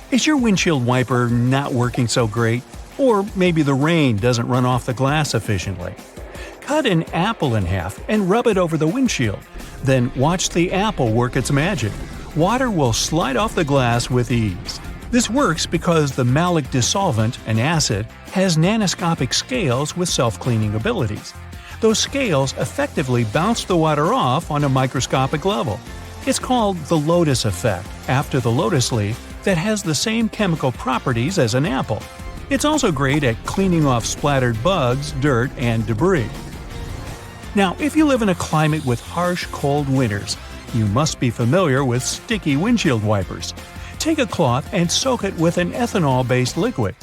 Is your windshield wiper not working so great? Or maybe the rain doesn't run off the glass efficiently? Cut an apple in half and rub it over the windshield. Then watch the apple work its magic. Water will slide off the glass with ease. This works because the malic dissolvent, an acid, has nanoscopic scales with self-cleaning abilities. Those scales effectively bounce the water off on a microscopic level. It's called the lotus effect, after the lotus leaf that has the same chemical properties as an apple. It's also great at cleaning off splattered bugs, dirt, and debris. Now, if you live in a climate with harsh, cold winters, you must be familiar with sticky windshield wipers. Take a cloth and soak it with an ethanol-based liquid.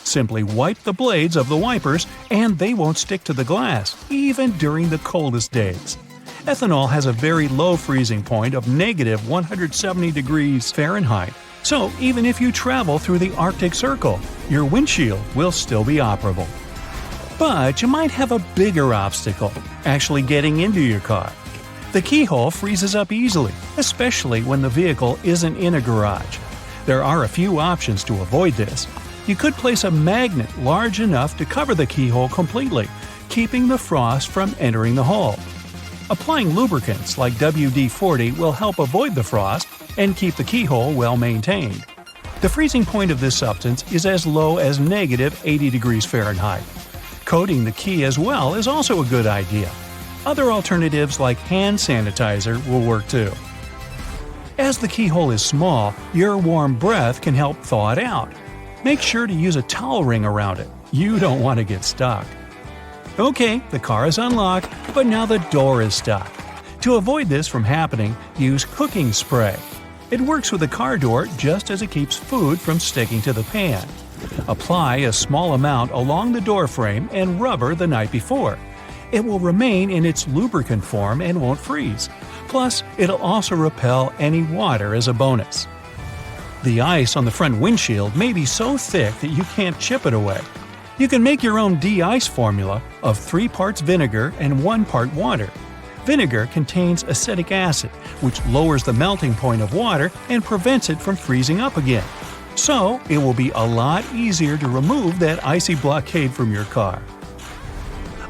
Simply wipe the blades of the wipers and they won't stick to the glass, even during the coldest days. Ethanol has a very low freezing point of negative 170 degrees Fahrenheit, so even if you travel through the Arctic Circle, your windshield will still be operable. But you might have a bigger obstacle, actually getting into your car. The keyhole freezes up easily, especially when the vehicle isn't in a garage. There are a few options to avoid this. You could place a magnet large enough to cover the keyhole completely, keeping the frost from entering the hole. Applying lubricants like WD-40 will help avoid the frost and keep the keyhole well maintained. The freezing point of this substance is as low as negative 80 degrees Fahrenheit. Coating the key as well is also a good idea. Other alternatives like hand sanitizer will work too. As the keyhole is small, your warm breath can help thaw it out. Make sure to use a towel ring around it. You don't want to get stuck. Okay, the car is unlocked, but now the door is stuck. To avoid this from happening, use cooking spray. It works with the car door just as it keeps food from sticking to the pan. Apply a small amount along the door frame and rubber the night before. It will remain in its lubricant form and won't freeze. Plus, it'll also repel any water as a bonus. The ice on the front windshield may be so thick that you can't chip it away. You can make your own de-ice formula of 3 parts vinegar and 1 part water. Vinegar contains acetic acid, which lowers the melting point of water and prevents it from freezing up again. So, it will be a lot easier to remove that icy blockade from your car.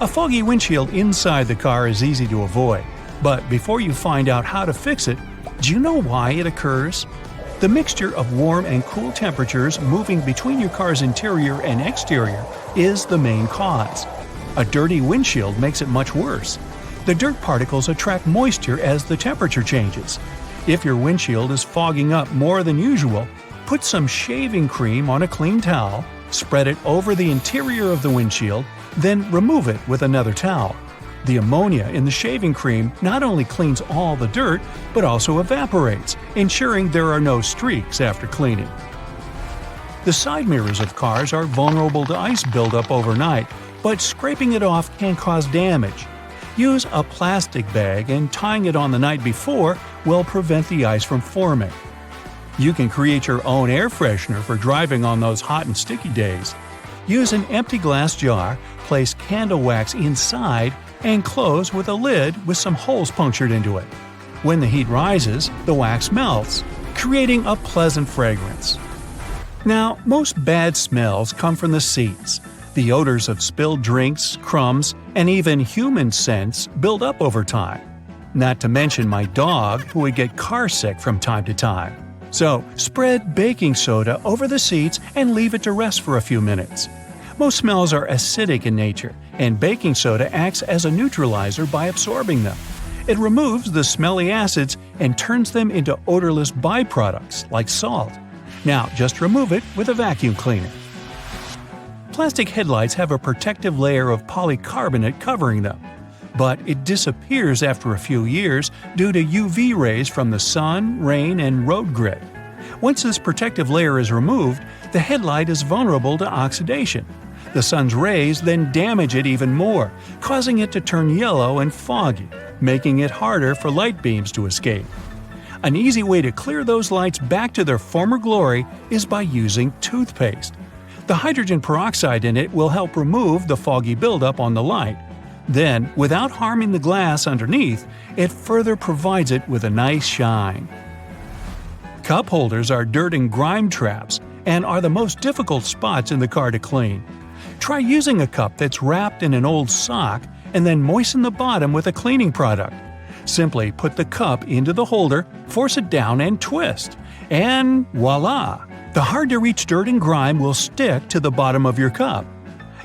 A foggy windshield inside the car is easy to avoid, but before you find out how to fix it, do you know why it occurs? The mixture of warm and cool temperatures moving between your car's interior and exterior is the main cause. A dirty windshield makes it much worse. The dirt particles attract moisture as the temperature changes. If your windshield is fogging up more than usual, put some shaving cream on a clean towel, spread it over the interior of the windshield, then remove it with another towel. The ammonia in the shaving cream not only cleans all the dirt, but also evaporates, ensuring there are no streaks after cleaning. The side mirrors of cars are vulnerable to ice buildup overnight, but scraping it off can cause damage. Use a plastic bag and tying it on the night before will prevent the ice from forming. You can create your own air freshener for driving on those hot and sticky days. Use an empty glass jar, place candle wax inside, and close with a lid with some holes punctured into it. When the heat rises, the wax melts, creating a pleasant fragrance. Now, most bad smells come from the seats. The odors of spilled drinks, crumbs, and even human scents build up over time. Not to mention my dog, who would get car sick from time to time. So, spread baking soda over the seats and leave it to rest for a few minutes. Most smells are acidic in nature, and baking soda acts as a neutralizer by absorbing them. It removes the smelly acids and turns them into odorless byproducts like salt. Now, just remove it with a vacuum cleaner. Plastic headlights have a protective layer of polycarbonate covering them, but it disappears after a few years due to UV rays from the sun, rain, and road grit. Once this protective layer is removed, the headlight is vulnerable to oxidation. The sun's rays then damage it even more, causing it to turn yellow and foggy, making it harder for light beams to escape. An easy way to clear those lights back to their former glory is by using toothpaste. The hydrogen peroxide in it will help remove the foggy buildup on the light. Then, without harming the glass underneath, it further provides it with a nice shine. Cup holders are dirt and grime traps and are the most difficult spots in the car to clean. Try using a cup that's wrapped in an old sock and then moisten the bottom with a cleaning product. Simply put the cup into the holder, force it down and twist. And voila! The hard-to-reach dirt and grime will stick to the bottom of your cup.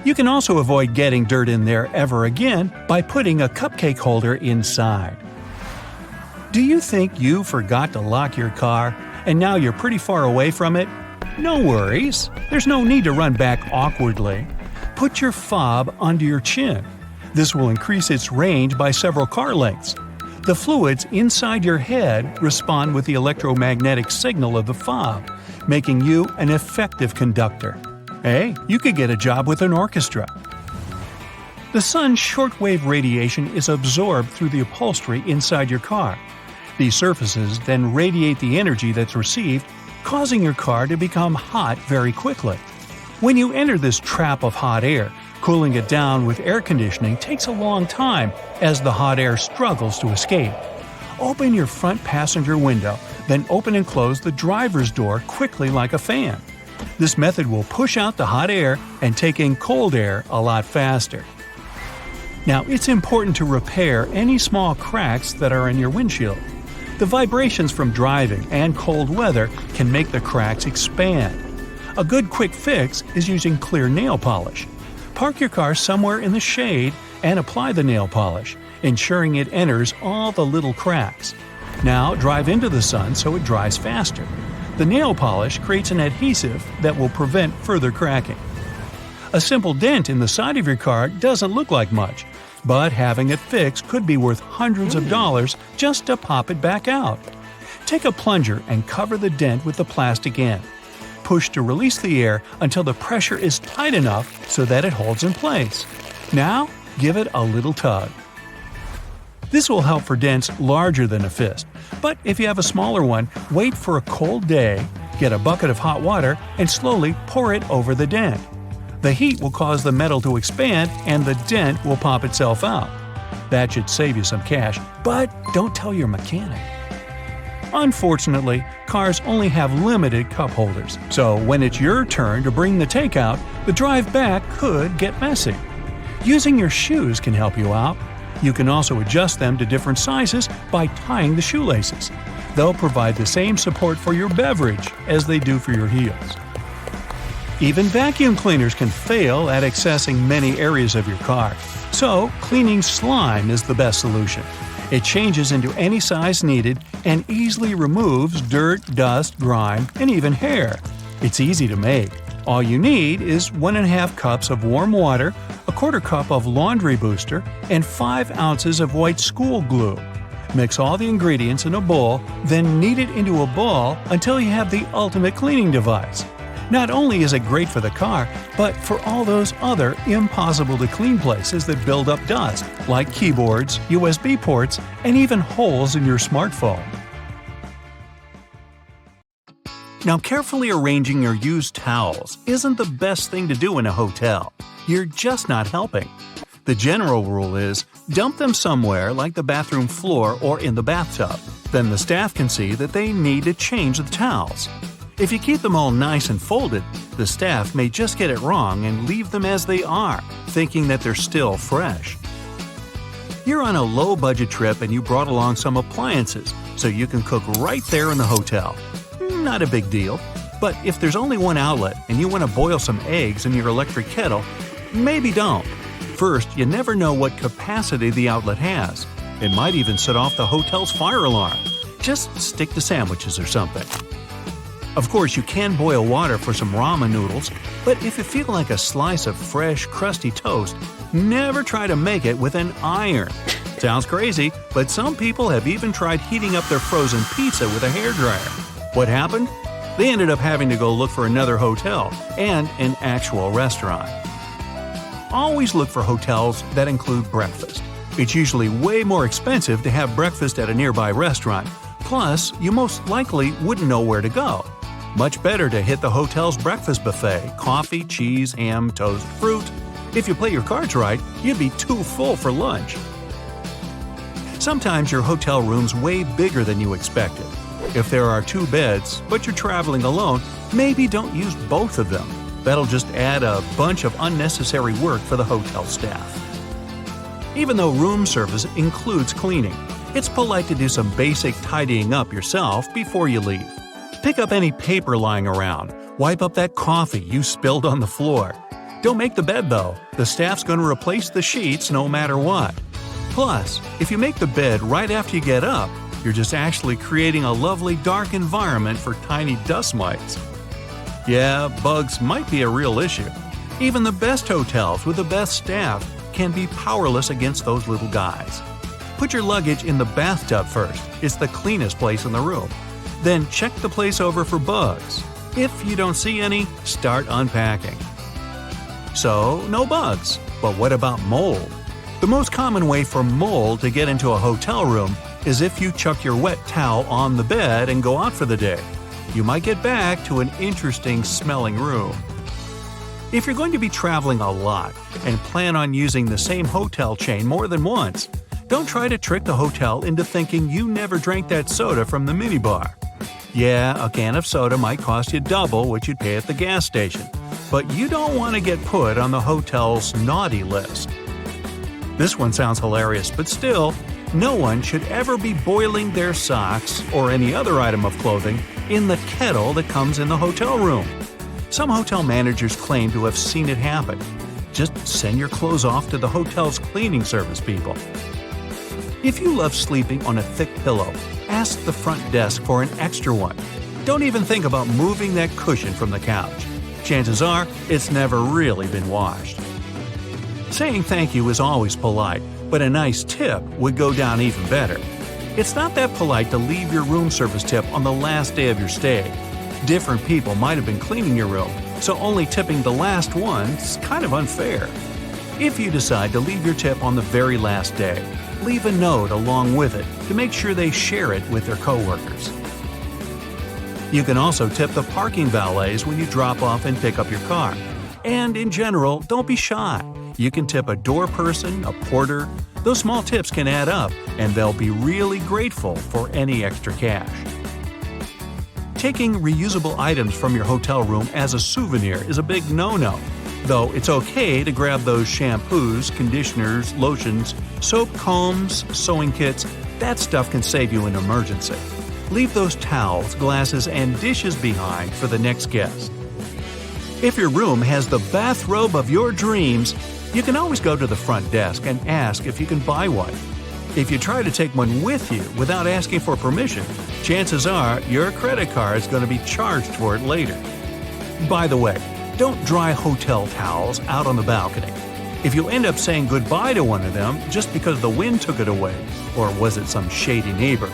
You can also avoid getting dirt in there ever again by putting a cupcake holder inside. Do you think you forgot to lock your car and now you're pretty far away from it? No worries. There's no need to run back awkwardly. Put your fob under your chin. This will increase its range by several car lengths. The fluids inside your head respond with the electromagnetic signal of the fob, making you an effective conductor. Hey, you could get a job with an orchestra. The sun's shortwave radiation is absorbed through the upholstery inside your car. These surfaces then radiate the energy that's received, causing your car to become hot very quickly. When you enter this trap of hot air, cooling it down with air conditioning takes a long time as the hot air struggles to escape. Open your front passenger window, then open and close the driver's door quickly like a fan. This method will push out the hot air and take in cold air a lot faster. Now, it's important to repair any small cracks that are in your windshield. The vibrations from driving and cold weather can make the cracks expand. A good quick fix is using clear nail polish. Park your car somewhere in the shade and apply the nail polish, ensuring it enters all the little cracks. Now drive into the sun so it dries faster. The nail polish creates an adhesive that will prevent further cracking. A simple dent in the side of your car doesn't look like much, but having it fixed could be worth hundreds of dollars just to pop it back out. Take a plunger and cover the dent with the plastic end. Push to release the air until the pressure is tight enough so that it holds in place. Now, give it a little tug. This will help for dents larger than a fist, but if you have a smaller one, wait for a cold day, get a bucket of hot water, and slowly pour it over the dent. The heat will cause the metal to expand and the dent will pop itself out. That should save you some cash, but don't tell your mechanic. Unfortunately, cars only have limited cup holders, so when it's your turn to bring the takeout, the drive back could get messy. Using your shoes can help you out. You can also adjust them to different sizes by tying the shoelaces. They'll provide the same support for your beverage as they do for your heels. Even vacuum cleaners can fail at accessing many areas of your car, so cleaning slime is the best solution. It changes into any size needed and easily removes dirt, dust, grime, and even hair. It's easy to make. All you need is 1½ cups of warm water, a 1/4 cup of laundry booster, and 5 ounces of white school glue. Mix all the ingredients in a bowl, then knead it into a ball until you have the ultimate cleaning device. Not only is it great for the car, but for all those other impossible-to-clean places that build up dust, like keyboards, USB ports, and even holes in your smartphone. Now, carefully arranging your used towels isn't the best thing to do in a hotel. You're just not helping. The general rule is, dump them somewhere like the bathroom floor or in the bathtub. Then the staff can see that they need to change the towels. If you keep them all nice and folded, the staff may just get it wrong and leave them as they are, thinking that they're still fresh. You're on a low-budget trip and you brought along some appliances, so you can cook right there in the hotel. Not a big deal. But if there's only one outlet and you want to boil some eggs in your electric kettle, maybe don't. First, you never know what capacity the outlet has. It might even set off the hotel's fire alarm. Just stick to sandwiches or something. Of course, you can boil water for some ramen noodles, but if you feel like a slice of fresh, crusty toast, never try to make it with an iron. Sounds crazy, but some people have even tried heating up their frozen pizza with a hairdryer. What happened? They ended up having to go look for another hotel and an actual restaurant. Always look for hotels that include breakfast. It's usually way more expensive to have breakfast at a nearby restaurant. Plus, you most likely wouldn't know where to go. Much better to hit the hotel's breakfast buffet: coffee, cheese, ham, toast, fruit. If you play your cards right, you'd be too full for lunch. Sometimes your hotel room's way bigger than you expected. If there are 2 beds, but you're traveling alone, maybe don't use both of them. That'll just add a bunch of unnecessary work for the hotel staff. Even though room service includes cleaning, it's polite to do some basic tidying up yourself before you leave. Pick up any paper lying around. Wipe up that coffee you spilled on the floor. Don't make the bed though. The staff's going to replace the sheets no matter what. Plus, if you make the bed right after you get up, you're just actually creating a lovely dark environment for tiny dust mites. Yeah, bugs might be a real issue. Even the best hotels with the best staff can be powerless against those little guys. Put your luggage in the bathtub first. It's the cleanest place in the room. Then check the place over for bugs. If you don't see any, start unpacking. So, no bugs. But what about mold? The most common way for mold to get into a hotel room is if you chuck your wet towel on the bed and go out for the day. You might get back to an interesting smelling room. If you're going to be traveling a lot and plan on using the same hotel chain more than once, don't try to trick the hotel into thinking you never drank that soda from the minibar. Yeah, a can of soda might cost you double what you'd pay at the gas station, but you don't want to get put on the hotel's naughty list. This one sounds hilarious, but still, no one should ever be boiling their socks or any other item of clothing in the kettle that comes in the hotel room. Some hotel managers claim to have seen it happen. Just send your clothes off to the hotel's cleaning service people. If you love sleeping on a thick pillow, ask the front desk for an extra one. Don't even think about moving that cushion from the couch. Chances are, it's never really been washed. Saying thank you is always polite, but a nice tip would go down even better. It's not that polite to leave your room service tip on the last day of your stay. Different people might have been cleaning your room, so only tipping the last one is kind of unfair. If you decide to leave your tip on the very last day, leave a note along with it to make sure they share it with their coworkers. You can also tip the parking valets when you drop off and pick up your car. And in general, don't be shy. You can tip a door person, a porter. Those small tips can add up, and they'll be really grateful for any extra cash. Taking reusable items from your hotel room as a souvenir is a big no-no, though it's okay to grab those shampoos, conditioners, lotions, soap, combs, sewing kits. That stuff can save you an emergency. Leave those towels, glasses, and dishes behind for the next guest. If your room has the bathrobe of your dreams, you can always go to the front desk and ask if you can buy one. If you try to take one with you without asking for permission, chances are your credit card is going to be charged for it later. By the way, don't dry hotel towels out on the balcony. If you end up saying goodbye to one of them just because the wind took it away, or was it some shady neighbor,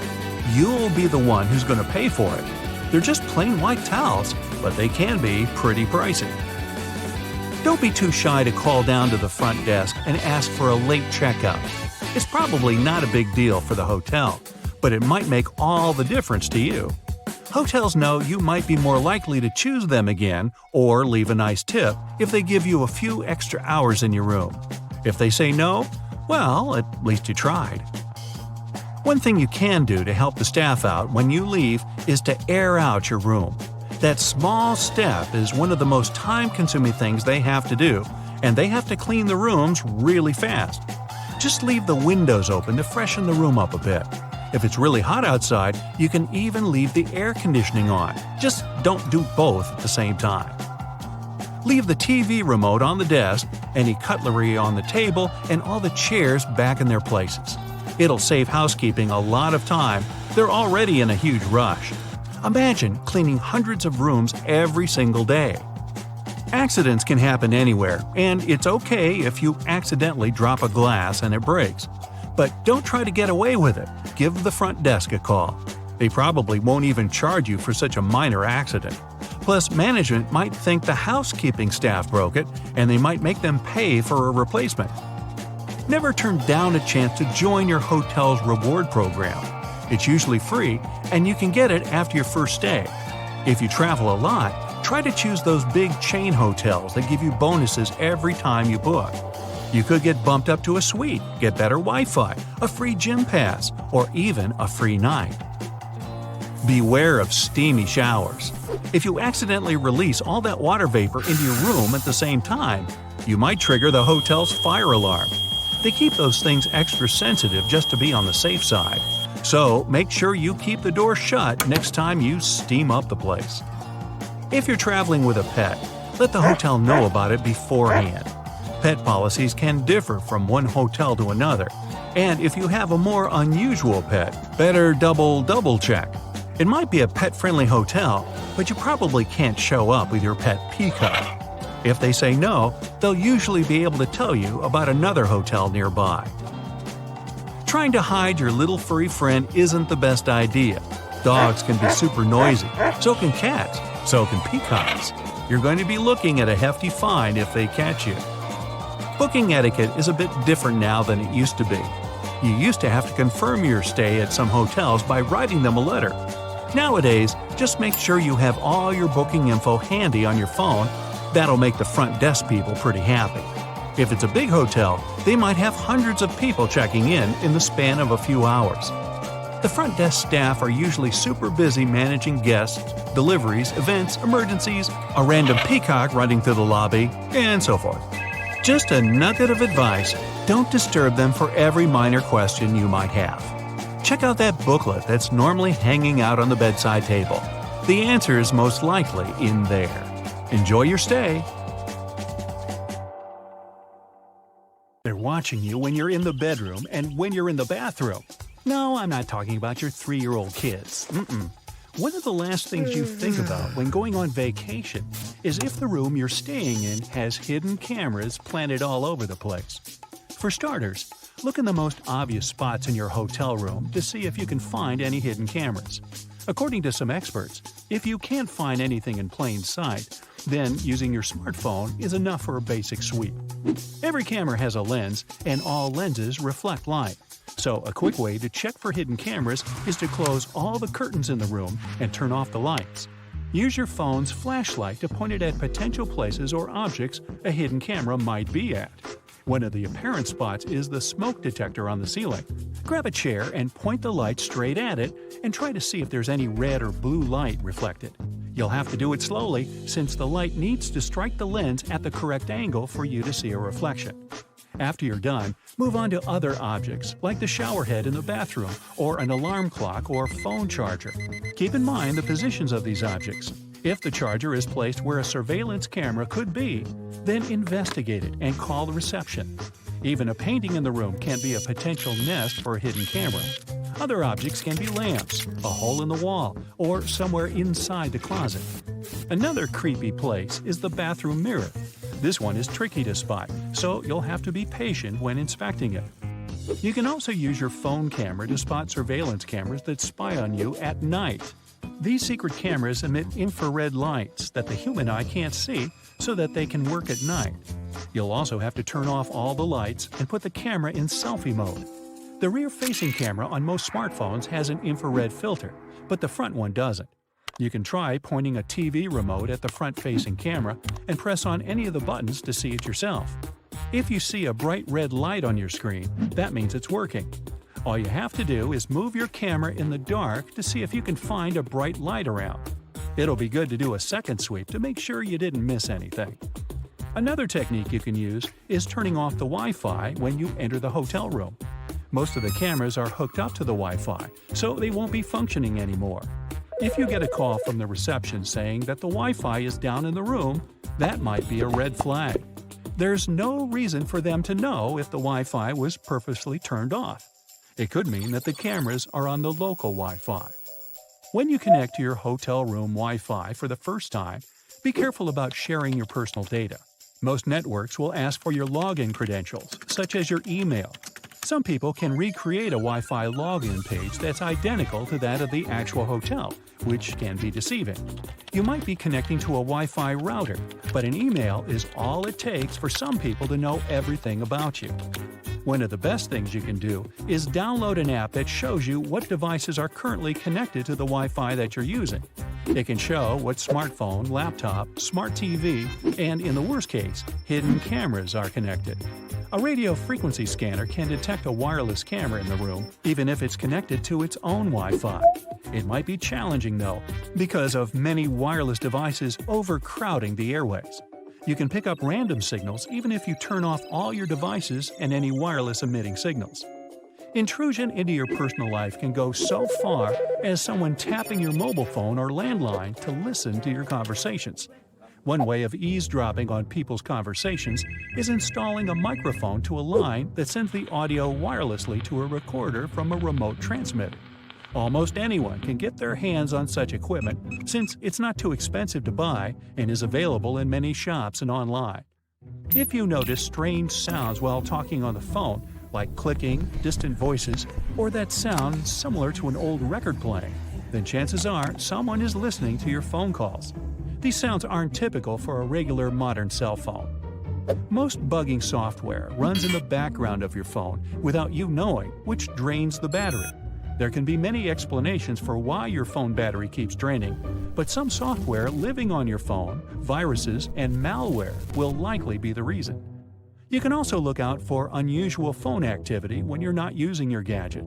you'll be the one who's going to pay for it. They're just plain white towels, but they can be pretty pricey. Don't be too shy to call down to the front desk and ask for a late checkout. It's probably not a big deal for the hotel, but it might make all the difference to you. Hotels know you might be more likely to choose them again or leave a nice tip if they give you a few extra hours in your room. If they say no, well, at least you tried. One thing you can do to help the staff out when you leave is to air out your room. That small step is one of the most time-consuming things they have to do, and they have to clean the rooms really fast. Just leave the windows open to freshen the room up a bit. If it's really hot outside, you can even leave the air conditioning on. Just don't do both at the same time. Leave the TV remote on the desk, any cutlery on the table, and all the chairs back in their places. It'll save housekeeping a lot of time. They're already in a huge rush. Imagine cleaning hundreds of rooms every single day. Accidents can happen anywhere, and it's okay if you accidentally drop a glass and it breaks. But don't try to get away with it. Give the front desk a call. They probably won't even charge you for such a minor accident. Plus, management might think the housekeeping staff broke it, and they might make them pay for a replacement. Never turn down a chance to join your hotel's reward program. It's usually free, and you can get it after your first stay. If you travel a lot, try to choose those big chain hotels that give you bonuses every time you book. You could get bumped up to a suite, get better Wi-Fi, a free gym pass, or even a free night. Beware of steamy showers. If you accidentally release all that water vapor into your room at the same time, you might trigger the hotel's fire alarm. They keep those things extra sensitive just to be on the safe side. So make sure you keep the door shut next time you steam up the place. If you're traveling with a pet, let the hotel know about it beforehand. Pet policies can differ from one hotel to another, and if you have a more unusual pet, better double check. It might be a pet-friendly hotel, but you probably can't show up with your pet peacock. If they say no, they'll usually be able to tell you about another hotel nearby. Trying to hide your little furry friend isn't the best idea. Dogs can be super noisy, so can cats, so can peacocks. You're going to be looking at a hefty fine if they catch you. Booking etiquette is a bit different now than it used to be. You used to have to confirm your stay at some hotels by writing them a letter. Nowadays, just make sure you have all your booking info handy on your phone. That'll make the front desk people pretty happy. If it's a big hotel, they might have hundreds of people checking in the span of a few hours. The front desk staff are usually super busy managing guests, deliveries, events, emergencies, a random peacock running through the lobby, and so forth. Just a nugget of advice: don't disturb them for every minor question you might have. Check out that booklet that's normally hanging out on the bedside table. The answer is most likely in there. Enjoy your stay. They're watching you when you're in the bedroom and when you're in the bathroom. No, I'm not talking about your 3-year-old kids. One of the last things you think about when going on vacation is if the room you're staying in has hidden cameras planted all over the place. For starters, look in the most obvious spots in your hotel room to see if you can find any hidden cameras. According to some experts, if you can't find anything in plain sight, then using your smartphone is enough for a basic sweep. Every camera has a lens, and all lenses reflect light. So a quick way to check for hidden cameras is to close all the curtains in the room and turn off the lights. Use your phone's flashlight to point it at potential places or objects a hidden camera might be at. One of the apparent spots is the smoke detector on the ceiling. Grab a chair and point the light straight at it and try to see if there's any red or blue light reflected. You'll have to do it slowly since the light needs to strike the lens at the correct angle for you to see a reflection. After you're done, move on to other objects like the shower head in the bathroom or an alarm clock or phone charger. Keep in mind the positions of these objects. If the charger is placed where a surveillance camera could be, then investigate it and call the reception. Even a painting in the room can be a potential nest for a hidden camera. Other objects can be lamps, a hole in the wall, or somewhere inside the closet. Another creepy place is the bathroom mirror. This one is tricky to spot, so you'll have to be patient when inspecting it. You can also use your phone camera to spot surveillance cameras that spy on you at night. These secret cameras emit infrared lights that the human eye can't see so that they can work at night. You'll also have to turn off all the lights and put the camera in selfie mode. The rear-facing camera on most smartphones has an infrared filter, but the front one doesn't. You can try pointing a TV remote at the front-facing camera and press on any of the buttons to see it yourself. If you see a bright red light on your screen, that means it's working. All you have to do is move your camera in the dark to see if you can find a bright light around. It'll be good to do a second sweep to make sure you didn't miss anything. Another technique you can use is turning off the Wi-Fi when you enter the hotel room. Most of the cameras are hooked up to the Wi-Fi, so they won't be functioning anymore. If you get a call from the reception saying that the Wi-Fi is down in the room, that might be a red flag. There's no reason for them to know if the Wi-Fi was purposely turned off. It could mean that the cameras are on the local Wi-Fi. When you connect to your hotel room Wi-Fi for the first time, be careful about sharing your personal data. Most networks will ask for your login credentials, such as your email. Some people can recreate a Wi-Fi login page that's identical to that of the actual hotel, which can be deceiving. You might be connecting to a Wi-Fi router, but an email is all it takes for some people to know everything about you. One of the best things you can do is download an app that shows you what devices are currently connected to the Wi-Fi that you're using. It can show what smartphone, laptop, smart TV, and in the worst case, hidden cameras are connected. A radio frequency scanner can detect a wireless camera in the room, even if it's connected to its own Wi-Fi. It might be challenging, though, because of many wireless devices overcrowding the airways. You can pick up random signals even if you turn off all your devices and any wireless emitting signals. Intrusion into your personal life can go so far as someone tapping your mobile phone or landline to listen to your conversations. One way of eavesdropping on people's conversations is installing a microphone to a line that sends the audio wirelessly to a recorder from a remote transmitter. Almost anyone can get their hands on such equipment since it's not too expensive to buy and is available in many shops and online. If you notice strange sounds while talking on the phone, like clicking, distant voices, or that sound similar to an old record playing, then chances are someone is listening to your phone calls. These sounds aren't typical for a regular modern cell phone. Most bugging software runs in the background of your phone without you knowing, which drains the battery. There can be many explanations for why your phone battery keeps draining, but some software living on your phone, viruses, and malware will likely be the reason. You can also look out for unusual phone activity when you're not using your gadget.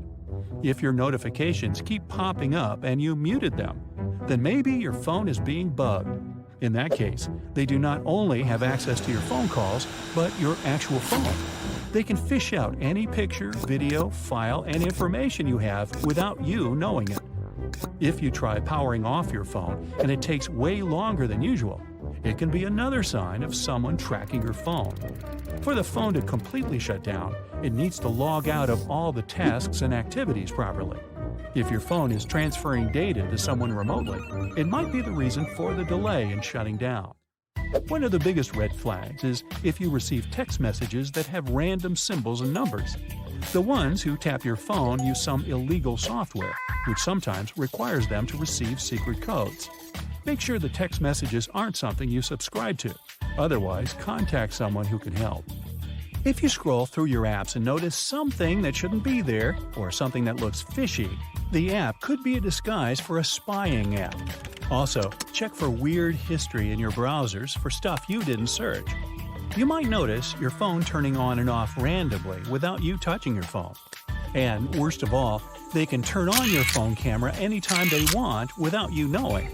If your notifications keep popping up and you muted them, then maybe your phone is being bugged. In that case, they do not only have access to your phone calls, but your actual phone. They can fish out any picture, video, file, and information you have without you knowing it. If you try powering off your phone and it takes way longer than usual, it can be another sign of someone tracking your phone. For the phone to completely shut down, it needs to log out of all the tasks and activities properly. If your phone is transferring data to someone remotely, it might be the reason for the delay in shutting down. One of the biggest red flags is if you receive text messages that have random symbols and numbers. The ones who tap your phone use some illegal software, which sometimes requires them to receive secret codes. Make sure the text messages aren't something you subscribe to. Otherwise, contact someone who can help. If you scroll through your apps and notice something that shouldn't be there, or something that looks fishy, the app could be a disguise for a spying app. Also, check for weird history in your browsers for stuff you didn't search. You might notice your phone turning on and off randomly without you touching your phone. And worst of all, they can turn on your phone camera anytime they want without you knowing.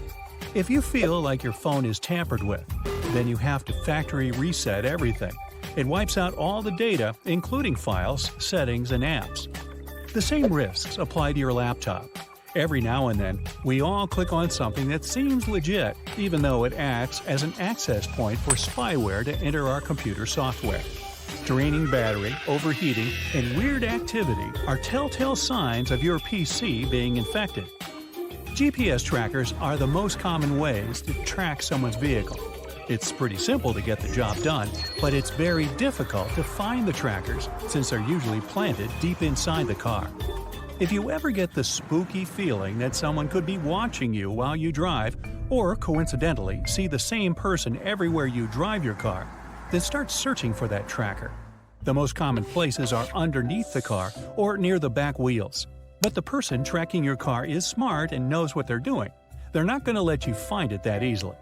If you feel like your phone is tampered with, then you have to factory reset everything. It wipes out all the data, including files, settings, and apps. The same risks apply to your laptop. Every now and then, we all click on something that seems legit, even though it acts as an access point for spyware to enter our computer software. Draining battery, overheating, and weird activity are telltale signs of your PC being infected. GPS trackers are the most common ways to track someone's vehicle. It's pretty simple to get the job done, but it's very difficult to find the trackers since they're usually planted deep inside the car. If you ever get the spooky feeling that someone could be watching you while you drive, or coincidentally see the same person everywhere you drive your car, then start searching for that tracker. The most common places are underneath the car or near the back wheels. But the person tracking your car is smart and knows what they're doing. They're not going to let you find it that easily.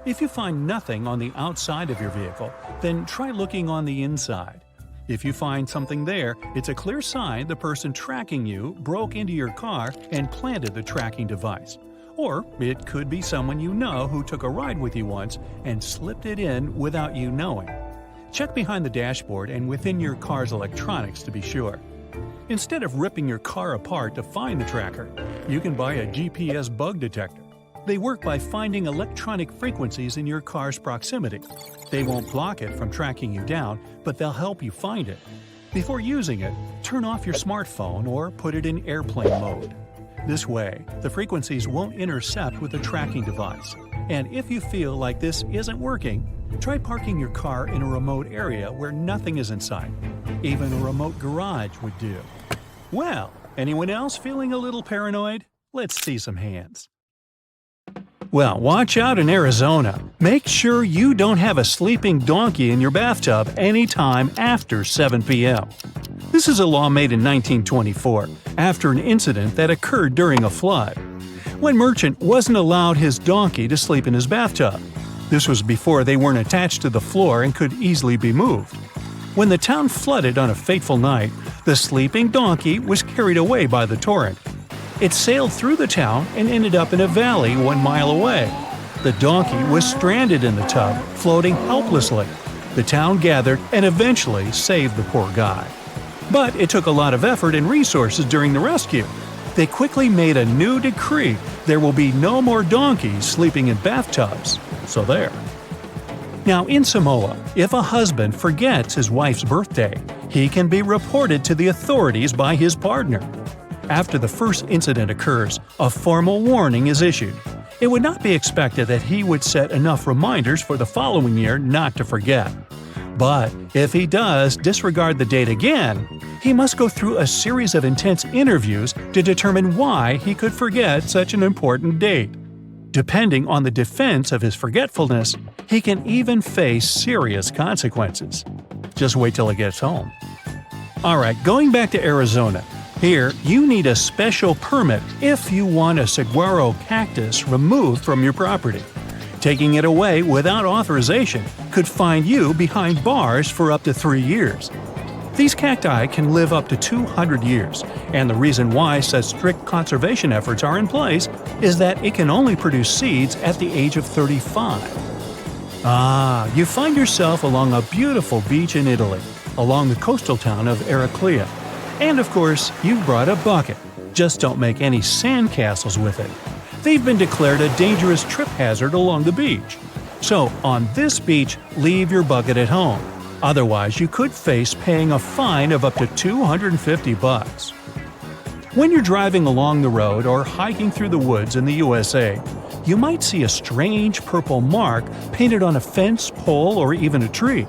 If you find nothing on the outside of your vehicle, then try looking on the inside. If you find something there, it's a clear sign the person tracking you broke into your car and planted the tracking device. Or it could be someone you know who took a ride with you once and slipped it in without you knowing. Check behind the dashboard and within your car's electronics to be sure. Instead of ripping your car apart to find the tracker, you can buy a GPS bug detector. They work by finding electronic frequencies in your car's proximity. They won't block it from tracking you down, but they'll help you find it. Before using it, turn off your smartphone or put it in airplane mode. This way, the frequencies won't intercept with the tracking device. And if you feel like this isn't working, try parking your car in a remote area where nothing is in sight. Even a remote garage would do. Well, anyone else feeling a little paranoid? Let's see some hands. Well, watch out in Arizona. Make sure you don't have a sleeping donkey in your bathtub anytime after 7 p.m. This is a law made in 1924, after an incident that occurred during a flood. One merchant wasn't allowed his donkey to sleep in his bathtub. This was before they weren't attached to the floor and could easily be moved. When the town flooded on a fateful night, the sleeping donkey was carried away by the torrent. It sailed through the town and ended up in a valley 1 mile away. The donkey was stranded in the tub, floating helplessly. The town gathered and eventually saved the poor guy. But it took a lot of effort and resources during the rescue. They quickly made a new decree: there will be no more donkeys sleeping in bathtubs. So there. Now in Samoa, if a husband forgets his wife's birthday, he can be reported to the authorities by his partner. After the first incident occurs, a formal warning is issued. It would not be expected that he would set enough reminders for the following year not to forget. But if he does disregard the date again, he must go through a series of intense interviews to determine why he could forget such an important date. Depending on the defense of his forgetfulness, he can even face serious consequences. Just wait till he gets home. Alright, going back to Arizona. Here, you need a special permit if you want a saguaro cactus removed from your property. Taking it away without authorization could find you behind bars for up to 3 years. These cacti can live up to 200 years, and the reason why such strict conservation efforts are in place is that it can only produce seeds at the age of 35. You find yourself along a beautiful beach in Italy, along the coastal town of Eraclea. And of course, you've brought a bucket. Just don't make any sandcastles with it. They've been declared a dangerous trip hazard along the beach. So, on this beach, leave your bucket at home. Otherwise, you could face paying a fine of up to $250. When you're driving along the road or hiking through the woods in the USA, you might see a strange purple mark painted on a fence, pole, or even a tree.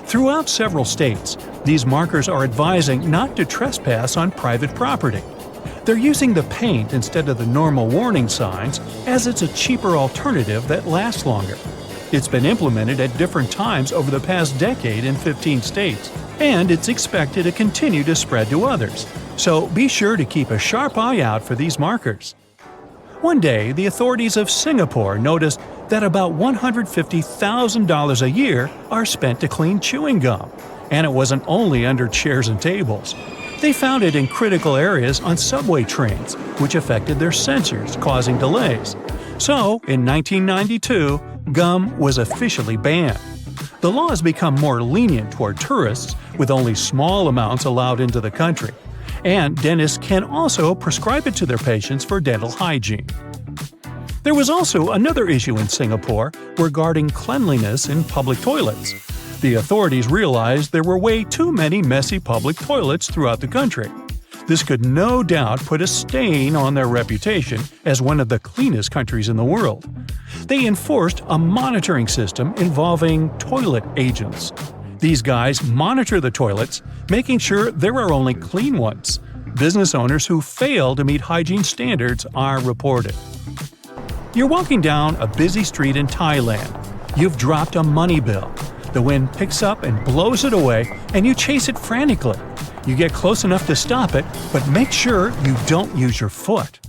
Throughout several states, these markers are advising not to trespass on private property. They're using the paint instead of the normal warning signs, as it's a cheaper alternative that lasts longer. It's been implemented at different times over the past decade in 15 states, and it's expected to continue to spread to others. So be sure to keep a sharp eye out for these markers. One day, the authorities of Singapore noticed that about $150,000 a year are spent to clean chewing gum. And it wasn't only under chairs and tables. They found it in critical areas on subway trains, which affected their sensors, causing delays. So, in 1992, gum was officially banned. The law has become more lenient toward tourists, with only small amounts allowed into the country. And dentists can also prescribe it to their patients for dental hygiene. There was also another issue in Singapore regarding cleanliness in public toilets. The authorities realized there were way too many messy public toilets throughout the country. This could no doubt put a stain on their reputation as one of the cleanest countries in the world. They enforced a monitoring system involving toilet agents. These guys monitor the toilets, making sure there are only clean ones. Business owners who fail to meet hygiene standards are reported. You're walking down a busy street in Thailand. You've dropped a money bill. The wind picks up and blows it away, and you chase it frantically. You get close enough to stop it, but make sure you don't use your foot.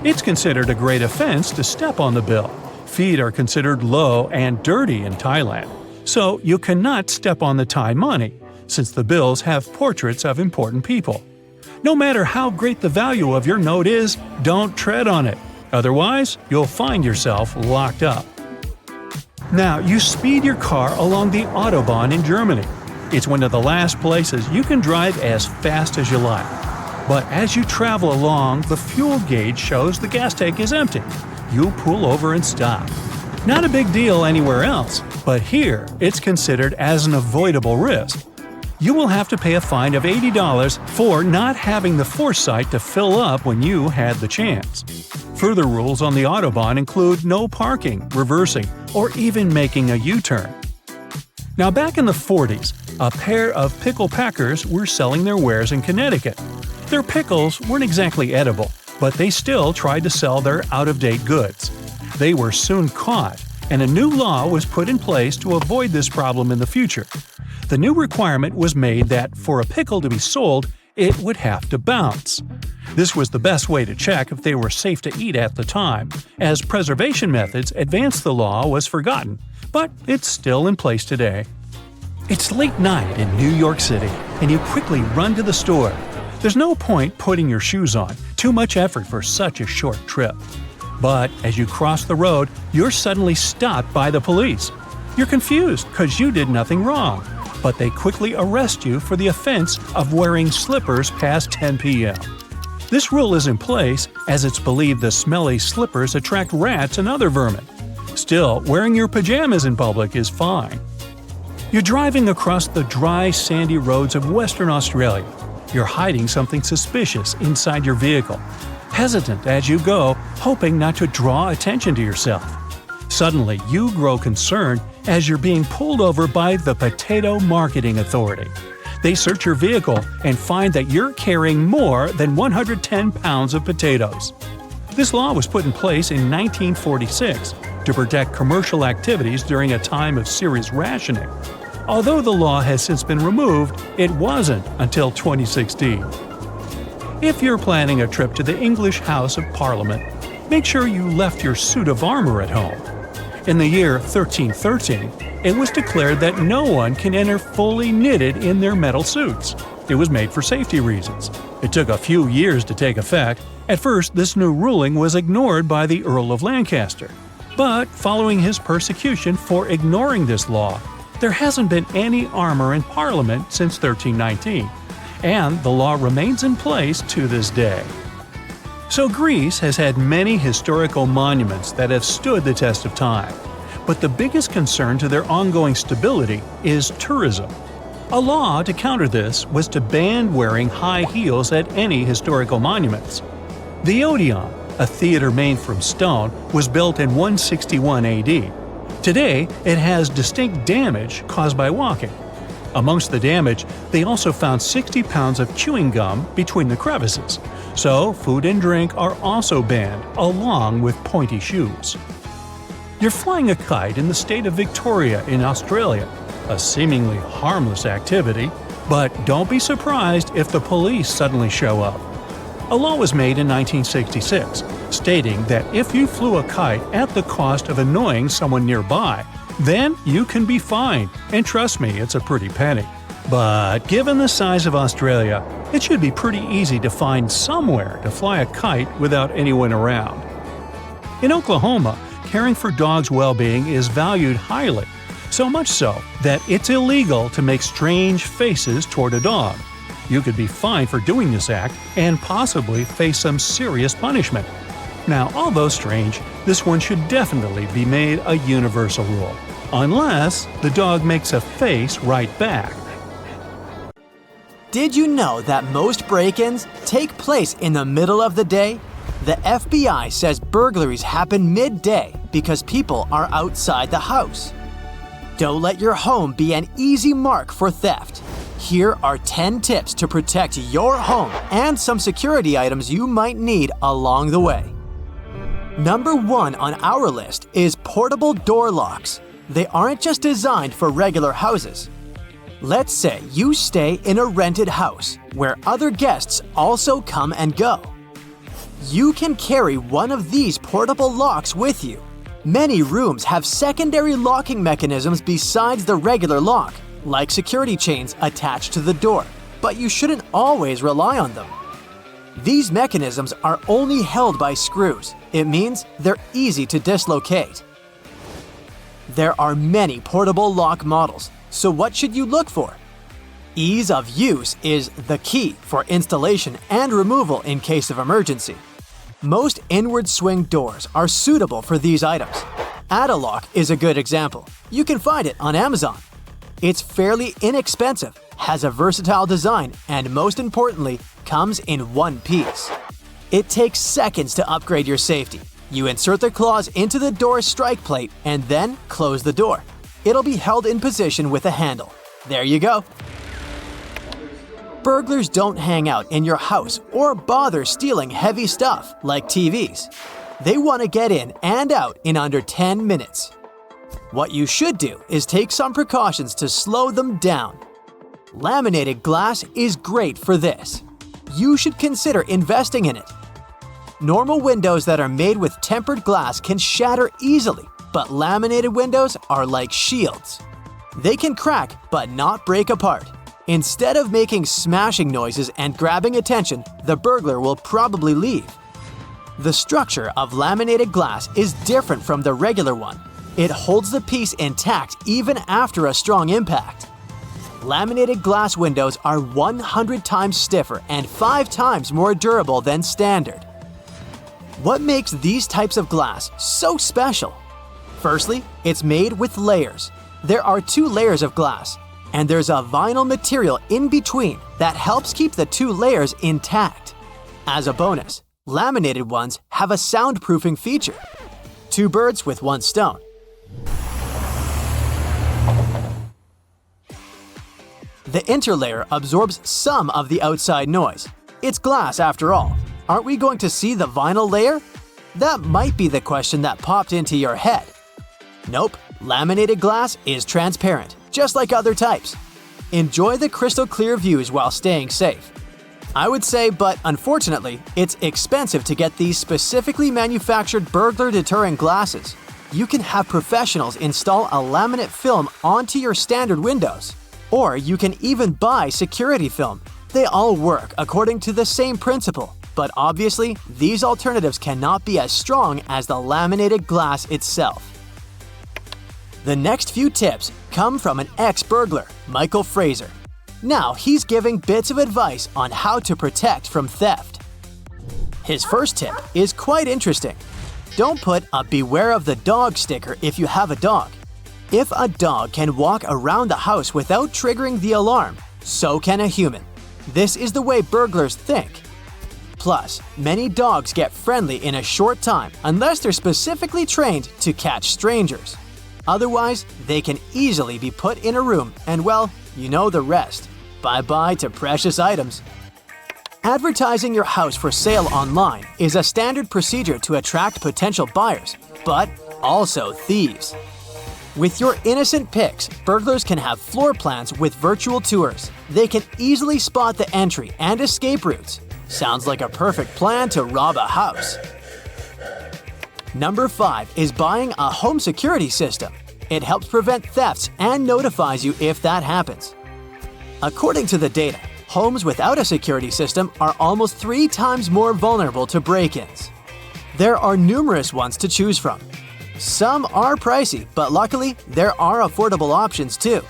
It's considered a great offense to step on the bill. Feet are considered low and dirty in Thailand. So you cannot step on the Thai money, since the bills have portraits of important people. No matter how great the value of your note is, don't tread on it. Otherwise, you'll find yourself locked up. Now, you speed your car along the Autobahn in Germany. It's one of the last places you can drive as fast as you like. But as you travel along, the fuel gauge shows the gas tank is empty. You pull over and stop. Not a big deal anywhere else, but here it's considered as an avoidable risk. You will have to pay a fine of $80 for not having the foresight to fill up when you had the chance. Further rules on the Autobahn include no parking, reversing, or even making a U-turn. Now back in the 40s, a pair of pickle packers were selling their wares in Connecticut. Their pickles weren't exactly edible, but they still tried to sell their out-of-date goods. They were soon caught, and a new law was put in place to avoid this problem in the future. The new requirement was made that for a pickle to be sold, it would have to bounce. This was the best way to check if they were safe to eat at the time. As preservation methods advanced, the law was forgotten, but it's still in place today. It's late night in New York City, and you quickly run to the store. There's no point putting your shoes on, too much effort for such a short trip. But as you cross the road, you're suddenly stopped by the police. You're confused because you did nothing wrong, but they quickly arrest you for the offense of wearing slippers past 10 p.m. This rule is in place as it's believed the smelly slippers attract rats and other vermin. Still, wearing your pajamas in public is fine. You're driving across the dry, sandy roads of Western Australia. You're hiding something suspicious inside your vehicle, hesitant as you go, hoping not to draw attention to yourself. Suddenly, you grow concerned as you're being pulled over by the Potato Marketing Authority. They search your vehicle and find that you're carrying more than 110 pounds of potatoes. This law was put in place in 1946 to protect commercial activities during a time of serious rationing. Although the law has since been removed, it wasn't until 2016. If you're planning a trip to the English House of Parliament, make sure you left your suit of armor at home. In the year 1313, it was declared that no one can enter fully knitted in their metal suits. It was made for safety reasons. It took a few years to take effect. At first, this new ruling was ignored by the Earl of Lancaster. But following his persecution for ignoring this law, there hasn't been any armor in Parliament since 1319, and the law remains in place to this day. So Greece has had many historical monuments that have stood the test of time, but the biggest concern to their ongoing stability is tourism. A law to counter this was to ban wearing high heels at any historical monuments. The Odeon, a theater made from stone, was built in 161 AD. Today, it has distinct damage caused by walking. Amongst the damage, they also found 60 pounds of chewing gum between the crevices, so food and drink are also banned, along with pointy shoes. You're flying a kite in the state of Victoria in Australia, a seemingly harmless activity, but don't be surprised if the police suddenly show up. A law was made in 1966, stating that if you flew a kite at the cost of annoying someone nearby, then you can be fined, and trust me, it's a pretty penny. But given the size of Australia, it should be pretty easy to find somewhere to fly a kite without anyone around. In Oklahoma, caring for dogs' well-being is valued highly, so much so that it's illegal to make strange faces toward a dog. You could be fined for doing this act and possibly face some serious punishment. Now, although strange, this one should definitely be made a universal rule, unless the dog makes a face right back. Did you know that most break-ins take place in the middle of the day? The FBI says burglaries happen midday because people are outside the house. Don't let your home be an easy mark for theft. Here are 10 tips to protect your home and some security items you might need along the way. Number 1 on our list is portable door locks. They aren't just designed for regular houses. Let's say you stay in a rented house where other guests also come and go. You can carry one of these portable locks with you. Many rooms have secondary locking mechanisms besides the regular lock, like security chains attached to the door, but you shouldn't always rely on them. These mechanisms are only held by screws. It means they're easy to dislocate. There are many portable lock models, so what should you look for? Ease of use is the key for installation and removal in case of emergency. Most inward swing doors are suitable for these items. Add-A-Lock is a good example. You can find it on Amazon. It's fairly inexpensive, has a versatile design, and most importantly, comes in one piece. It takes seconds to upgrade your safety. You insert the claws into the door strike plate and then close the door. It'll be held in position with a handle. There you go. Burglars don't hang out in your house or bother stealing heavy stuff like TVs. They want to get in and out in under 10 minutes. What you should do is take some precautions to slow them down. Laminated glass is great for this. you should consider investing in it. Normal windows that are made with tempered glass can shatter easily, but laminated windows are like shields. They can crack but not break apart. Instead of making smashing noises and grabbing attention, the burglar will probably leave. The structure of laminated glass is different from the regular one. It holds the piece intact even after a strong impact. Laminated glass windows are 100 times stiffer and 5 times more durable than standard. What makes these types of glass so special? Firstly, it's made with layers. There are 2 layers of glass, and there's a vinyl material in between that helps keep the 2 layers intact. As a bonus, laminated ones have a soundproofing feature. 2 birds with 1 stone. The interlayer absorbs some of the outside noise. It's glass after all. Aren't we going to see the vinyl layer? That might be the question that popped into your head. Nope, laminated glass is transparent, just like other types. Enjoy the crystal clear views while staying safe. I would say, but unfortunately, it's expensive to get these specifically manufactured burglar-deterring glasses. You can have professionals install a laminate film onto your standard windows. Or you can even buy security film. They all work according to the same principle. But obviously, these alternatives cannot be as strong as the laminated glass itself. The next few tips come from an ex-burglar, Michael Fraser. Now he's giving bits of advice on how to protect from theft. His first tip is quite interesting. Don't put a "Beware of the dog" sticker if you have a dog. If a dog can walk around the house without triggering the alarm, so can a human. This is the way burglars think. Plus, many dogs get friendly in a short time unless they're specifically trained to catch strangers. Otherwise, they can easily be put in a room and, well, you know the rest. Bye-bye to precious items. Advertising your house for sale online is a standard procedure to attract potential buyers, but also thieves. With your innocent pics, burglars can have floor plans with virtual tours. They can easily spot the entry and escape routes. Sounds like a perfect plan to rob a house. Number 5 is buying a home security system. It helps prevent thefts and notifies you if that happens. According to the data, homes without a security system are almost 3 times more vulnerable to break-ins. There are numerous ones to choose from. Some are pricey, but luckily, there are affordable options too.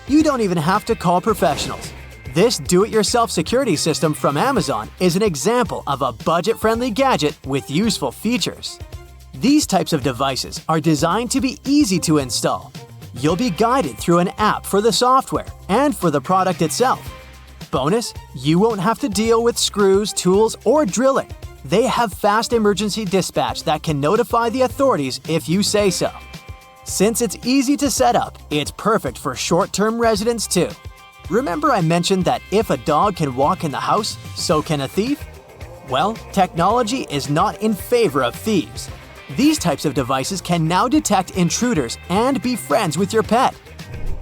You don't even have to call professionals. This do-it-yourself security system from Amazon is an example of a budget-friendly gadget with useful features. These types of devices are designed to be easy to install. You'll be guided through an app for the software and for the product itself. Bonus, you won't have to deal with screws, tools, or drilling. They have fast emergency dispatch that can notify the authorities if you say so. Since it's easy to set up, it's perfect for short-term residents too. Remember I mentioned that if a dog can walk in the house, so can a thief? Well, technology is not in favor of thieves. These types of devices can now detect intruders and be friends with your pet.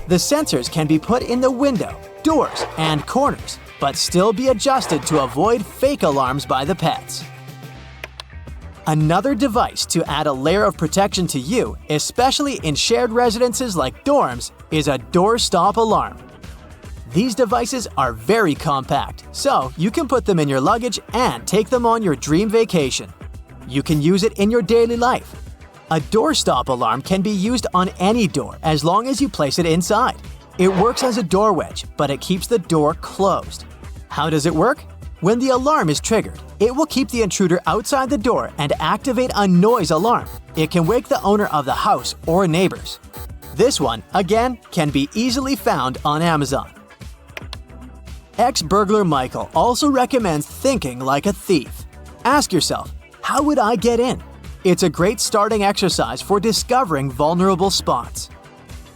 The sensors can be put in the window, doors, and corners, but still be adjusted to avoid fake alarms by the pets. Another device to add a layer of protection to you, especially in shared residences like dorms, is a doorstop alarm. These devices are very compact, so you can put them in your luggage and take them on your dream vacation. You can use it in your daily life. A doorstop alarm can be used on any door as long as you place it inside. It works as a door wedge, but it keeps the door closed. How does it work? When the alarm is triggered, it will keep the intruder outside the door and activate a noise alarm. It can wake the owner of the house or neighbors. This one, again, can be easily found on Amazon. Ex-burglar Michael also recommends thinking like a thief. Ask yourself, how would I get in? It's a great starting exercise for discovering vulnerable spots.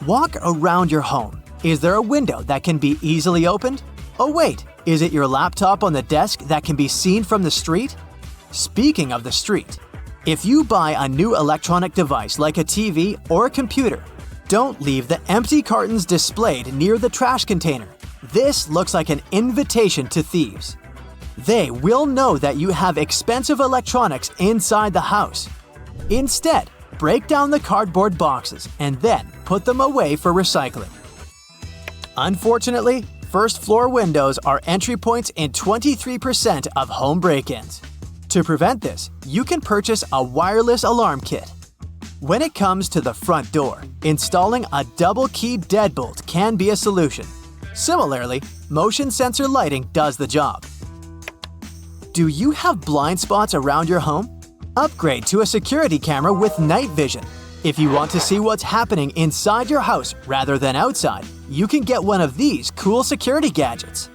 Walk around your home. Is there a window that can be easily opened? Oh wait, is it your laptop on the desk that can be seen from the street? Speaking of the street, if you buy a new electronic device like a TV or a computer, don't leave the empty cartons displayed near the trash container. This looks like an invitation to thieves. They will know that you have expensive electronics inside the house. Instead, break down the cardboard boxes and then put them away for recycling. Unfortunately, first-floor windows are entry points in 23% of home break-ins. To prevent this, you can purchase a wireless alarm kit. When it comes to the front door, installing a double-key deadbolt can be a solution. Similarly, motion sensor lighting does the job. Do you have blind spots around your home? Upgrade to a security camera with night vision. If you want to see what's happening inside your house rather than outside, you can get one of these cool security gadgets.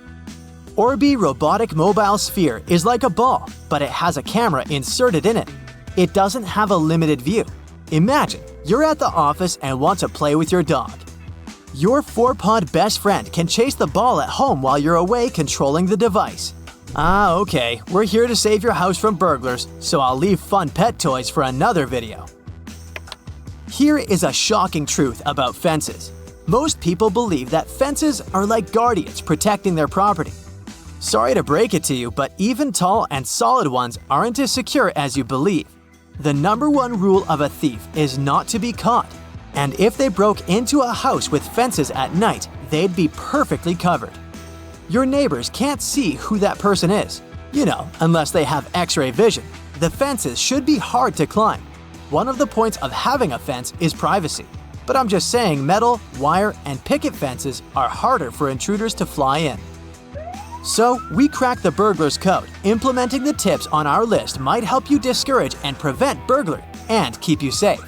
Orbi Robotic Mobile Sphere is like a ball, but it has a camera inserted in it. It doesn't have a limited view. Imagine you're at the office and want to play with your dog. Your 4-pod best friend can chase the ball at home while you're away controlling the device. Okay, we're here to save your house from burglars, so I'll leave fun pet toys for another video. Here is a shocking truth about fences. Most people believe that fences are like guardians protecting their property. Sorry to break it to you, but even tall and solid ones aren't as secure as you believe. The #1 rule of a thief is not to be caught. And if they broke into a house with fences at night, they'd be perfectly covered. Your neighbors can't see who that person is. Unless they have X-ray vision. The fences should be hard to climb. One of the points of having a fence is privacy. But I'm just saying metal, wire, and picket fences are harder for intruders to fly in. So, we cracked the burglar's code. Implementing the tips on our list might help you discourage and prevent burglary and keep you safe.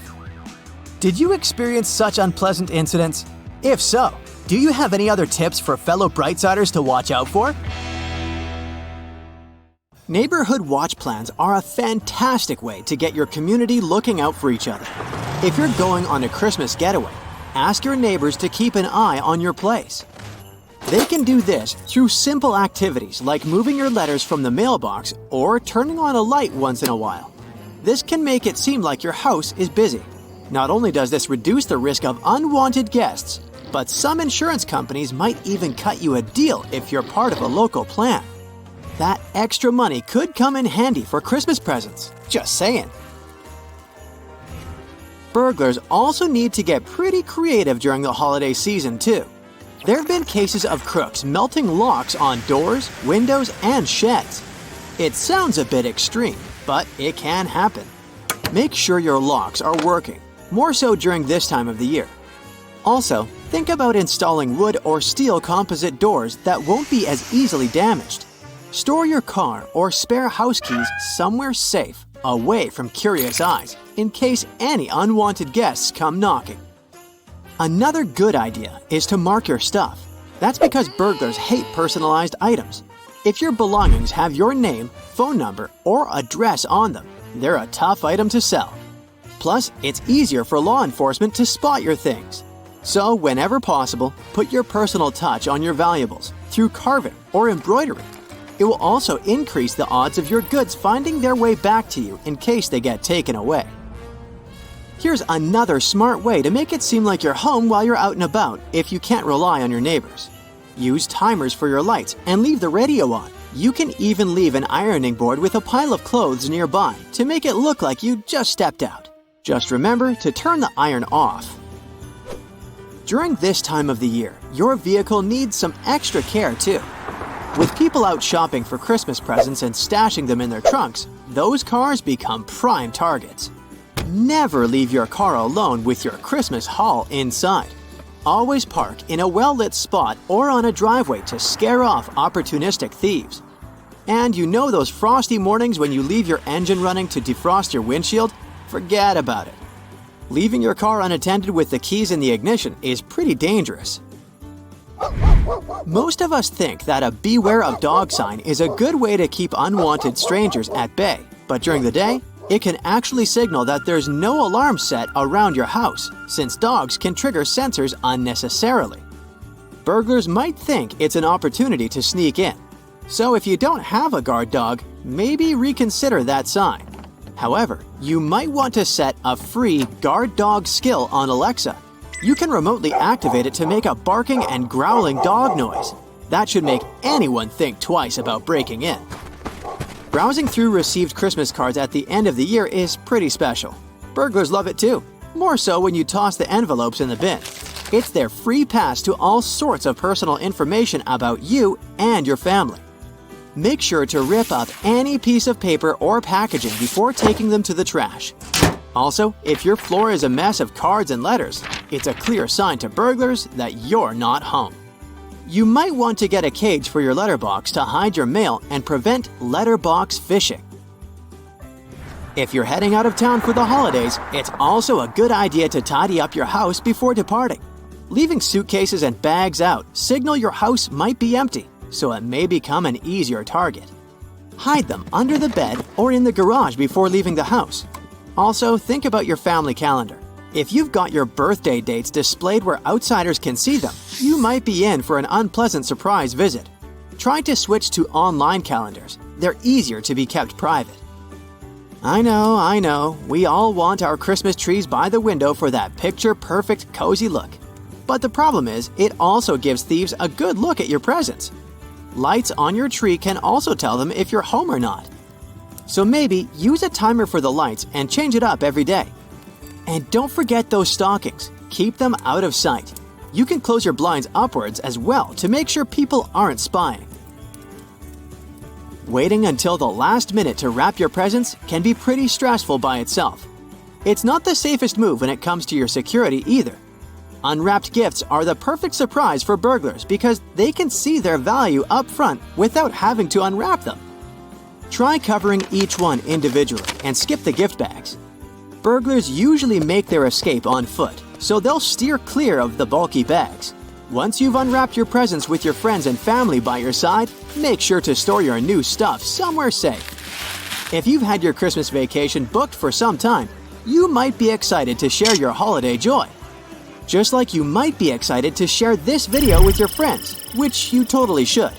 Did you experience such unpleasant incidents? If so, do you have any other tips for fellow Brightsiders to watch out for? Neighborhood watch plans are a fantastic way to get your community looking out for each other. If you're going on a Christmas getaway, ask your neighbors to keep an eye on your place. They can do this through simple activities like moving your letters from the mailbox or turning on a light once in a while. This can make it seem like your house is busy. Not only does this reduce the risk of unwanted guests, but some insurance companies might even cut you a deal if you're part of a local plan. That extra money could come in handy for Christmas presents. Just saying. Burglars also need to get pretty creative during the holiday season, too. There have been cases of crooks melting locks on doors, windows, and sheds. It sounds a bit extreme, but it can happen. Make sure your locks are working, more so during this time of the year. Also, think about installing wood or steel composite doors that won't be as easily damaged. Store your car or spare house keys somewhere safe, away from curious eyes, in case any unwanted guests come knocking. Another good idea is to mark your stuff. That's because burglars hate personalized items. If your belongings have your name, phone number, or address on them, they're a tough item to sell. Plus, it's easier for law enforcement to spot your things. So, whenever possible, put your personal touch on your valuables through carving or embroidery. It will also increase the odds of your goods finding their way back to you in case they get taken away. Here's another smart way to make it seem like you're home while you're out and about if you can't rely on your neighbors. Use timers for your lights and leave the radio on. You can even leave an ironing board with a pile of clothes nearby to make it look like you just stepped out. Just remember to turn the iron off. During this time of the year, your vehicle needs some extra care too. With people out shopping for Christmas presents and stashing them in their trunks, those cars become prime targets. Never leave your car alone with your Christmas haul inside. Always park in a well-lit spot or on a driveway to scare off opportunistic thieves. And those frosty mornings when you leave your engine running to defrost your windshield? Forget about it. Leaving your car unattended with the keys in the ignition is pretty dangerous. Most of us think that a beware of dog sign is a good way to keep unwanted strangers at bay, but during the day, it can actually signal that there's no alarm set around your house, since dogs can trigger sensors unnecessarily. Burglars might think it's an opportunity to sneak in. So if you don't have a guard dog, maybe reconsider that sign. However, you might want to set a free guard dog skill on Alexa. You can remotely activate it to make a barking and growling dog noise. That should make anyone think twice about breaking in. Browsing through received Christmas cards at the end of the year is pretty special. Burglars love it too, more so when you toss the envelopes in the bin. It's their free pass to all sorts of personal information about you and your family. Make sure to rip up any piece of paper or packaging before taking them to the trash. Also, if your floor is a mess of cards and letters, it's a clear sign to burglars that you're not home. You might want to get a cage for your letterbox to hide your mail and prevent letterbox fishing. If you're heading out of town for the holidays, it's also a good idea to tidy up your house before departing. Leaving suitcases and bags out signal your house might be empty, so it may become an easier target. Hide them under the bed or in the garage before leaving the house. Also, think about your family calendar. If you've got your birthday dates displayed where outsiders can see them, you might be in for an unpleasant surprise visit. Try to switch to online calendars. They're easier to be kept private. I know, we all want our Christmas trees by the window for that picture-perfect, cozy look. But the problem is, it also gives thieves a good look at your presents. Lights on your tree can also tell them if you're home or not. So maybe use a timer for the lights and change it up every day. And don't forget those stockings. Keep them out of sight. You can close your blinds upwards as well to make sure people aren't spying. Waiting until the last minute to wrap your presents can be pretty stressful by itself. It's not the safest move when it comes to your security either. Unwrapped gifts are the perfect surprise for burglars because they can see their value up front without having to unwrap them. Try covering each one individually and skip the gift bags. Burglars usually make their escape on foot, so they'll steer clear of the bulky bags. Once you've unwrapped your presents with your friends and family by your side, make sure to store your new stuff somewhere safe. If you've had your Christmas vacation booked for some time, you might be excited to share your holiday joy. Just like you might be excited to share this video with your friends, which you totally should.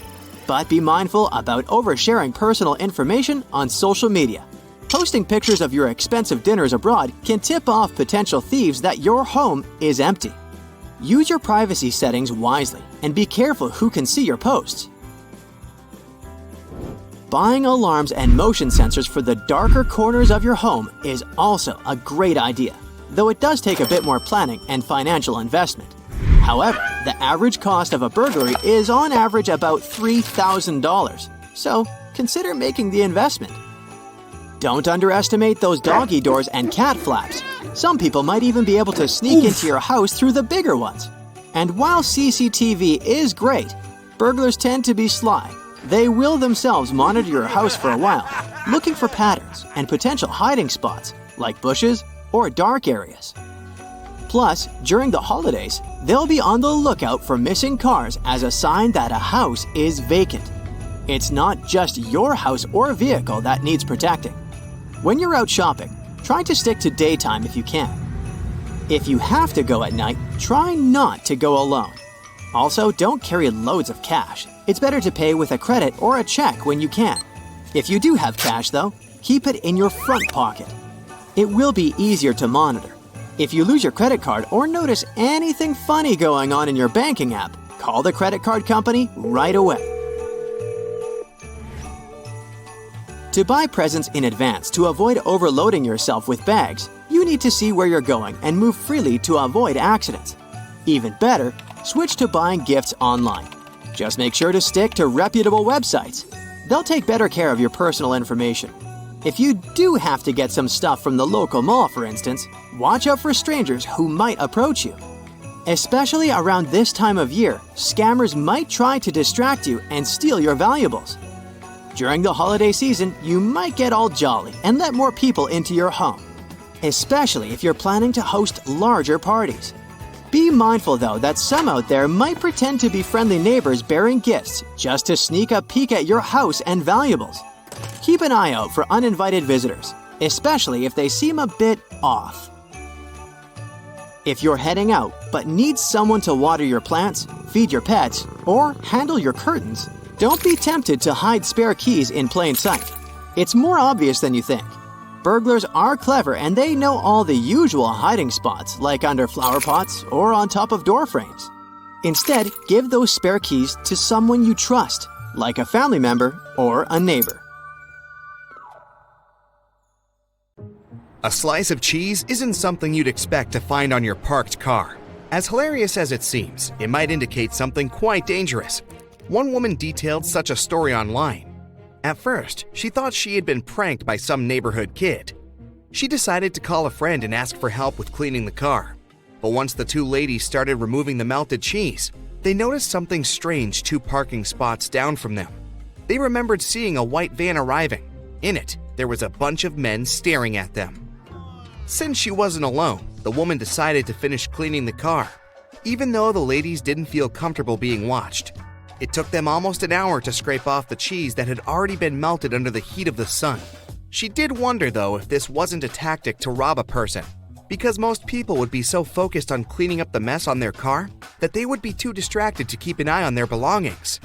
But be mindful about oversharing personal information on social media. Posting pictures of your expensive dinners abroad can tip off potential thieves that your home is empty. Use your privacy settings wisely and be careful who can see your posts. Buying alarms and motion sensors for the darker corners of your home is also a great idea, though it does take a bit more planning and financial investment. However, the average cost of a burglary is on average about $3,000, so consider making the investment. Don't underestimate those doggy doors and cat flaps. Some people might even be able to sneak into your house through the bigger ones. And while CCTV is great, burglars tend to be sly. They will themselves monitor your house for a while, looking for patterns and potential hiding spots, like bushes or dark areas. Plus, during the holidays, they'll be on the lookout for missing cars as a sign that a house is vacant. It's not just your house or vehicle that needs protecting. When you're out shopping, try to stick to daytime if you can. If you have to go at night, try not to go alone. Also, don't carry loads of cash. It's better to pay with a credit or a check when you can. If you do have cash, though, keep it in your front pocket. It will be easier to monitor. If you lose your credit card or notice anything funny going on in your banking app, call the credit card company right away. To buy presents in advance to avoid overloading yourself with bags, you need to see where you're going and move freely to avoid accidents. Even better, switch to buying gifts online. Just make sure to stick to reputable websites. They'll take better care of your personal information. If you do have to get some stuff from the local mall, for instance, watch out for strangers who might approach you. Especially around this time of year, scammers might try to distract you and steal your valuables. During the holiday season, you might get all jolly and let more people into your home, especially if you're planning to host larger parties. Be mindful, though, that some out there might pretend to be friendly neighbors bearing gifts just to sneak a peek at your house and valuables. Keep an eye out for uninvited visitors, especially if they seem a bit off. If you're heading out but need someone to water your plants, feed your pets, or handle your curtains, don't be tempted to hide spare keys in plain sight. It's more obvious than you think. Burglars are clever and they know all the usual hiding spots, like under flower pots or on top of door frames. Instead, give those spare keys to someone you trust, like a family member or a neighbor. A slice of cheese isn't something you'd expect to find on your parked car. As hilarious as it seems, it might indicate something quite dangerous. One woman detailed such a story online. At first, she thought she had been pranked by some neighborhood kid. She decided to call a friend and ask for help with cleaning the car. But once the two ladies started removing the melted cheese, they noticed something strange 2 parking spots down from them. They remembered seeing a white van arriving. In it, there was a bunch of men staring at them. Since she wasn't alone, the woman decided to finish cleaning the car, even though the ladies didn't feel comfortable being watched. It took them almost an hour to scrape off the cheese that had already been melted under the heat of the sun. She did wonder, though, if this wasn't a tactic to rob a person, because most people would be so focused on cleaning up the mess on their car that they would be too distracted to keep an eye on their belongings.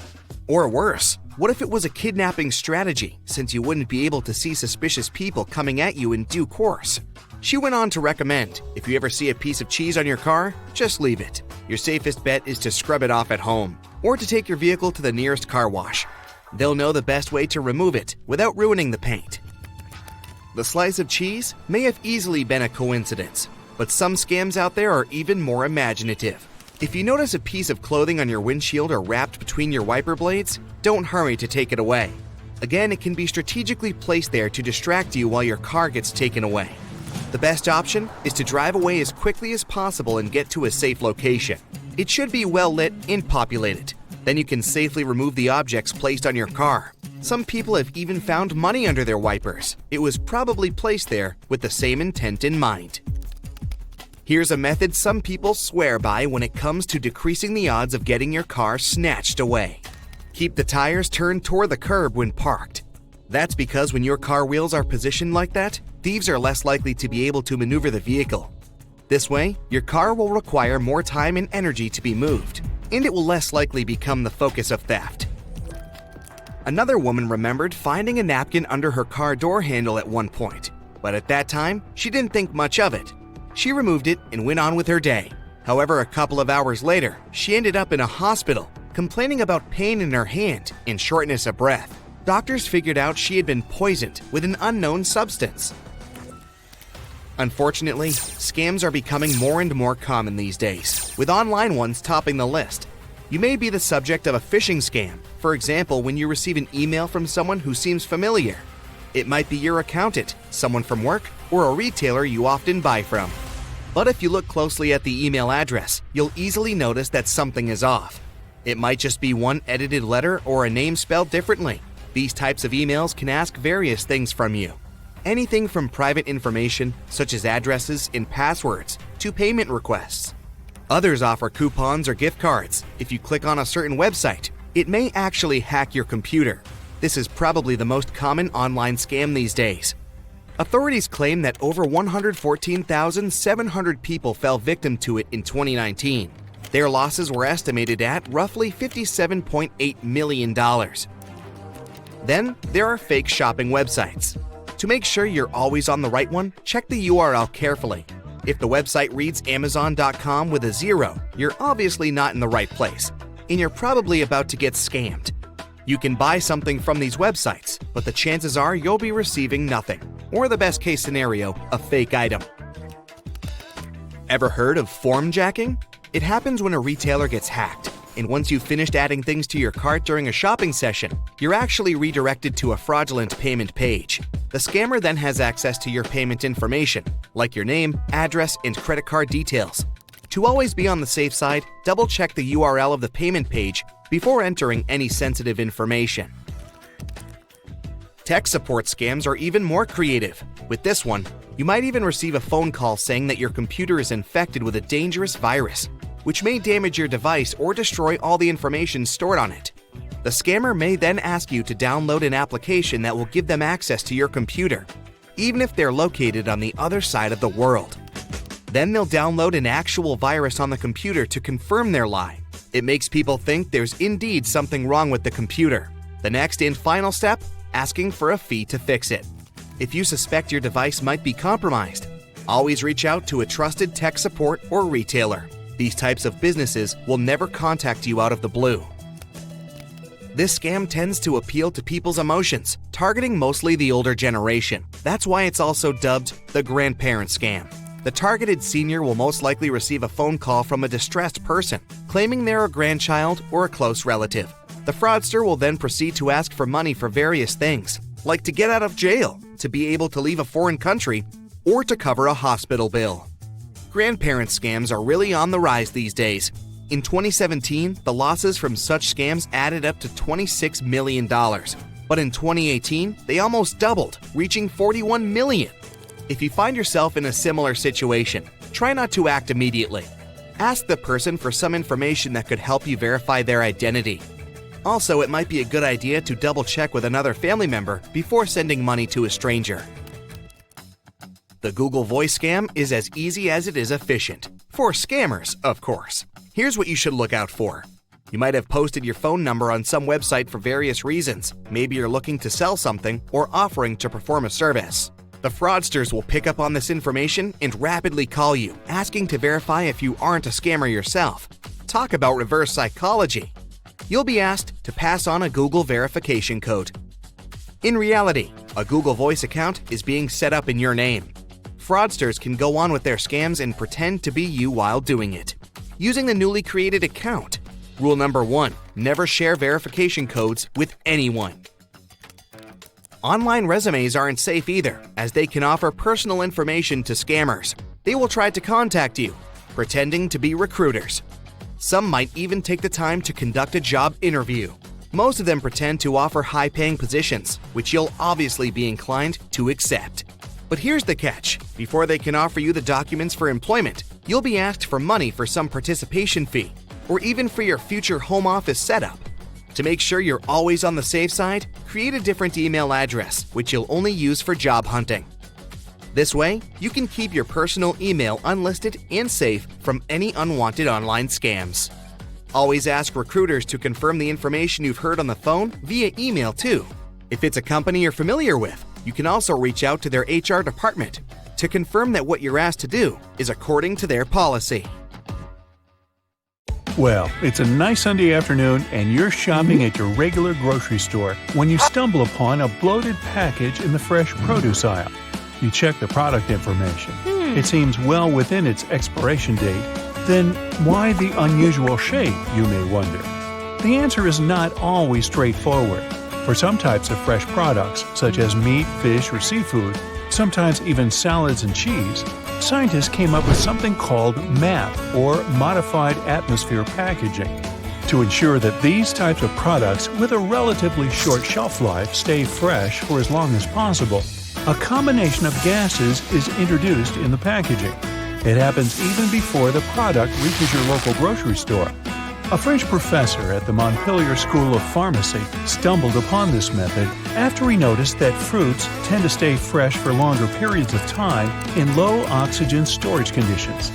Or worse, what if it was a kidnapping strategy, since you wouldn't be able to see suspicious people coming at you in due course? She went on to recommend, if you ever see a piece of cheese on your car, just leave it. Your safest bet is to scrub it off at home, or to take your vehicle to the nearest car wash. They'll know the best way to remove it without ruining the paint. The slice of cheese may have easily been a coincidence, but some scams out there are even more imaginative. If you notice a piece of clothing on your windshield or wrapped between your wiper blades, don't hurry to take it away. Again, it can be strategically placed there to distract you while your car gets taken away. The best option is to drive away as quickly as possible and get to a safe location. It should be well lit and populated. Then you can safely remove the objects placed on your car. Some people have even found money under their wipers. It was probably placed there with the same intent in mind. Here's a method some people swear by when it comes to decreasing the odds of getting your car snatched away. Keep the tires turned toward the curb when parked. That's because when your car wheels are positioned like that, thieves are less likely to be able to maneuver the vehicle. This way, your car will require more time and energy to be moved, and it will less likely become the focus of theft. Another woman remembered finding a napkin under her car door handle at one point, but at that time, she didn't think much of it. She removed it and went on with her day. However, a couple of hours later, she ended up in a hospital, complaining about pain in her hand and shortness of breath. Doctors figured out she had been poisoned with an unknown substance. Unfortunately, scams are becoming more and more common these days, with online ones topping the list. You may be the subject of a phishing scam, for example, when you receive an email from someone who seems familiar. It might be your accountant, someone from work, or a retailer you often buy from. But if you look closely at the email address, you'll easily notice that something is off. It might just be one edited letter or a name spelled differently. These types of emails can ask various things from you. Anything from private information, such as addresses and passwords, to payment requests. Others offer coupons or gift cards. If you click on a certain website, it may actually hack your computer. This is probably the most common online scam these days. Authorities claim that over 114,700 people fell victim to it in 2019. Their losses were estimated at roughly $57.8 million. Then, there are fake shopping websites. To make sure you're always on the right one, check the URL carefully. If the website reads Amazon.com with a 0, you're obviously not in the right place, and you're probably about to get scammed. You can buy something from these websites, but the chances are you'll be receiving nothing, or the best case scenario, a fake item. Ever heard of form jacking? It happens when a retailer gets hacked, and once you've finished adding things to your cart during a shopping session, you're actually redirected to a fraudulent payment page. The scammer then has access to your payment information, like your name, address, and credit card details. To always be on the safe side, double-check the URL of the payment page before entering any sensitive information. Tech support scams are even more creative. With this one, you might even receive a phone call saying that your computer is infected with a dangerous virus, which may damage your device or destroy all the information stored on it. The scammer may then ask you to download an application that will give them access to your computer, even if they're located on the other side of the world. Then they'll download an actual virus on the computer to confirm their lie. It makes people think there's indeed something wrong with the computer. The next and final step, asking for a fee to fix it. If you suspect your device might be compromised, always reach out to a trusted tech support or retailer. These types of businesses will never contact you out of the blue. This scam tends to appeal to people's emotions, targeting mostly the older generation. That's why it's also dubbed the grandparent scam. The targeted senior will most likely receive a phone call from a distressed person, claiming they're a grandchild or a close relative. The fraudster will then proceed to ask for money for various things, like to get out of jail, to be able to leave a foreign country, or to cover a hospital bill. Grandparent scams are really on the rise these days. In 2017, the losses from such scams added up to $26 million. But in 2018, they almost doubled, reaching $41 million. If you find yourself in a similar situation, try not to act immediately. Ask the person for some information that could help you verify their identity. Also, it might be a good idea to double-check with another family member before sending money to a stranger. The Google Voice scam is as easy as it is efficient. For scammers, of course. Here's what you should look out for. You might have posted your phone number on some website for various reasons. Maybe you're looking to sell something or offering to perform a service. The fraudsters will pick up on this information and rapidly call you, asking to verify if you aren't a scammer yourself. Talk about reverse psychology. You'll be asked to pass on a Google verification code. In reality, a Google Voice account is being set up in your name. Fraudsters can go on with their scams and pretend to be you while doing it. Using the newly created account. Rule number 1, never share verification codes with anyone. Online resumes aren't safe either, as they can offer personal information to scammers. They will try to contact you, pretending to be recruiters. Some might even take the time to conduct a job interview. Most of them pretend to offer high-paying positions, which you'll obviously be inclined to accept. But here's the catch. Before they can offer you the documents for employment, you'll be asked for money for some participation fee, or even for your future home office setup. To make sure you're always on the safe side, create a different email address, which you'll only use for job hunting. This way, you can keep your personal email unlisted and safe from any unwanted online scams. Always ask recruiters to confirm the information you've heard on the phone via email too. If it's a company you're familiar with, you can also reach out to their HR department to confirm that what you're asked to do is according to their policy. Well, it's a nice Sunday afternoon and you're shopping at your regular grocery store when you stumble upon a bloated package in the fresh produce aisle. You check the product information. It seems well within its expiration date. Then why the unusual shape, you may wonder? The answer is not always straightforward. For some types of fresh products, such as meat, fish, or seafood, sometimes even salads and cheese, scientists came up with something called MAP, or Modified Atmosphere Packaging, to ensure that these types of products with a relatively short shelf life stay fresh for as long as possible. A combination of gases is introduced in the packaging. It happens even before the product reaches your local grocery store. A French professor at the Montpellier School of Pharmacy stumbled upon this method after he noticed that fruits tend to stay fresh for longer periods of time in low-oxygen storage conditions.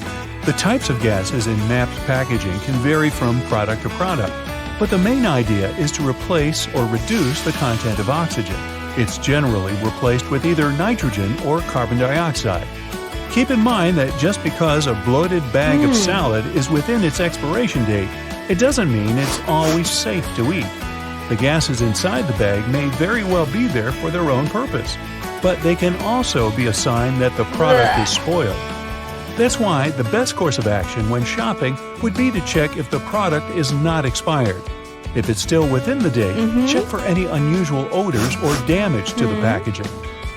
The types of gases in MAP's packaging can vary from product to product, but the main idea is to replace or reduce the content of oxygen. It's generally replaced with either nitrogen or carbon dioxide. Keep in mind that just because a bloated bag of salad is within its expiration date, it doesn't mean it's always safe to eat. The gases inside the bag may very well be there for their own purpose, but they can also be a sign that the product is spoiled. That's why the best course of action when shopping would be to check if the product is not expired. If it's still within the date, check for any unusual odors or damage to the packaging.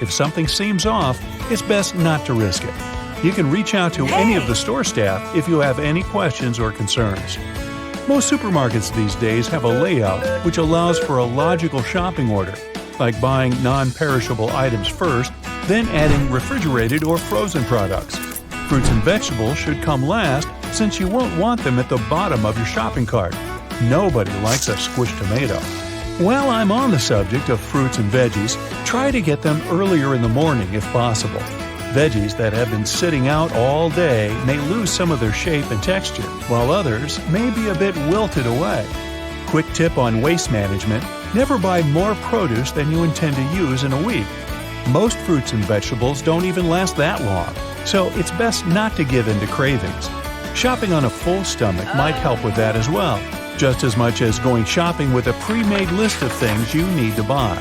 If something seems off, it's best not to risk it. You can reach out to any of the store staff if you have any questions or concerns. Most supermarkets these days have a layout which allows for a logical shopping order, like buying non-perishable items first, then adding refrigerated or frozen products. Fruits and vegetables should come last since you won't want them at the bottom of your shopping cart. Nobody likes a squished tomato. While I'm on the subject of fruits and veggies, try to get them earlier in the morning if possible. Veggies that have been sitting out all day may lose some of their shape and texture, while others may be a bit wilted away. Quick tip on waste management: never buy more produce than you intend to use in a week. Most fruits and vegetables don't even last that long, so it's best not to give in to cravings. Shopping on a full stomach might help with that as well. just as much as going shopping with a pre-made list of things you need to buy.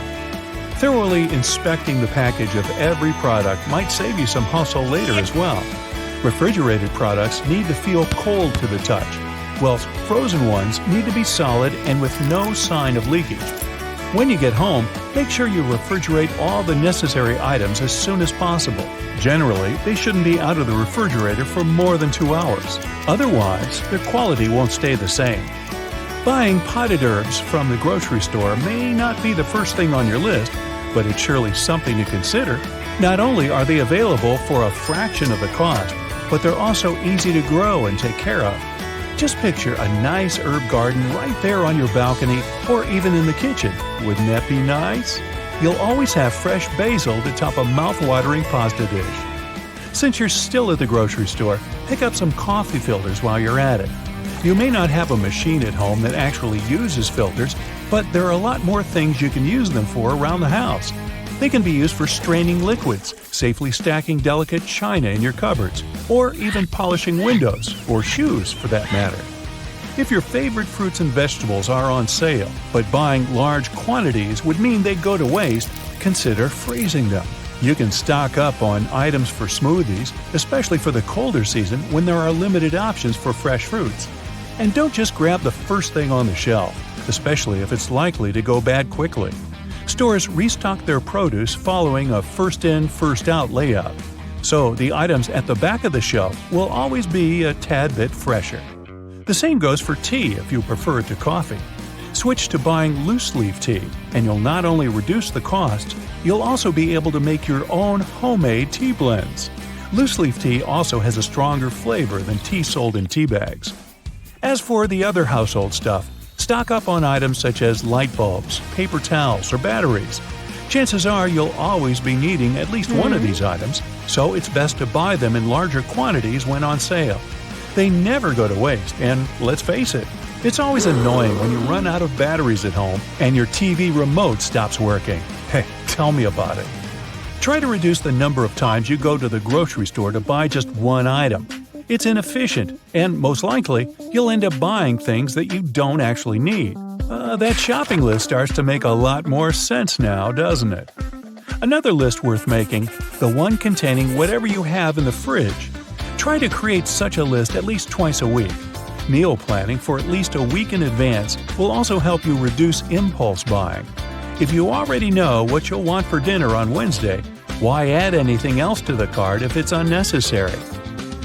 Thoroughly inspecting the package of every product might save you some hustle later as well. Refrigerated products need to feel cold to the touch, whilst frozen ones need to be solid and with no sign of leaking. When you get home, make sure you refrigerate all the necessary items as soon as possible. Generally, they shouldn't be out of the refrigerator for more than 2 hours. Otherwise, their quality won't stay the same. Buying potted herbs from the grocery store may not be the first thing on your list, but it's surely something to consider. Not only are they available for a fraction of the cost, but they're also easy to grow and take care of. Just picture a nice herb garden right there on your balcony or even in the kitchen. Wouldn't that be nice? You'll always have fresh basil to top a mouth-watering pasta dish. Since you're still at the grocery store, pick up some coffee filters while you're at it. You may not have a machine at home that actually uses filters, but there are a lot more things you can use them for around the house. They can be used for straining liquids, safely stacking delicate china in your cupboards, or even polishing windows, or shoes for that matter. If your favorite fruits and vegetables are on sale, but buying large quantities would mean they'd go to waste, consider freezing them. You can stock up on items for smoothies, especially for the colder season when there are limited options for fresh fruits. And don't just grab the first thing on the shelf, especially if it's likely to go bad quickly. Stores restock their produce following a first-in, first-out layout, so the items at the back of the shelf will always be a tad bit fresher. The same goes for tea if you prefer it to coffee. Switch to buying loose-leaf tea, and you'll not only reduce the cost, you'll also be able to make your own homemade tea blends. Loose-leaf tea also has a stronger flavor than tea sold in tea bags. As for the other household stuff, stock up on items such as light bulbs, paper towels, or batteries. Chances are you'll always be needing at least one of these items, so it's best to buy them in larger quantities when on sale. They never go to waste, and let's face it, it's always annoying when you run out of batteries at home and your TV remote stops working. Hey, tell me about it. Try to reduce the number of times you go to the grocery store to buy just one item. It's inefficient, and most likely, you'll end up buying things that you don't actually need. That shopping list starts to make a lot more sense now, doesn't it? Another list worth making, the one containing whatever you have in the fridge. Try to create such a list at least twice a week. Meal planning for at least a week in advance will also help you reduce impulse buying. If you already know what you'll want for dinner on Wednesday, why add anything else to the cart if it's unnecessary?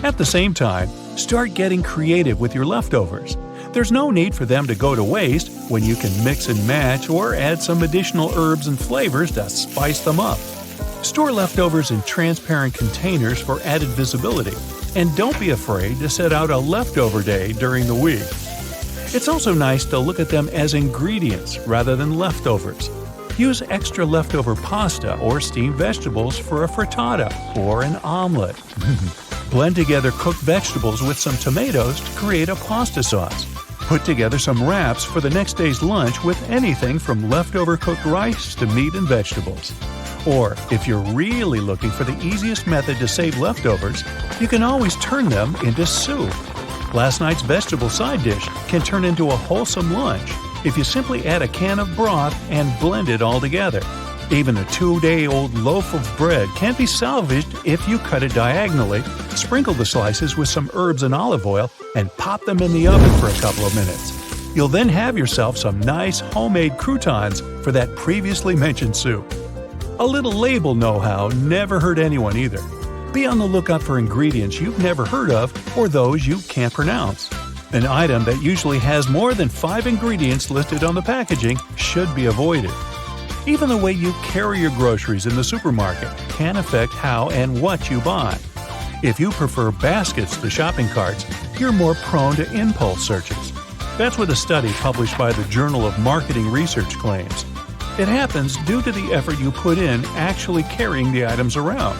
At the same time, start getting creative with your leftovers. There's no need for them to go to waste when you can mix and match or add some additional herbs and flavors to spice them up. Store leftovers in transparent containers for added visibility, and don't be afraid to set out a leftover day during the week. It's also nice to look at them as ingredients rather than leftovers. Use extra leftover pasta or steamed vegetables for a frittata or an omelet. Blend together cooked vegetables with some tomatoes to create a pasta sauce. Put together some wraps for the next day's lunch with anything from leftover cooked rice to meat and vegetables. Or, if you're really looking for the easiest method to save leftovers, you can always turn them into soup. Last night's vegetable side dish can turn into a wholesome lunch if you simply add a can of broth and blend it all together. Even a 2-day-old loaf of bread can be salvaged if you cut it diagonally, sprinkle the slices with some herbs and olive oil, and pop them in the oven for a couple of minutes. You'll then have yourself some nice homemade croutons for that previously mentioned soup. A little label know-how never hurt anyone either. Be on the lookout for ingredients you've never heard of or those you can't pronounce. An item that usually has more than 5 ingredients listed on the packaging should be avoided. Even the way you carry your groceries in the supermarket can affect how and what you buy. If you prefer baskets to shopping carts, you're more prone to impulse searches. That's what a study published by the Journal of Marketing Research claims. It happens due to the effort you put in actually carrying the items around.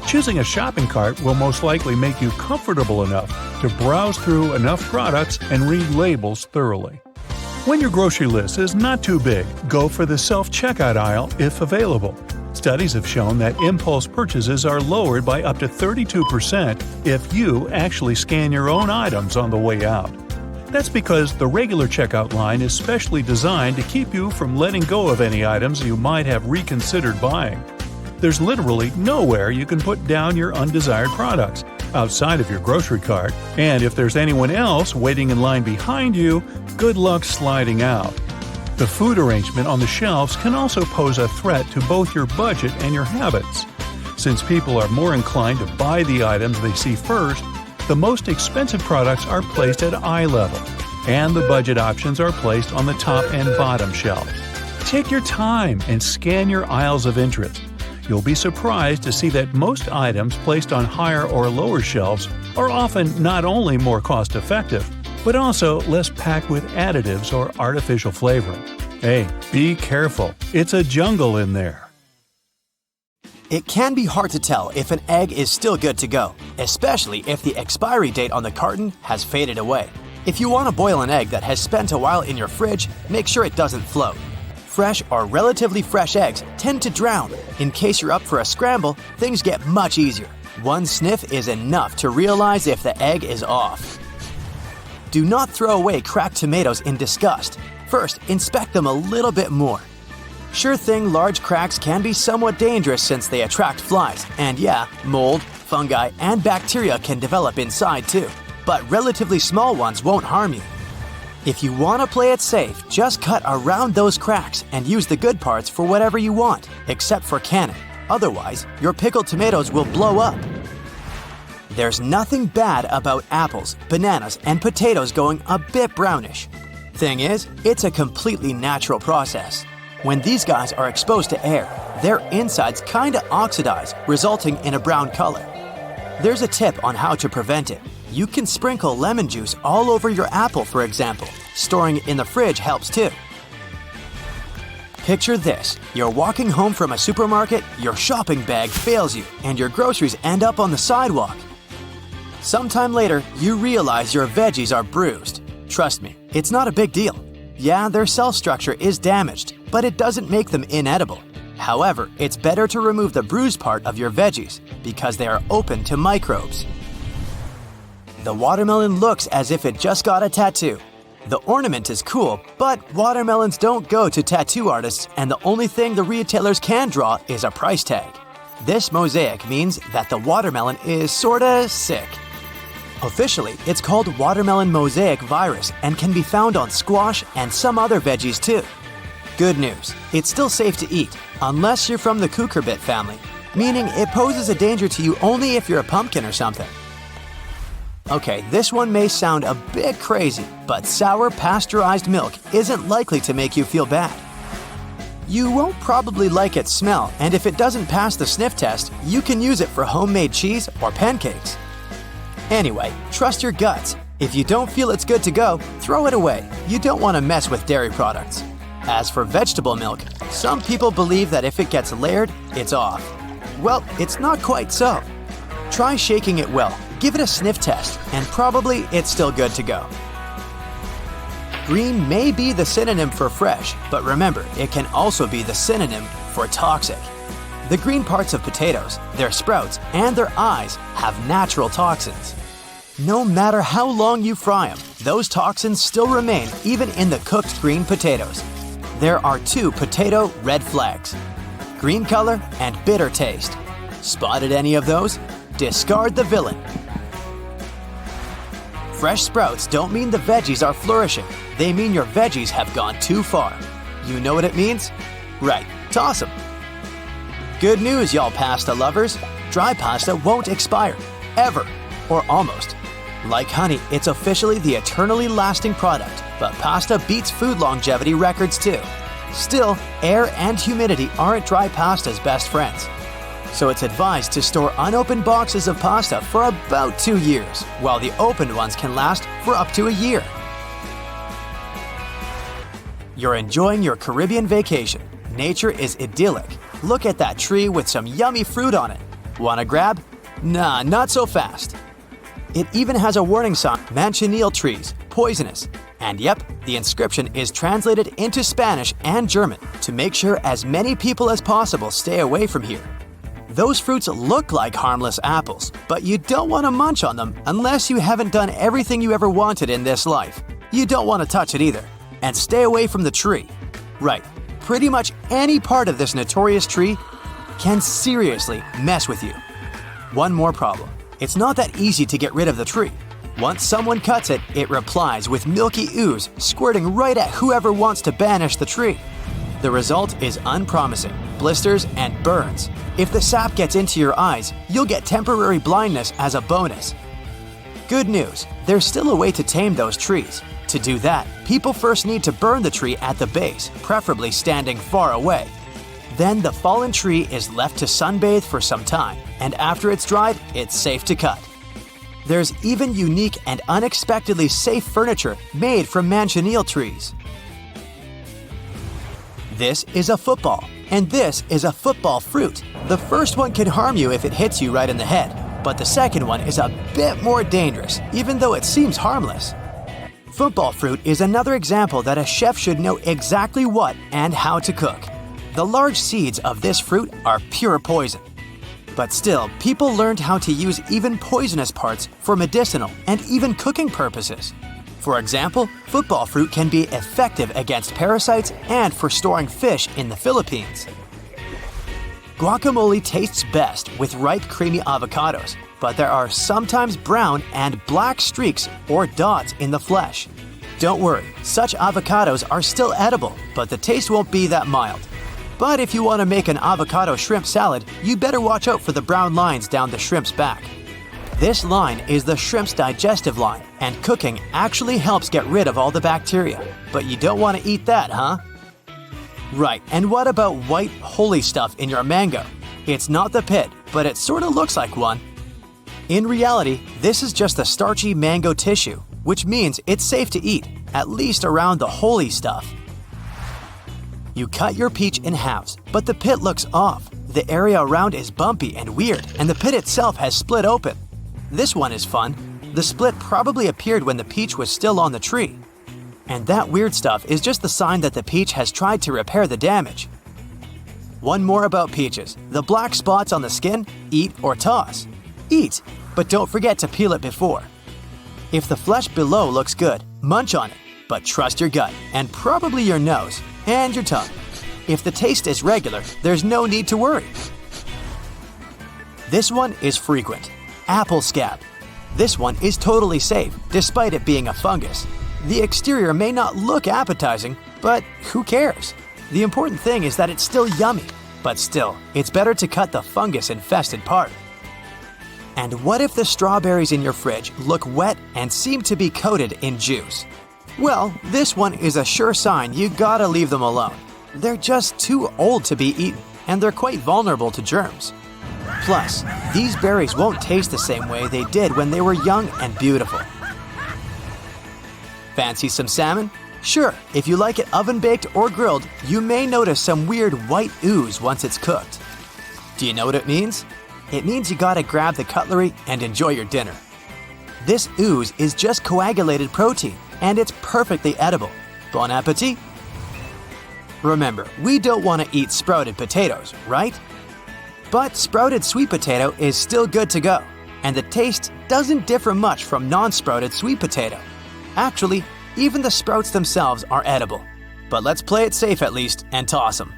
Choosing a shopping cart will most likely make you comfortable enough to browse through enough products and read labels thoroughly. When your grocery list is not too big, go for the self-checkout aisle if available. Studies have shown that impulse purchases are lowered by up to 32% if you actually scan your own items on the way out. That's because the regular checkout line is specially designed to keep you from letting go of any items you might have reconsidered buying. There's literally nowhere you can put down your undesired products outside of your grocery cart, and if there's anyone else waiting in line behind you, good luck sliding out. The food arrangement on the shelves can also pose a threat to both your budget and your habits. Since people are more inclined to buy the items they see first, the most expensive products are placed at eye level, and the budget options are placed on the top and bottom shelves. Take your time and scan your aisles of interest. You'll be surprised to see that most items placed on higher or lower shelves are often not only more cost-effective, but also less packed with additives or artificial flavoring. Hey, be careful. It's a jungle in there. It can be hard to tell if an egg is still good to go, especially if the expiry date on the carton has faded away. If you want to boil an egg that has spent a while in your fridge, make sure it doesn't float. Fresh or relatively fresh eggs tend to drown. In case you're up for a scramble, things get much easier. One sniff is enough to realize if the egg is off. Do not throw away cracked tomatoes in disgust. First, inspect them a little bit more. Sure thing, large cracks can be somewhat dangerous since they attract flies, and yeah, mold, fungi, and bacteria can develop inside too. But relatively small ones won't harm you. If you want to play it safe, just cut around those cracks and use the good parts for whatever you want, except for canning. Otherwise, your pickled tomatoes will blow up. There's nothing bad about apples, bananas, and potatoes going a bit brownish. Thing is, it's a completely natural process. When these guys are exposed to air, their insides kinda oxidize, resulting in a brown color. There's a tip on how to prevent it. You can sprinkle lemon juice all over your apple, for example. Storing it in the fridge helps too. Picture this. You're walking home from a supermarket, your shopping bag fails you, and your groceries end up on the sidewalk. Sometime later, you realize your veggies are bruised. Trust me, it's not a big deal. Yeah, their cell structure is damaged, but it doesn't make them inedible. However, it's better to remove the bruised part of your veggies because they are open to microbes. The watermelon looks as if it just got a tattoo. The ornament is cool, but watermelons don't go to tattoo artists, and the only thing the retailers can draw is a price tag. This mosaic means that the watermelon is sorta sick. Officially, it's called watermelon mosaic virus and can be found on squash and some other veggies too. Good news, it's still safe to eat, unless you're from the cucurbit family, meaning it poses a danger to you only if you're a pumpkin or something. Okay, this one may sound a bit crazy, but sour pasteurized milk isn't likely to make you feel bad. You won't probably like its smell, and if it doesn't pass the sniff test, you can use it for homemade cheese or pancakes. Anyway, trust your guts. If you don't feel it's good to go, throw it away. You don't want to mess with dairy products. As for vegetable milk, some people believe that if it gets layered, it's off. Well, it's not quite so. Try shaking it well, give it a sniff test, and probably it's still good to go. Green may be the synonym for fresh, but remember, it can also be the synonym for toxic. The green parts of potatoes, their sprouts, and their eyes have natural toxins. No matter how long you fry them, those toxins still remain even in the cooked green potatoes. There are two potato red flags: green color and bitter taste. Spotted any of those? Discard the villain. Fresh sprouts don't mean the veggies are flourishing. They mean your veggies have gone too far. You know what it means? Right, toss them. Good news, y'all pasta lovers. Dry pasta won't expire. Ever. Or almost. Like honey, it's officially the eternally lasting product, but pasta beats food longevity records too. Still, air and humidity aren't dry pasta's best friends. So it's advised to store unopened boxes of pasta for about 2 years, while the opened ones can last for up to a year. You're enjoying your Caribbean vacation. Nature is idyllic. Look at that tree with some yummy fruit on it. Wanna grab? Nah, not so fast. It even has a warning sign: manchineel trees, poisonous. And yep, the inscription is translated into Spanish and German to make sure as many people as possible stay away from here. Those fruits look like harmless apples, but you don't want to munch on them unless you haven't done everything you ever wanted in this life. You don't want to touch it either. And stay away from the tree. Right, pretty much any part of this notorious tree can seriously mess with you. One more problem. It's not that easy to get rid of the tree. Once someone cuts it, it replies with milky ooze squirting right at whoever wants to banish the tree. The result is unpromising, blisters and burns. If the sap gets into your eyes, you'll get temporary blindness as a bonus. Good news, there's still a way to tame those trees. To do that, people first need to burn the tree at the base, preferably standing far away. Then the fallen tree is left to sunbathe for some time, and after it's dried, it's safe to cut. There's even unique and unexpectedly safe furniture made from manchineel trees. This is a football, and this is a football fruit. The first one can harm you if it hits you right in the head, but the second one is a bit more dangerous, even though it seems harmless. Football fruit is another example that a chef should know exactly what and how to cook. The large seeds of this fruit are pure poison. But still, people learned how to use even poisonous parts for medicinal and even cooking purposes. For example, football fruit can be effective against parasites and for storing fish in the Philippines. Guacamole tastes best with ripe, creamy avocados, but there are sometimes brown and black streaks or dots in the flesh. Don't worry, such avocados are still edible, but the taste won't be that mild. But if you want to make an avocado shrimp salad, you better watch out for the brown lines down the shrimp's back. This line is the shrimp's digestive line, and cooking actually helps get rid of all the bacteria. But you don't want to eat that, huh? Right, and what about white, holy stuff in your mango? It's not the pit, but it sort of looks like one. In reality, this is just a starchy mango tissue, which means it's safe to eat, at least around the holy stuff. You cut your peach in halves, but the pit looks off. The area around is bumpy and weird, and the pit itself has split open. This one is fun. The split probably appeared when the peach was still on the tree. And that weird stuff is just the sign that the peach has tried to repair the damage. One more about peaches. The black spots on the skin, eat or toss. Eat, but don't forget to peel it before. If the flesh below looks good, munch on it, but trust your gut, and probably your nose, and your tongue. If the taste is regular, there's no need to worry. This one is frequent. Apple scab. This one is totally safe, despite it being a fungus. The exterior may not look appetizing, but who cares? The important thing is that it's still yummy. But still, it's better to cut the fungus-infested part. And what if the strawberries in your fridge look wet and seem to be coated in juice? Well, this one is a sure sign you gotta leave them alone. They're just too old to be eaten, and they're quite vulnerable to germs. Plus, these berries won't taste the same way they did when they were young and beautiful. Fancy some salmon? Sure, if you like it oven-baked or grilled, you may notice some weird white ooze once it's cooked. Do you know what it means? It means you gotta grab the cutlery and enjoy your dinner. This ooze is just coagulated protein, and it's perfectly edible. Bon appetit! Remember, we don't want to eat sprouted potatoes, right? But sprouted sweet potato is still good to go, and the taste doesn't differ much from non-sprouted sweet potato. Actually, even the sprouts themselves are edible. But let's play it safe at least and toss them.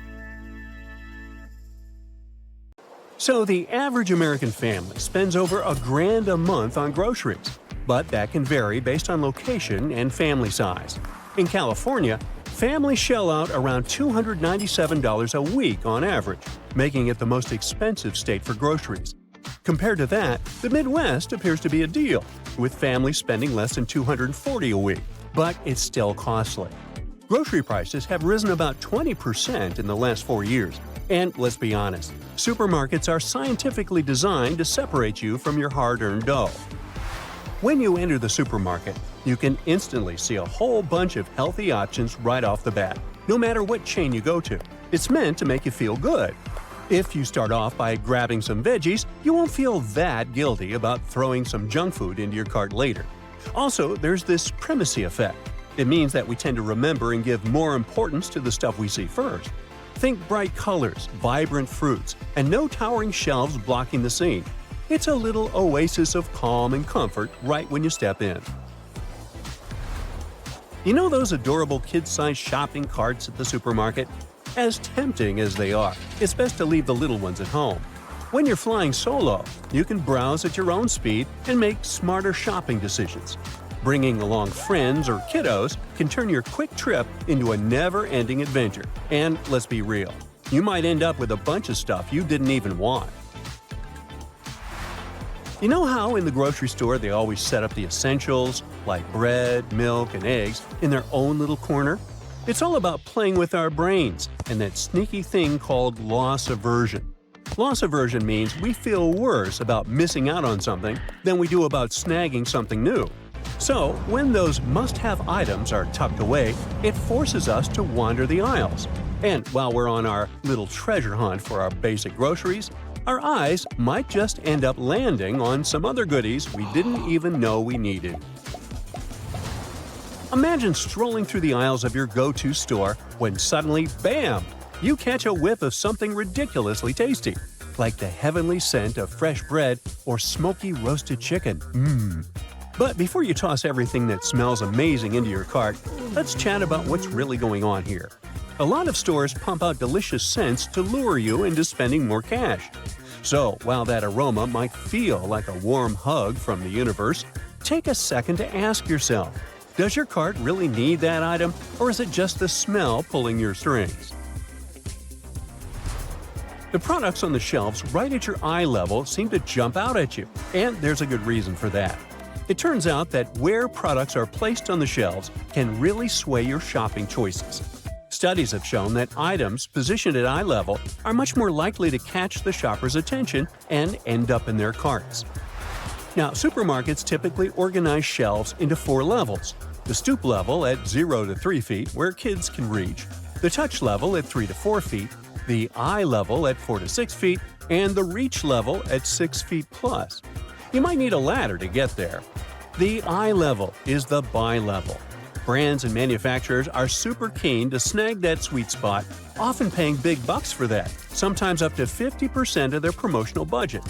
So the average American family spends over $1,000 a month on groceries, but that can vary based on location and family size. In California, families shell out around $297 a week on average, making it the most expensive state for groceries. Compared to that, the Midwest appears to be a deal, with families spending less than $240 a week, but it's still costly. Grocery prices have risen about 20% in the last 4 years. And let's be honest, supermarkets are scientifically designed to separate you from your hard-earned dough. When you enter the supermarket, you can instantly see a whole bunch of healthy options right off the bat, no matter what chain you go to. It's meant to make you feel good. If you start off by grabbing some veggies, you won't feel that guilty about throwing some junk food into your cart later. Also, there's this primacy effect. It means that we tend to remember and give more importance to the stuff we see first. Think bright colors, vibrant fruits, and no towering shelves blocking the scene. It's a little oasis of calm and comfort right when you step in. You know those adorable kid-sized shopping carts at the supermarket? As tempting as they are, it's best to leave the little ones at home. When you're flying solo, you can browse at your own speed and make smarter shopping decisions. Bringing along friends or kiddos can turn your quick trip into a never-ending adventure. And let's be real, you might end up with a bunch of stuff you didn't even want. You know how in the grocery store they always set up the essentials, like bread, milk, and eggs, in their own little corner? It's all about playing with our brains and that sneaky thing called loss aversion. Loss aversion means we feel worse about missing out on something than we do about snagging something new. So, when those must-have items are tucked away, it forces us to wander the aisles. And while we're on our little treasure hunt for our basic groceries, our eyes might just end up landing on some other goodies we didn't even know we needed. Imagine strolling through the aisles of your go-to store when suddenly, bam! You catch a whiff of something ridiculously tasty, like the heavenly scent of fresh bread or smoky roasted chicken. But before you toss everything that smells amazing into your cart, let's chat about what's really going on here. A lot of stores pump out delicious scents to lure you into spending more cash. So, while that aroma might feel like a warm hug from the universe, take a second to ask yourself, does your cart really need that item, or is it just the smell pulling your strings? The products on the shelves right at your eye level seem to jump out at you, and there's a good reason for that. It turns out that where products are placed on the shelves can really sway your shopping choices. Studies have shown that items positioned at eye level are much more likely to catch the shopper's attention and end up in their carts. Now, supermarkets typically organize shelves into 4 levels: the stoop level at 0 to 3 feet, where kids can reach, the touch level at 3 to 4 feet, the eye level at 4 to 6 feet, and the reach level at 6 feet plus. You might need a ladder to get there. The eye level is the buy level. Brands and manufacturers are super keen to snag that sweet spot, often paying big bucks for that, sometimes up to 50% of their promotional budget.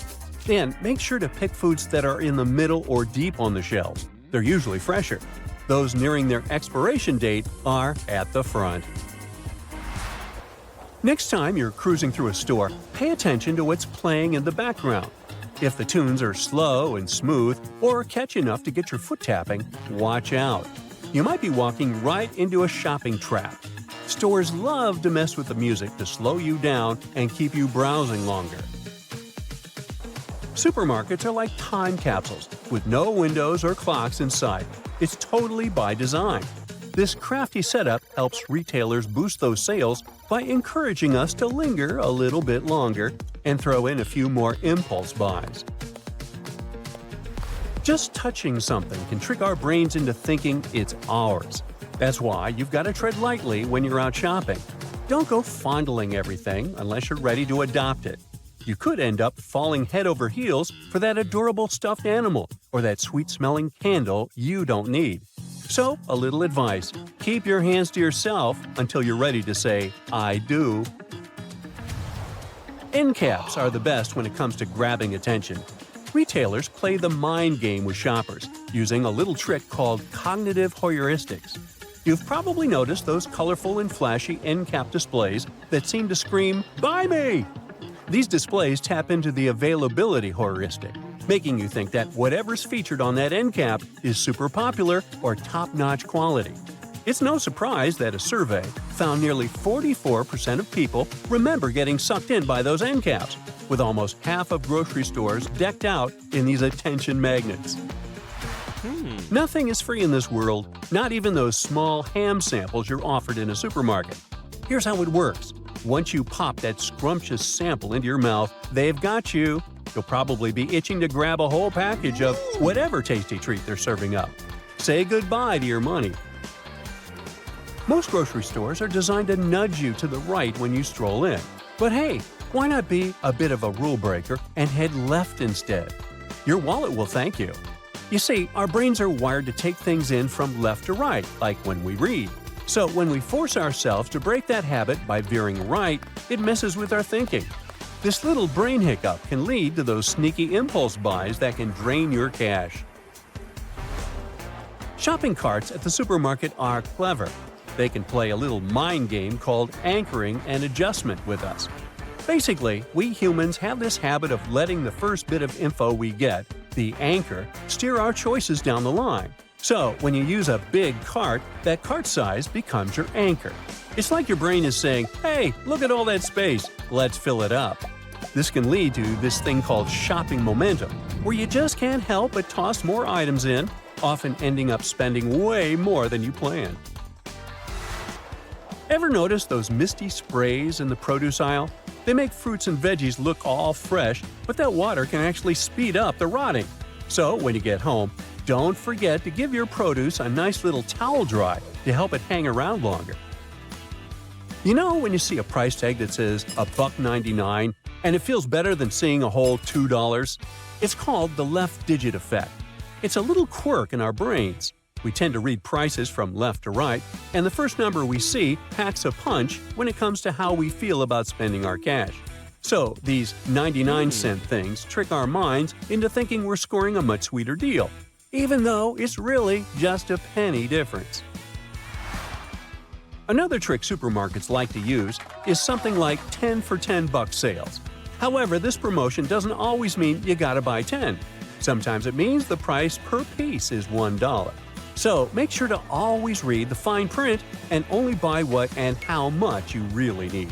And make sure to pick foods that are in the middle or deep on the shelves. They're usually fresher. Those nearing their expiration date are at the front. Next time you're cruising through a store, pay attention to what's playing in the background. If the tunes are slow and smooth or catchy enough to get your foot tapping, watch out. You might be walking right into a shopping trap. Stores love to mess with the music to slow you down and keep you browsing longer. Supermarkets are like time capsules with no windows or clocks inside. It's totally by design. This crafty setup helps retailers boost those sales by encouraging us to linger a little bit longer and throw in a few more impulse buys. Just touching something can trick our brains into thinking it's ours. That's why you've got to tread lightly when you're out shopping. Don't go fondling everything unless you're ready to adopt it. You could end up falling head over heels for that adorable stuffed animal or that sweet-smelling candle you don't need. So, a little advice: keep your hands to yourself until you're ready to say, "I do." End caps are the best when it comes to grabbing attention. Retailers play the mind game with shoppers, using a little trick called cognitive heuristics. You've probably noticed those colorful and flashy end cap displays that seem to scream, "Buy me!" These displays tap into the availability heuristic, making you think that whatever's featured on that end cap is super popular or top-notch quality. It's no surprise that a survey found nearly 44% of people remember getting sucked in by those end caps, with almost half of grocery stores decked out in these attention magnets. Nothing is free in this world, not even those small ham samples you're offered in a supermarket. Here's how it works. Once you pop that scrumptious sample into your mouth, they've got you. You'll probably be itching to grab a whole package of whatever tasty treat they're serving up. Say goodbye to your money. Most grocery stores are designed to nudge you to the right when you stroll in. But hey, why not be a bit of a rule breaker and head left instead? Your wallet will thank you. You see, our brains are wired to take things in from left to right, like when we read. So when we force ourselves to break that habit by veering right, it messes with our thinking. This little brain hiccup can lead to those sneaky impulse buys that can drain your cash. Shopping carts at the supermarket are clever. They can play a little mind game called anchoring and adjustment with us. Basically, we humans have this habit of letting the first bit of info we get, the anchor, steer our choices down the line. So, when you use a big cart, that cart size becomes your anchor. It's like your brain is saying, "Hey, look at all that space, let's fill it up." This can lead to this thing called shopping momentum, where you just can't help but toss more items in, often ending up spending way more than you planned. Ever notice those misty sprays in the produce aisle? They make fruits and veggies look all fresh, but that water can actually speed up the rotting. So, when you get home, don't forget to give your produce a nice little towel dry to help it hang around longer. You know when you see a price tag that says $1.99 and it feels better than seeing a whole $2? It's called the left digit effect. It's a little quirk in our brains. We tend to read prices from left to right, and the first number we see packs a punch when it comes to how we feel about spending our cash. So, these 99-cent things trick our minds into thinking we're scoring a much sweeter deal, even though it's really just a penny difference. Another trick supermarkets like to use is something like 10 for $10 sales. However, this promotion doesn't always mean you gotta buy 10. Sometimes it means the price per piece is $1. So make sure to always read the fine print and only buy what and how much you really need.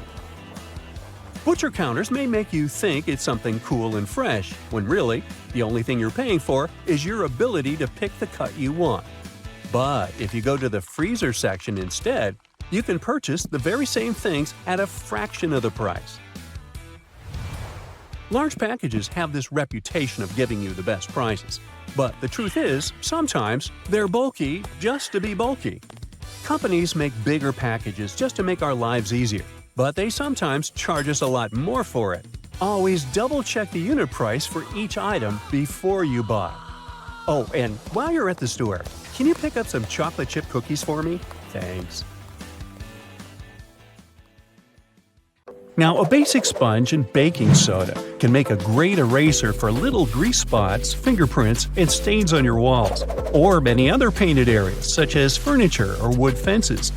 Butcher counters may make you think it's something cool and fresh, when really, the only thing you're paying for is your ability to pick the cut you want. But if you go to the freezer section instead, you can purchase the very same things at a fraction of the price. Large packages have this reputation of giving you the best prices. But the truth is, sometimes they're bulky just to be bulky. Companies make bigger packages just to make our lives easier, but they sometimes charge us a lot more for it. Always double-check the unit price for each item before you buy. Oh, and while you're at the store, can you pick up some chocolate chip cookies for me? Thanks. Now, a basic sponge and baking soda can make a great eraser for little grease spots, fingerprints, and stains on your walls, or many other painted areas such as furniture or wood fences.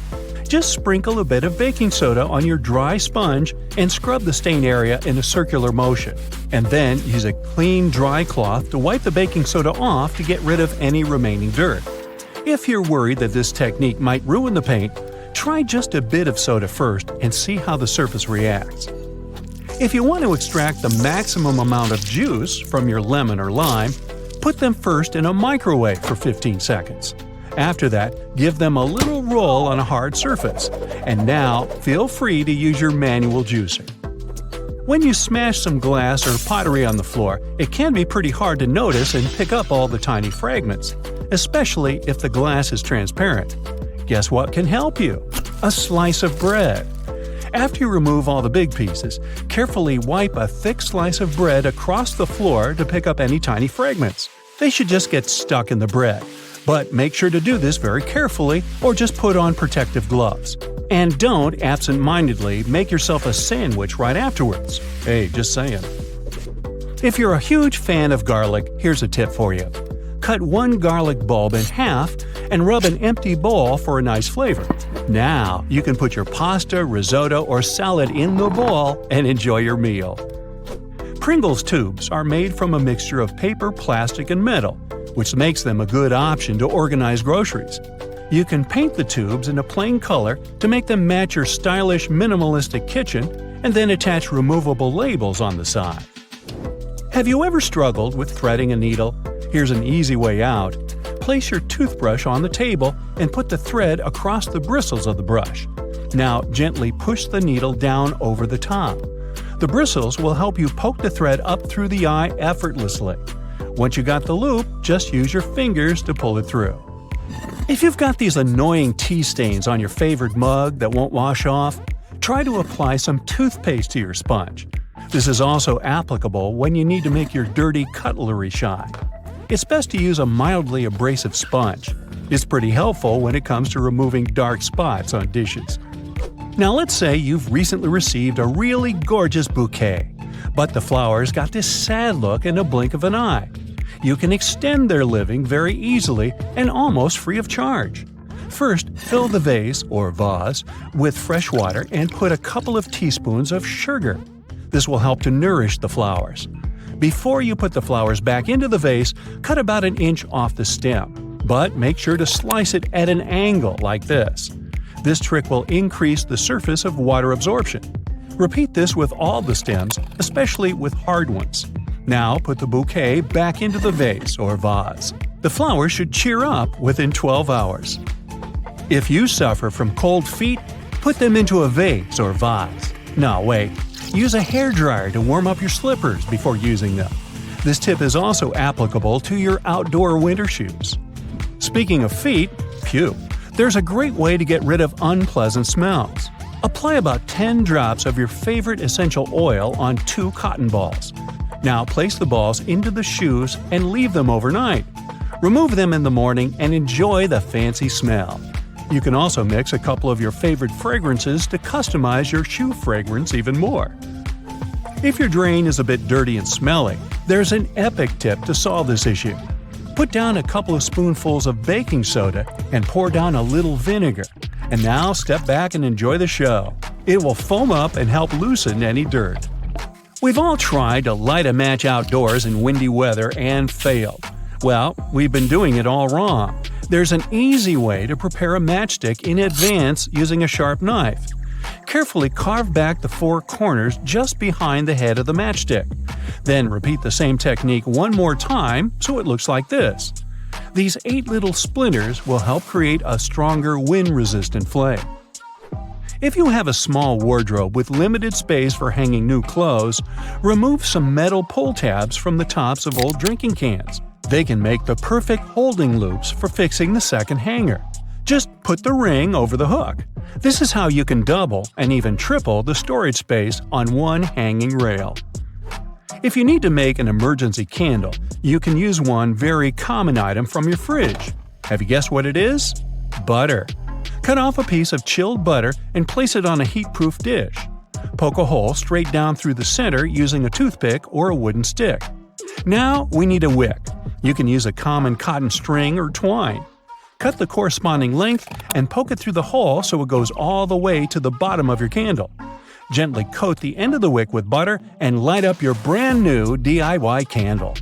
Just sprinkle a bit of baking soda on your dry sponge and scrub the stain area in a circular motion, and then use a clean, dry cloth to wipe the baking soda off to get rid of any remaining dirt. If you're worried that this technique might ruin the paint, try just a bit of soda first and see how the surface reacts. If you want to extract the maximum amount of juice from your lemon or lime, put them first in a microwave for 15 seconds. After that, give them a little roll on a hard surface. And now, feel free to use your manual juicer. When you smash some glass or pottery on the floor, it can be pretty hard to notice and pick up all the tiny fragments, especially if the glass is transparent. Guess what can help you? A slice of bread. After you remove all the big pieces, carefully wipe a thick slice of bread across the floor to pick up any tiny fragments. They should just get stuck in the bread. But make sure to do this very carefully or just put on protective gloves. And don't absent-mindedly make yourself a sandwich right afterwards. Hey, just saying. If you're a huge fan of garlic, here's a tip for you. Cut one garlic bulb in half and rub an empty bowl for a nice flavor. Now, you can put your pasta, risotto, or salad in the bowl and enjoy your meal. Pringles tubes are made from a mixture of paper, plastic, and metal, which makes them a good option to organize groceries. You can paint the tubes in a plain color to make them match your stylish, minimalistic kitchen, and then attach removable labels on the side. Have you ever struggled with threading a needle? Here's an easy way out. Place your toothbrush on the table and put the thread across the bristles of the brush. Now gently push the needle down over the top. The bristles will help you poke the thread up through the eye effortlessly. Once you got the loop, just use your fingers to pull it through. If you've got these annoying tea stains on your favorite mug that won't wash off, try to apply some toothpaste to your sponge. This is also applicable when you need to make your dirty cutlery shine. It's best to use a mildly abrasive sponge. It's pretty helpful when it comes to removing dark spots on dishes. Now let's say you've recently received a really gorgeous bouquet, but the flowers got this sad look in a blink of an eye. You can extend their living very easily and almost free of charge. First, fill the vase or vase with fresh water and put a couple of teaspoons of sugar. This will help to nourish the flowers. Before you put the flowers back into the vase, cut about an inch off the stem, but make sure to slice it at an angle like this. This trick will increase the surface of water absorption. Repeat this with all the stems, especially with hard ones. Now put the bouquet back into the vase or vase. The flowers should cheer up within 12 hours. If you suffer from cold feet, put them into a vase or vase. No, wait. Use a hairdryer to warm up your slippers before using them. This tip is also applicable to your outdoor winter shoes. Speaking of feet, there's a great way to get rid of unpleasant smells. Apply about 10 drops of your favorite essential oil on 2 cotton balls. Now place the balls into the shoes and leave them overnight. Remove them in the morning and enjoy the fancy smell. You can also mix a couple of your favorite fragrances to customize your shoe fragrance even more. If your drain is a bit dirty and smelly, there's an epic tip to solve this issue. Put down a couple of spoonfuls of baking soda and pour down a little vinegar. And now step back and enjoy the show. It will foam up and help loosen any dirt. We've all tried to light a match outdoors in windy weather and failed. Well, we've been doing it all wrong. There's an easy way to prepare a matchstick in advance using a sharp knife. Carefully carve back the 4 corners just behind the head of the matchstick. Then repeat the same technique one more time so it looks like this. These 8 little splinters will help create a stronger wind-resistant flame. If you have a small wardrobe with limited space for hanging new clothes, remove some metal pull tabs from the tops of old drinking cans. They can make the perfect holding loops for fixing the second hanger. Just put the ring over the hook. This is how you can double and even triple the storage space on one hanging rail. If you need to make an emergency candle, you can use one very common item from your fridge. Have you guessed what it is? Butter. Cut off a piece of chilled butter and place it on a heat-proof dish. Poke a hole straight down through the center using a toothpick or a wooden stick. Now we need a wick. You can use a common cotton string or twine. Cut the corresponding length and poke it through the hole so it goes all the way to the bottom of your candle. Gently coat the end of the wick with butter and light up your brand new DIY candle.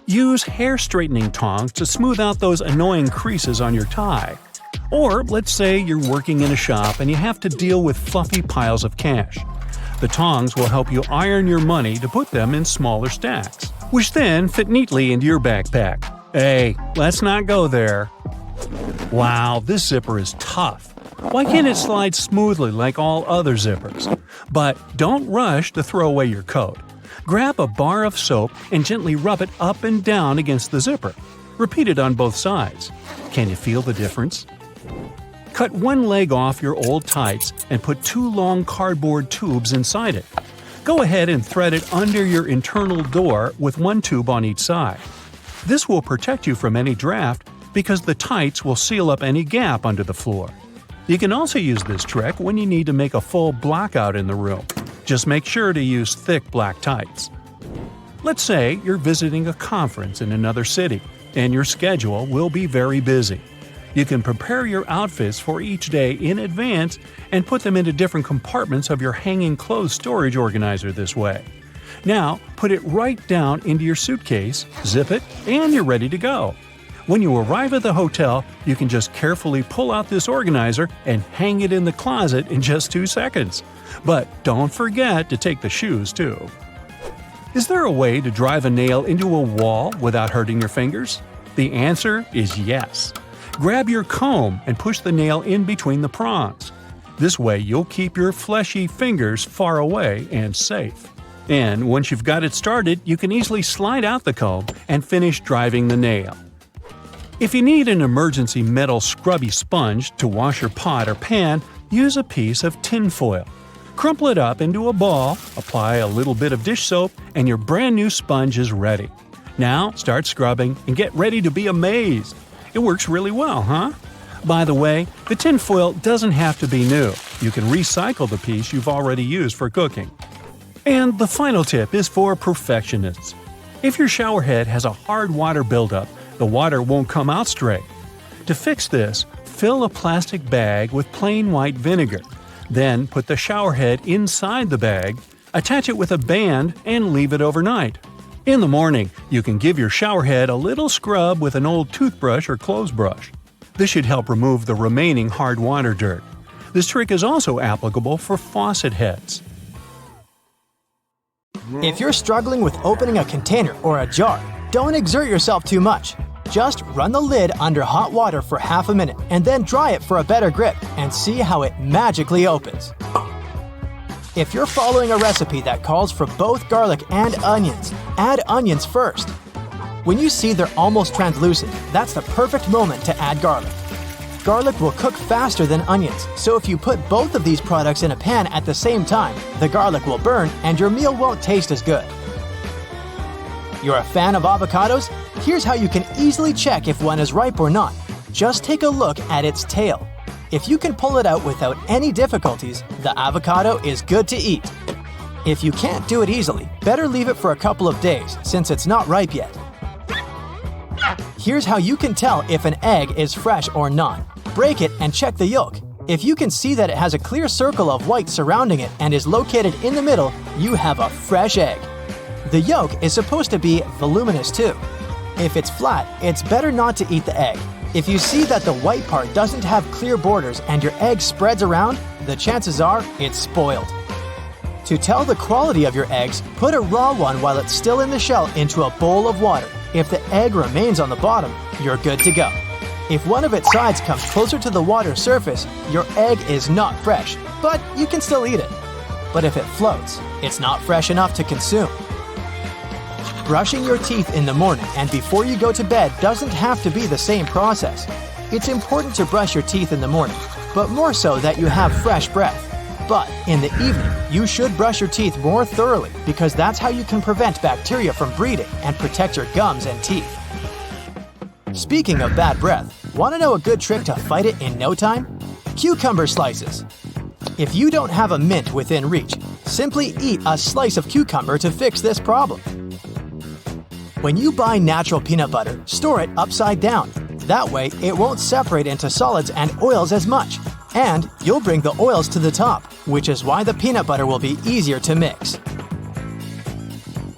Use hair straightening tongs to smooth out those annoying creases on your tie. Or let's say you're working in a shop and you have to deal with fluffy piles of cash. The tongs will help you iron your money to put them in smaller stacks, which then fit neatly into your backpack. Hey, let's not go there. Wow, this zipper is tough. Why can't it slide smoothly like all other zippers? But don't rush to throw away your coat. Grab a bar of soap and gently rub it up and down against the zipper. Repeat it on both sides. Can you feel the difference? Cut one leg off your old tights and put 2 long cardboard tubes inside it. Go ahead and thread it under your internal door with 1 tube on each side. This will protect you from any draft because the tights will seal up any gap under the floor. You can also use this trick when you need to make a full blackout in the room. Just make sure to use thick black tights. Let's say you're visiting a conference in another city, and your schedule will be very busy. You can prepare your outfits for each day in advance and put them into different compartments of your hanging clothes storage organizer this way. Now, put it right down into your suitcase, zip it, and you're ready to go. When you arrive at the hotel, you can just carefully pull out this organizer and hang it in the closet in just 2 seconds. But don't forget to take the shoes too. Is there a way to drive a nail into a wall without hurting your fingers? The answer is yes. Grab your comb and push the nail in between the prongs. This way you'll keep your fleshy fingers far away and safe. And once you've got it started, you can easily slide out the comb and finish driving the nail. If you need an emergency metal scrubby sponge to wash your pot or pan, use a piece of tin foil. Crumple it up into a ball, apply a little bit of dish soap, and your brand new sponge is ready. Now start scrubbing and get ready to be amazed. It works really well, huh? By the way, the tin foil doesn't have to be new. You can recycle the piece you've already used for cooking. And the final tip is for perfectionists. If your shower head has a hard water buildup, the water won't come out straight. To fix this, fill a plastic bag with plain white vinegar. Then put the shower head inside the bag, attach it with a band, and leave it overnight. In the morning, you can give your shower head a little scrub with an old toothbrush or clothes brush. This should help remove the remaining hard water dirt. This trick is also applicable for faucet heads. If you're struggling with opening a container or a jar, don't exert yourself too much. Just run the lid under hot water for half a minute and then dry it for a better grip and see how it magically opens. If you're following a recipe that calls for both garlic and onions, add onions first. When you see they're almost translucent, that's the perfect moment to add garlic. Garlic will cook faster than onions, so if you put both of these products in a pan at the same time, the garlic will burn and your meal won't taste as good. You're a fan of avocados? Here's how you can easily check if one is ripe or not. Just take a look at its tail. If you can pull it out without any difficulties, the avocado is good to eat. If you can't do it easily, better leave it for a couple of days since it's not ripe yet. Here's how you can tell if an egg is fresh or not. Break it and check the yolk. If you can see that it has a clear circle of white surrounding it and is located in the middle, you have a fresh egg. The yolk is supposed to be voluminous too. If it's flat, it's better not to eat the egg. If you see that the white part doesn't have clear borders and your egg spreads around, the chances are it's spoiled. To tell the quality of your eggs, put a raw one while it's still in the shell into a bowl of water. If the egg remains on the bottom, you're good to go. If one of its sides comes closer to the water surface, your egg is not fresh, but you can still eat it. But if it floats, it's not fresh enough to consume. Brushing your teeth in the morning and before you go to bed doesn't have to be the same process. It's important to brush your teeth in the morning, but more so that you have fresh breath. But in the evening, you should brush your teeth more thoroughly because that's how you can prevent bacteria from breeding and protect your gums and teeth. Speaking of bad breath, want to know a good trick to fight it in no time? Cucumber slices. If you don't have a mint within reach, simply eat a slice of cucumber to fix this problem. When you buy natural peanut butter, store it upside down. That way, it won't separate into solids and oils as much. And you'll bring the oils to the top, which is why the peanut butter will be easier to mix.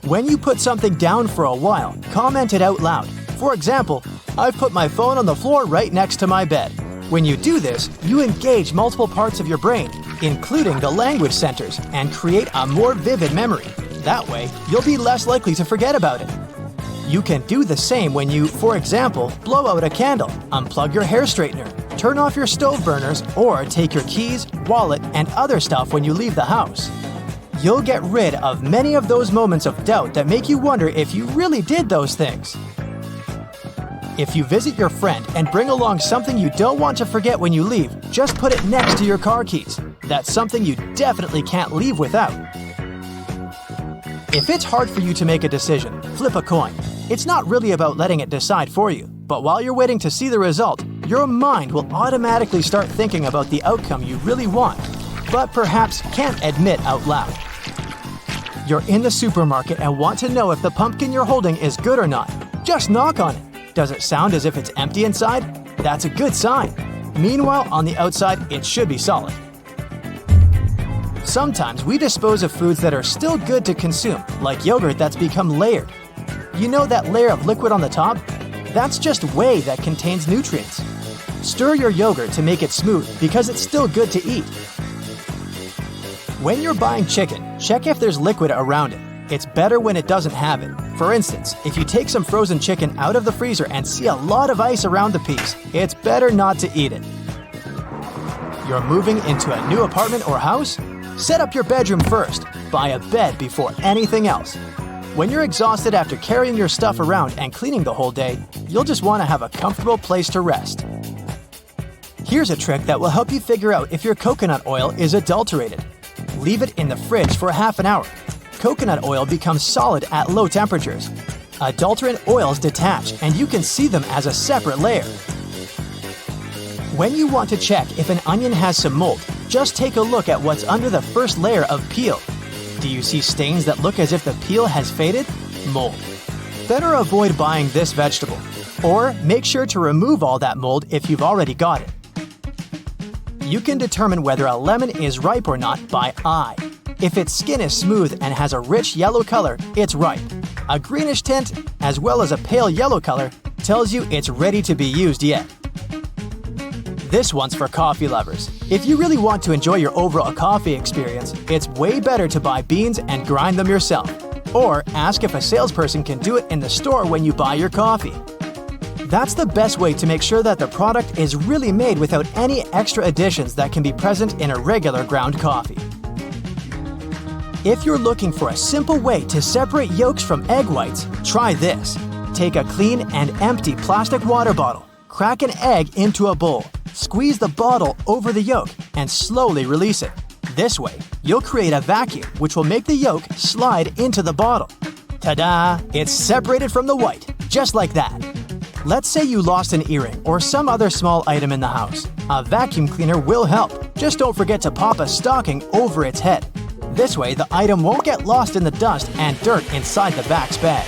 When you put something down for a while, comment it out loud. For example, I've put my phone on the floor right next to my bed. When you do this, you engage multiple parts of your brain, including the language centers, and create a more vivid memory. That way, you'll be less likely to forget about it. You can do the same when you, for example, blow out a candle, unplug your hair straightener, turn off your stove burners, or take your keys, wallet, and other stuff when you leave the house. You'll get rid of many of those moments of doubt that make you wonder if you really did those things. If you visit your friend and bring along something you don't want to forget when you leave, just put it next to your car keys. That's something you definitely can't leave without. If it's hard for you to make a decision, flip a coin. It's not really about letting it decide for you, but while you're waiting to see the result, your mind will automatically start thinking about the outcome you really want, but perhaps can't admit out loud. You're in the supermarket and want to know if the pumpkin you're holding is good or not. Just knock on it. Does it sound as if it's empty inside? That's a good sign. Meanwhile, on the outside, it should be solid. Sometimes we dispose of foods that are still good to consume, like yogurt that's become layered. You know that layer of liquid on the top? That's just whey that contains nutrients. Stir your yogurt to make it smooth because it's still good to eat. When you're buying chicken, check if there's liquid around it. It's better when it doesn't have it. For instance, if you take some frozen chicken out of the freezer and see a lot of ice around the piece, it's better not to eat it. You're moving into a new apartment or house? Set up your bedroom first. Buy a bed before anything else. When you're exhausted after carrying your stuff around and cleaning the whole day, you'll just want to have a comfortable place to rest. Here's a trick that will help you figure out if your coconut oil is adulterated. Leave it in the fridge for half an hour. Coconut oil becomes solid at low temperatures. Adulterant oils detach and you can see them as a separate layer. When you want to check if an onion has some mold, just take a look at what's under the first layer of peel. Do you see stains that look as if the peel has faded? Mold. better avoid buying this vegetable. Or make sure to remove all that mold if you've already got it. You can determine whether a lemon is ripe or not by eye. If its skin is smooth and has a rich yellow color, it's ripe. A greenish tint, as well as a pale yellow color, tells you it's ready to be used yet. This one's for coffee lovers. If you really want to enjoy your overall coffee experience, it's way better to buy beans and grind them yourself. Or ask if a salesperson can do it in the store when you buy your coffee. That's the best way to make sure that the product is really made without any extra additions that can be present in a regular ground coffee. If you're looking for a simple way to separate yolks from egg whites, try this. Take a clean and empty plastic water bottle, crack an egg into a bowl, squeeze the bottle over the yolk, and slowly release it. This way, you'll create a vacuum which will make the yolk slide into the bottle. Ta-da! It's separated from the white, just like that. Let's say you lost an earring or some other small item in the house. A vacuum cleaner will help. Just don't forget to pop a stocking over its head. This way, the item won't get lost in the dust and dirt inside the vax bag.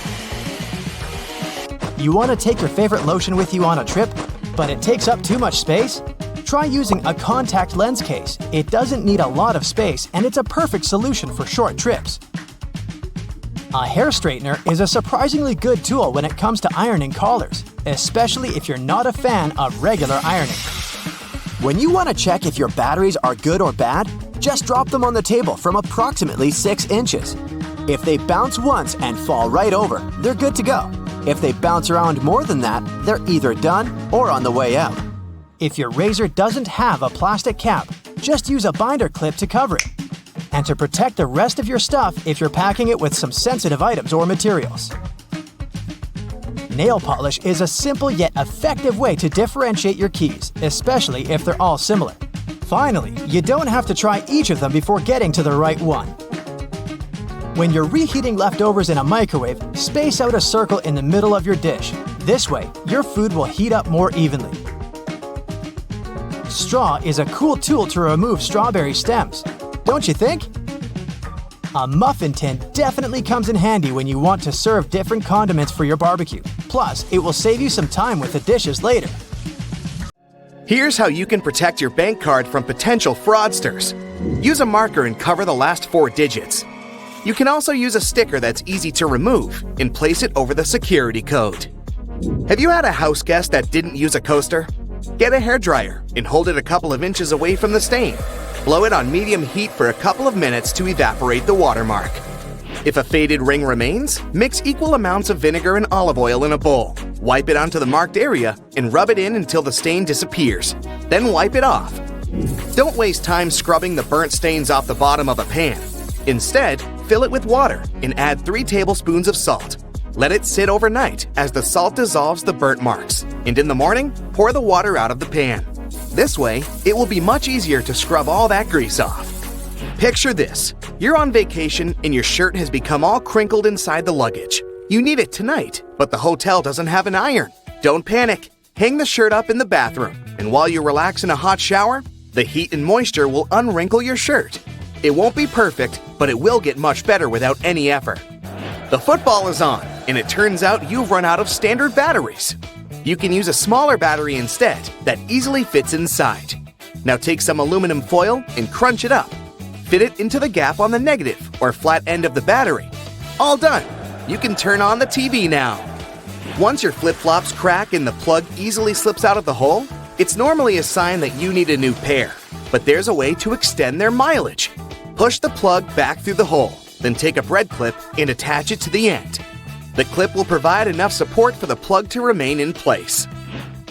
You want to take your favorite lotion with you on a trip, but it takes up too much space? Try using a contact lens case. It doesn't need a lot of space and it's a perfect solution for short trips. A hair straightener is a surprisingly good tool when it comes to ironing collars, especially if you're not a fan of regular ironing. When you want to check if your batteries are good or bad, just drop them on the table from approximately 6 inches. If they bounce once and fall right over, they're good to go. If they bounce around more than that, they're either done or on the way out. If your razor doesn't have a plastic cap, just use a binder clip to cover it. And to protect the rest of your stuff if you're packing it with some sensitive items or materials. Nail polish is a simple yet effective way to differentiate your keys, especially if they're all similar. Finally, you don't have to try each of them before getting to the right one. When you're reheating leftovers in a microwave, space out a circle in the middle of your dish. This way, your food will heat up more evenly. Straw is a cool tool to remove strawberry stems. Don't you think? A muffin tin definitely comes in handy when you want to serve different condiments for your barbecue. Plus, it will save you some time with the dishes later. Here's how you can protect your bank card from potential fraudsters. Use a marker and cover the last 4 digits. You can also use a sticker that's easy to remove and place it over the security code. Have you had a house guest that didn't use a coaster? Get a hairdryer and hold it a couple of inches away from the stain. Blow it on medium heat for a couple of minutes to evaporate the watermark. If a faded ring remains, mix equal amounts of vinegar and olive oil in a bowl. Wipe it onto the marked area and rub it in until the stain disappears. Then wipe it off. Don't waste time scrubbing the burnt stains off the bottom of a pan. Instead, fill it with water and add 3 tablespoons of salt. Let it sit overnight as the salt dissolves the burnt marks, and in the morning, pour the water out of the pan. This way, it will be much easier to scrub all that grease off. Picture this. You're on vacation and your shirt has become all crinkled inside the luggage. You need it tonight, but the hotel doesn't have an iron. Don't panic. Hang the shirt up in the bathroom, and while you relax in a hot shower, the heat and moisture will unwrinkle your shirt. It won't be perfect, but it will get much better without any effort. The football is on, and it turns out you've run out of standard batteries. You can use a smaller battery instead that easily fits inside. Now take some aluminum foil and crunch it up. Fit it into the gap on the negative or flat end of the battery. All done! You can turn on the TV now. Once your flip-flops crack and the plug easily slips out of the hole, it's normally a sign that you need a new pair. But there's a way to extend their mileage. Push the plug back through the hole, then take a bread clip and attach it to the end. The clip will provide enough support for the plug to remain in place.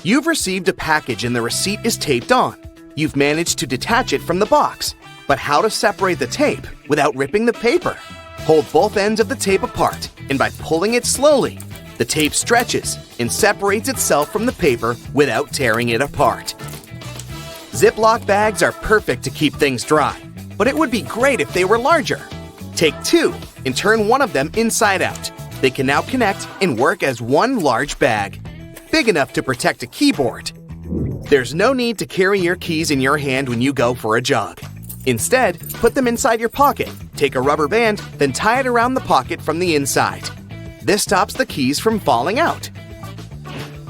You've received a package and the receipt is taped on. You've managed to detach it from the box. But how to separate the tape without ripping the paper? Hold both ends of the tape apart, and by pulling it slowly, the tape stretches and separates itself from the paper without tearing it apart. Ziploc bags are perfect to keep things dry, but it would be great if they were larger. Take 2 and turn one of them inside out. They can now connect and work as one large bag, big enough to protect a keyboard. There's no need to carry your keys in your hand when you go for a jog. Instead, put them inside your pocket, take a rubber band, then tie it around the pocket from the inside. This stops the keys from falling out.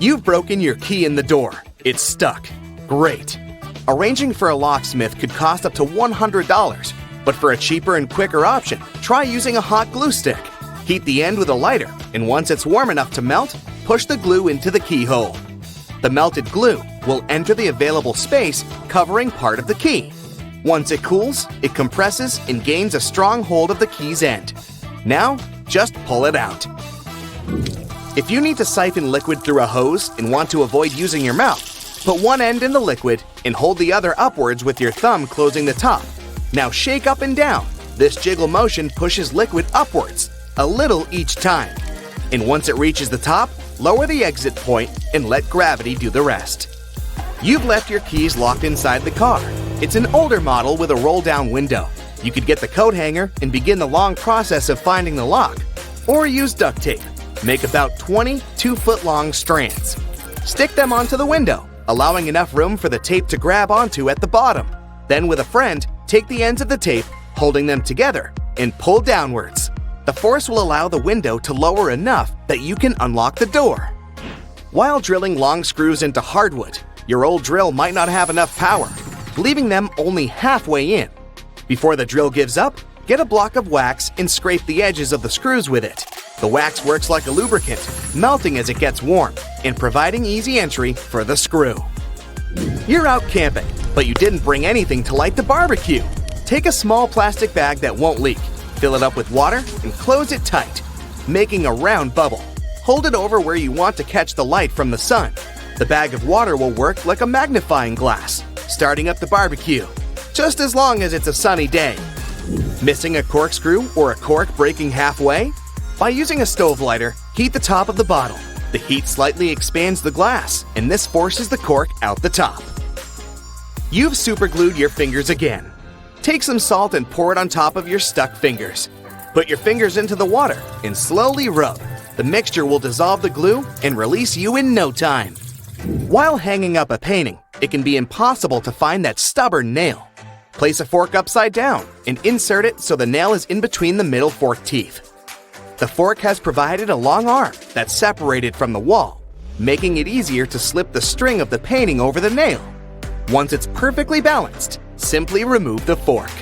You've broken your key in the door. It's stuck. Great. Arranging for a locksmith could cost up to $100, but for a cheaper and quicker option, try using a hot glue stick. Heat the end with a lighter, and once it's warm enough to melt, push the glue into the keyhole. The melted glue will enter the available space, covering part of the key. Once it cools, it compresses and gains a strong hold of the key's end. Now, just pull it out. If you need to siphon liquid through a hose and want to avoid using your mouth, put one end in the liquid and hold the other upwards with your thumb closing the top. Now shake up and down. This jiggle motion pushes liquid upwards, a little each time. And once it reaches the top, lower the exit point and let gravity do the rest. You've left your keys locked inside the car. It's an older model with a roll-down window. You could get the coat hanger and begin the long process of finding the lock. Or use duct tape. Make about 20 2-foot-long strands. Stick them onto the window, allowing enough room for the tape to grab onto at the bottom. Then with a friend, take the ends of the tape, holding them together, and pull downwards. The force will allow the window to lower enough that you can unlock the door. While drilling long screws into hardwood, your old drill might not have enough power, leaving them only halfway in. Before the drill gives up, get a block of wax and scrape the edges of the screws with it. The wax works like a lubricant, melting as it gets warm and providing easy entry for the screw. You're out camping, but you didn't bring anything to light the barbecue. Take a small plastic bag that won't leak, fill it up with water, and close it tight, making a round bubble. Hold it over where you want to catch the light from the sun. The bag of water will work like a magnifying glass, starting up the barbecue, just as long as it's a sunny day. Missing a corkscrew or a cork breaking halfway? By using a stove lighter, heat the top of the bottle. The heat slightly expands the glass, and this forces the cork out the top. You've superglued your fingers again. Take some salt and pour it on top of your stuck fingers. Put your fingers into the water and slowly rub. The mixture will dissolve the glue and release you in no time. While hanging up a painting, it can be impossible to find that stubborn nail. Place a fork upside down and insert it so the nail is in between the middle fork teeth. The fork has provided a long arm that's separated from the wall, making it easier to slip the string of the painting over the nail. Once it's perfectly balanced, simply remove the fork.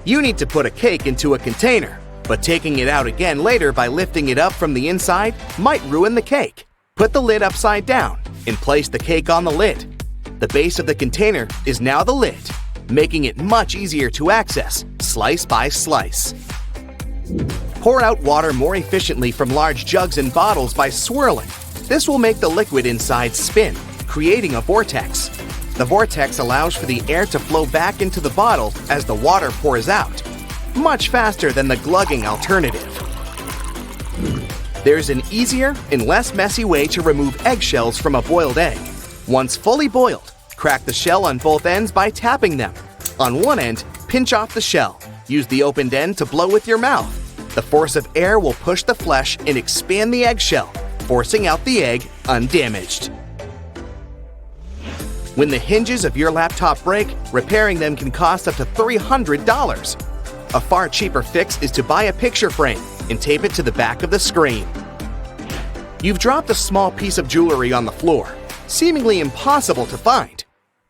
You need to put a cake into a container, but taking it out again later by lifting it up from the inside might ruin the cake. Put the lid upside down and place the cake on the lid. The base of the container is now the lid, making it much easier to access, slice by slice. Pour out water more efficiently from large jugs and bottles by swirling. This will make the liquid inside spin, creating a vortex. The vortex allows for the air to flow back into the bottle as the water pours out, much faster than the glugging alternative. There's an easier and less messy way to remove eggshells from a boiled egg. Once fully boiled, crack the shell on both ends by tapping them. On one end, pinch off the shell. Use the opened end to blow with your mouth. The force of air will push the flesh and expand the eggshell, forcing out the egg undamaged. When the hinges of your laptop break, repairing them can cost up to $300. A far cheaper fix is to buy a picture frame and tape it to the back of the screen. You've dropped a small piece of jewelry on the floor, seemingly impossible to find.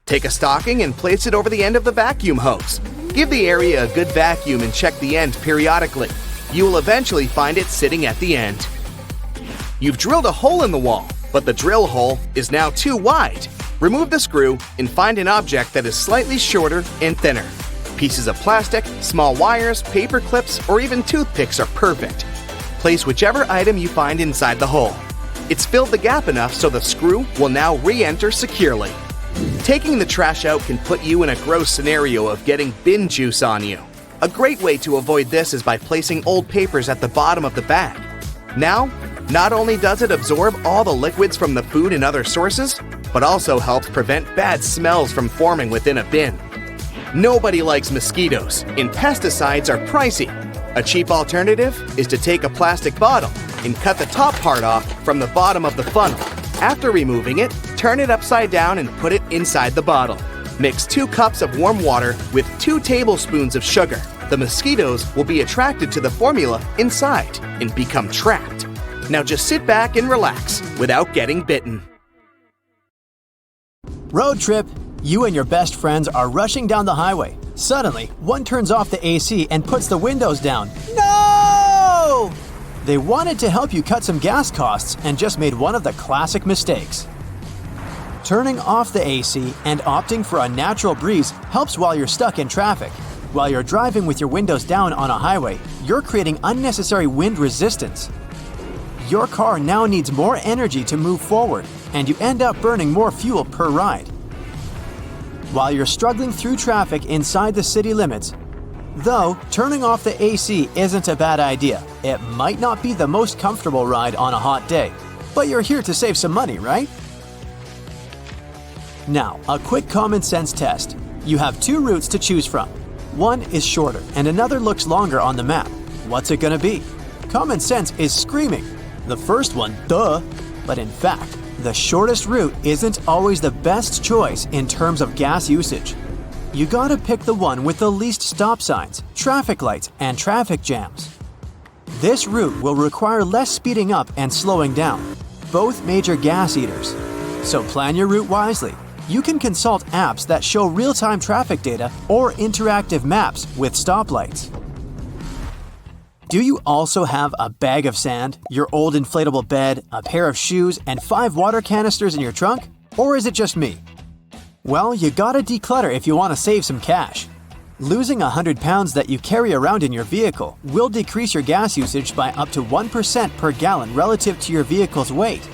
Take a stocking and place it over the end of the vacuum hose. Give the area a good vacuum and check the end periodically. You will eventually find it sitting at the end. You've drilled a hole in the wall, but the drill hole is now too wide. Remove the screw and find an object that is slightly shorter and thinner. Pieces of plastic, small wires, paper clips, or even toothpicks are perfect. Place whichever item you find inside the hole. It's filled the gap enough so the screw will now re-enter securely. Taking the trash out can put you in a gross scenario of getting bin juice on you. A great way to avoid this is by placing old papers at the bottom of the bag. Now, not only does it absorb all the liquids from the food and other sources, but also helps prevent bad smells from forming within a bin. Nobody likes mosquitoes, and pesticides are pricey. A cheap alternative is to take a plastic bottle and cut the top part off from the bottom of the funnel. After removing it, turn it upside down and put it inside the bottle. Mix 2 cups of warm water with 2 tablespoons of sugar. The mosquitoes will be attracted to the formula inside and become trapped. Now just sit back and relax without getting bitten. Road trip. You and your best friends are rushing down the highway. Suddenly, one turns off the AC and puts the windows down. No! They wanted to help you cut some gas costs and just made one of the classic mistakes. Turning off the AC and opting for a natural breeze helps while you're stuck in traffic. While you're driving with your windows down on a highway, you're creating unnecessary wind resistance. Your car now needs more energy to move forward, and you end up burning more fuel per ride. While you're struggling through traffic inside the city limits, though, turning off the AC isn't a bad idea. It might not be the most comfortable ride on a hot day, but you're here to save some money, right? Now, a quick common sense test. You have two routes to choose from. One is shorter and another looks longer on the map. What's it gonna be? Common sense is screaming. The first one, duh. But in fact, the shortest route isn't always the best choice in terms of gas usage. You gotta pick the one with the least stop signs, traffic lights, and traffic jams. This route will require less speeding up and slowing down, both major gas eaters. So plan your route wisely. You can consult apps that show real-time traffic data or interactive maps with stoplights. Do you also have a bag of sand, your old inflatable bed, a pair of shoes, and 5 water canisters in your trunk? Or is it just me? Well, you gotta declutter if you want to save some cash. Losing 100 pounds that you carry around in your vehicle will decrease your gas usage by up to 1% per gallon relative to your vehicle's weight.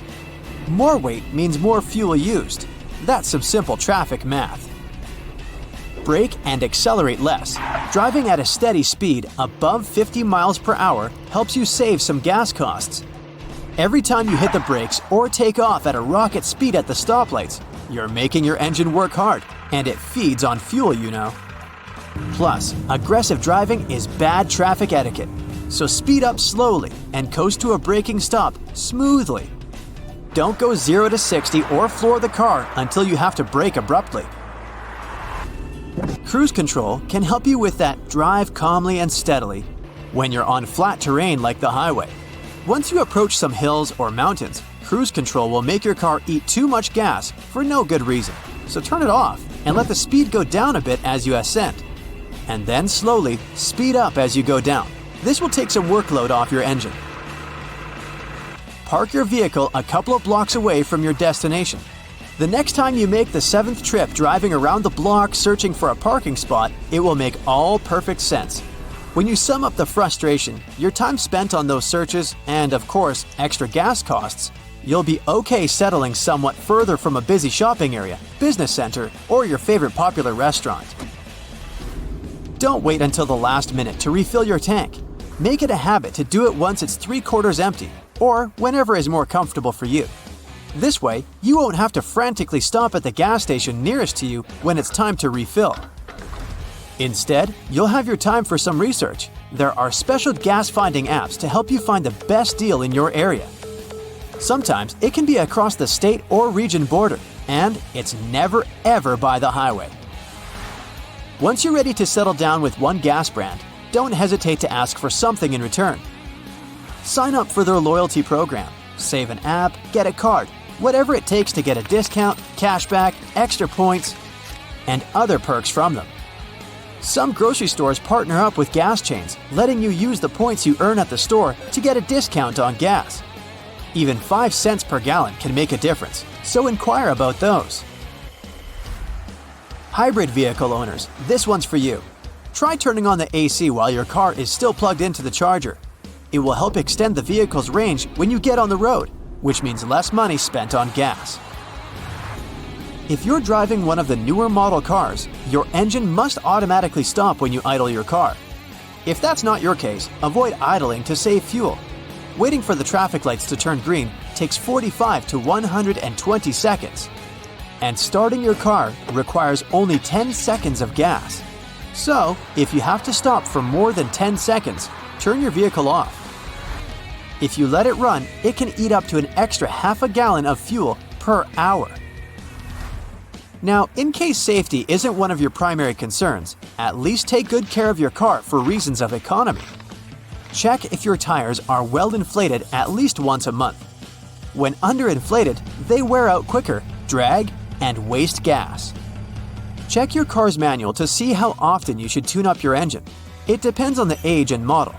More weight means more fuel used. That's some simple traffic math. Brake and accelerate less. Driving at a steady speed above 50 miles per hour helps you save some gas costs. Every time you hit the brakes or take off at a rocket speed at the stoplights, you're making your engine work hard, and it feeds on fuel, you know. Plus, aggressive driving is bad traffic etiquette, so speed up slowly and coast to a braking stop smoothly. Don't go 0 to 60 or floor the car until you have to brake abruptly. Cruise control can help you with that drive calmly and steadily when you're on flat terrain like the highway. Once you approach some hills or mountains, cruise control will make your car eat too much gas for no good reason. So turn it off and let the speed go down a bit as you ascend. And then slowly speed up as you go down. This will take some workload off your engine. Park your vehicle a couple of blocks away from your destination. The next time you make the 7th trip driving around the block searching for a parking spot, it will make all perfect sense. When you sum up the frustration, your time spent on those searches, and of course, extra gas costs, you'll be okay settling somewhat further from a busy shopping area, business center, or your favorite popular restaurant. Don't wait until the last minute to refill your tank. Make it a habit to do it once it's 3/4 empty, or whenever is more comfortable for you. This way, you won't have to frantically stop at the gas station nearest to you when it's time to refill. Instead, you'll have your time for some research. There are special gas-finding apps to help you find the best deal in your area. Sometimes it can be across the state or region border, and it's never ever by the highway. Once you're ready to settle down with one gas brand, don't hesitate to ask for something in return. Sign up for their loyalty program, save an app, get a card, whatever it takes to get a discount, cashback, extra points, and other perks from them. Some grocery stores partner up with gas chains, letting you use the points you earn at the store to get a discount on gas. Even 5 cents per gallon can make a difference, so inquire about those. Hybrid vehicle owners, this one's for you. Try turning on the AC while your car is still plugged into the charger. It will help extend the vehicle's range when you get on the road, which means less money spent on gas. If you're driving one of the newer model cars, your engine must automatically stop when you idle your car. If that's not your case, avoid idling to save fuel. Waiting for the traffic lights to turn green takes 45 to 120 seconds. And starting your car requires only 10 seconds of gas. So, if you have to stop for more than 10 seconds, turn your vehicle off. If you let it run, it can eat up to an extra half a gallon of fuel per hour. Now, in case safety isn't one of your primary concerns, at least take good care of your car for reasons of economy. Check if your tires are well inflated at least once a month. When underinflated, they wear out quicker, drag, and waste gas. Check your car's manual to see how often you should tune up your engine. It depends on the age and model.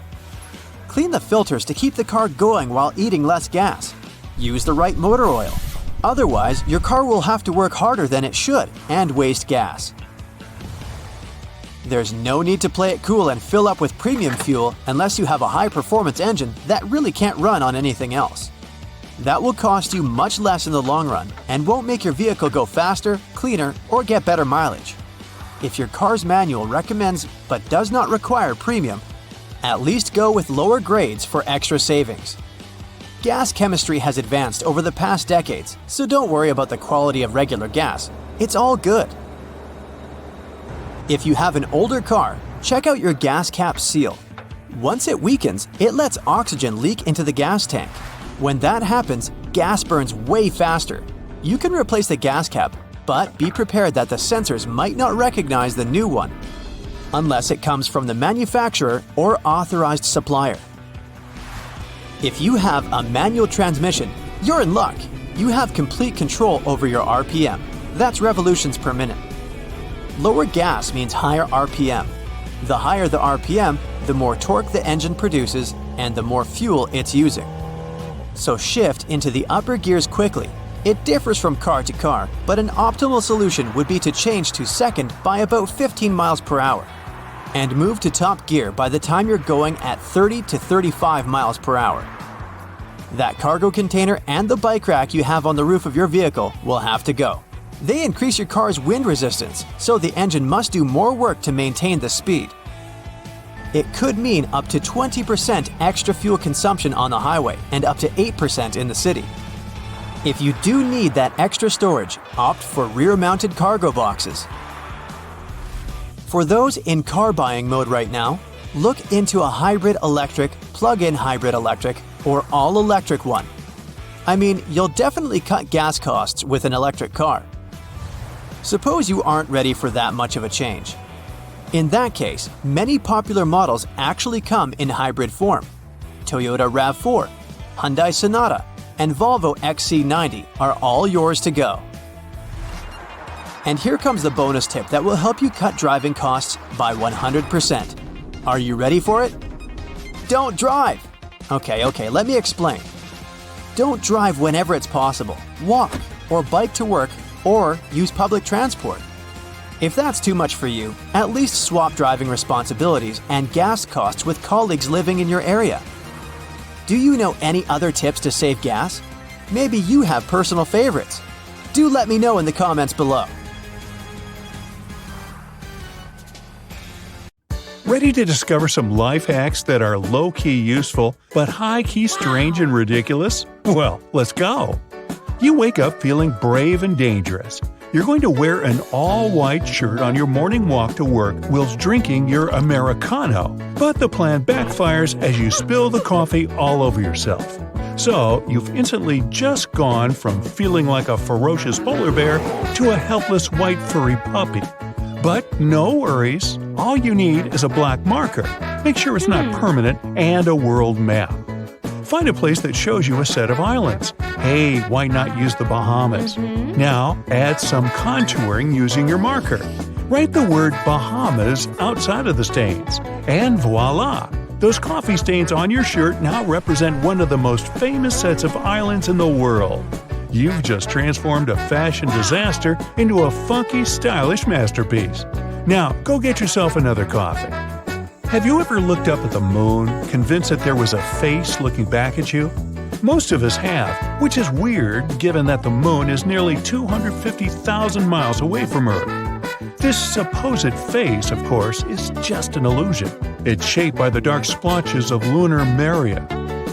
Clean the filters to keep the car going while eating less gas. Use the right motor oil. Otherwise, your car will have to work harder than it should and waste gas. There's no need to play it cool and fill up with premium fuel unless you have a high-performance engine that really can't run on anything else. That will cost you much less in the long run and won't make your vehicle go faster, cleaner, or get better mileage. If your car's manual recommends but does not require premium, at least go with lower grades for extra savings. Gas chemistry has advanced over the past decades, so don't worry about the quality of regular gas. It's all good. If you have an older car, check out your gas cap seal. Once it weakens, it lets oxygen leak into the gas tank. When that happens, gas burns way faster. You can replace the gas cap, but be prepared that the sensors might not recognize the new one, unless it comes from the manufacturer or authorized supplier. If you have a manual transmission, you're in luck. You have complete control over your RPM. That's revolutions per minute. Lower gas means higher RPM. The higher the RPM, the more torque the engine produces and the more fuel it's using. So shift into the upper gears quickly. It differs from car to car, but an optimal solution would be to change to second by about 15 miles per hour and move to top gear by the time you're going at 30 to 35 miles per hour. That cargo container and the bike rack you have on the roof of your vehicle will have to go. They increase your car's wind resistance, so the engine must do more work to maintain the speed. It could mean up to 20% extra fuel consumption on the highway and up to 8% in the city. If you do need that extra storage, opt for rear-mounted cargo boxes. For those in car buying mode right now, look into a hybrid electric, plug-in hybrid electric, or all-electric one. I mean, you'll definitely cut gas costs with an electric car. Suppose you aren't ready for that much of a change. In that case, many popular models actually come in hybrid form. Toyota RAV4, Hyundai Sonata, and Volvo XC90 are all yours to go. And here comes the bonus tip that will help you cut driving costs by 100%. Are you ready for it? Don't drive! Okay, let me explain. Don't drive whenever it's possible. Walk, or bike to work, or use public transport. If that's too much for you, at least swap driving responsibilities and gas costs with colleagues living in your area. Do you know any other tips to save gas? Maybe you have personal favorites. Do let me know in the comments below. Ready to discover some life hacks that are low-key useful, but high-key strange and ridiculous? Well, let's go! You wake up feeling brave and dangerous. You're going to wear an all-white shirt on your morning walk to work whilst drinking your Americano, but the plan backfires as you spill the coffee all over yourself. So, you've instantly just gone from feeling like a ferocious polar bear to a helpless white furry puppy. But no worries, all you need is a black marker. Make sure it's not permanent and a world map. Find a place that shows you a set of islands. Hey, why not use the Bahamas? Now, add some contouring using your marker. Write the word Bahamas outside of the stains. And voila! Those coffee stains on your shirt now represent one of the most famous sets of islands in the world. You've just transformed a fashion disaster into a funky, stylish masterpiece. Now, go get yourself another coffee. Have you ever looked up at the moon, convinced that there was a face looking back at you? Most of us have, which is weird given that the moon is nearly 250,000 miles away from Earth. This supposed face, of course, is just an illusion. It's shaped by the dark splotches of lunar maria.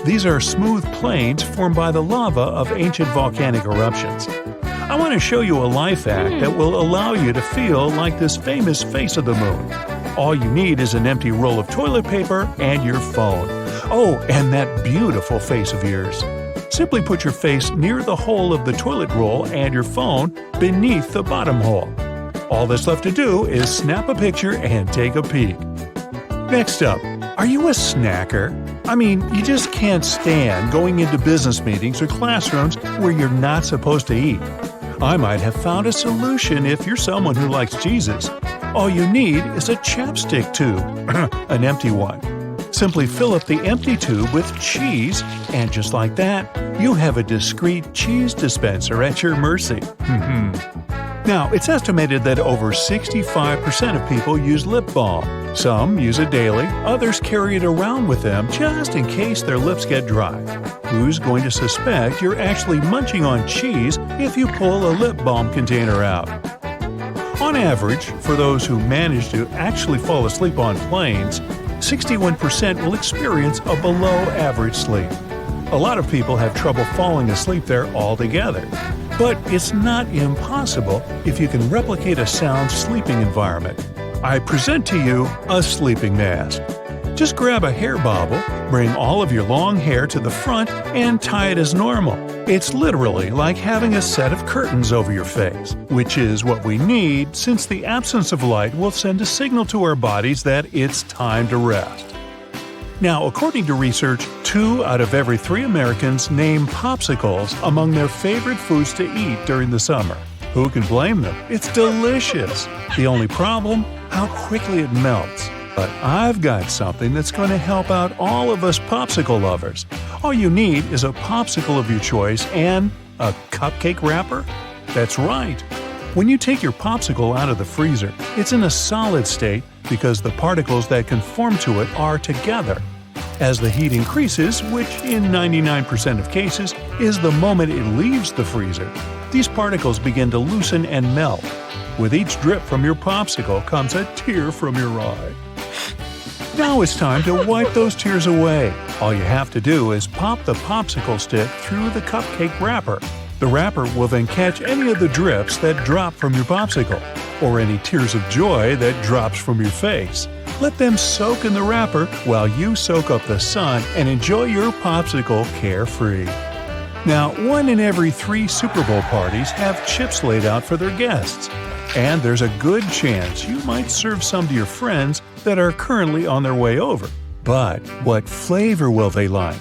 These are smooth plains formed by the lava of ancient volcanic eruptions. I want to show you a life hack that will allow you to feel like this famous face of the moon. All you need is an empty roll of toilet paper and your phone. Oh, and that beautiful face of yours. Simply put your face near the hole of the toilet roll and your phone beneath the bottom hole. All that's left to do is snap a picture and take a peek. Next up, are you a snacker? I mean, you just can't stand going into business meetings or classrooms where you're not supposed to eat. I might have found a solution if you're someone who likes Jesus. All you need is a chapstick tube, an empty one. Simply fill up the empty tube with cheese, and just like that, you have a discreet cheese dispenser at your mercy. Now, it's estimated that over 65% of people use lip balm. Some use it daily, others carry it around with them just in case their lips get dry. Who's going to suspect you're actually munching on cheese if you pull a lip balm container out? On average, for those who manage to actually fall asleep on planes, 61% will experience a below-average sleep. A lot of people have trouble falling asleep there altogether. But it's not impossible if you can replicate a sound sleeping environment. I present to you a sleeping mask. Just grab a hair bobble, bring all of your long hair to the front, and tie it as normal. It's literally like having a set of curtains over your face, which is what we need since the absence of light will send a signal to our bodies that it's time to rest. Now, according to research, 2 out of every 3 Americans name popsicles among their favorite foods to eat during the summer. Who can blame them? It's delicious. The only problem? How quickly it melts. But I've got something that's going to help out all of us popsicle lovers. All you need is a popsicle of your choice and a cupcake wrapper. That's right. When you take your popsicle out of the freezer, it's in a solid state because the particles that conform to it are together. As the heat increases, which in 99% of cases is the moment it leaves the freezer, these particles begin to loosen and melt. With each drip from your popsicle comes a tear from your eye. Now it's time to wipe those tears away. All you have to do is pop the popsicle stick through the cupcake wrapper. The wrapper will then catch any of the drips that drop from your popsicle, or any tears of joy that drops from your face. Let them soak in the wrapper while you soak up the sun and enjoy your popsicle carefree. Now, 1 in every 3 Super Bowl parties have chips laid out for their guests. And there's a good chance you might serve some to your friends that are currently on their way over. But what flavor will they like?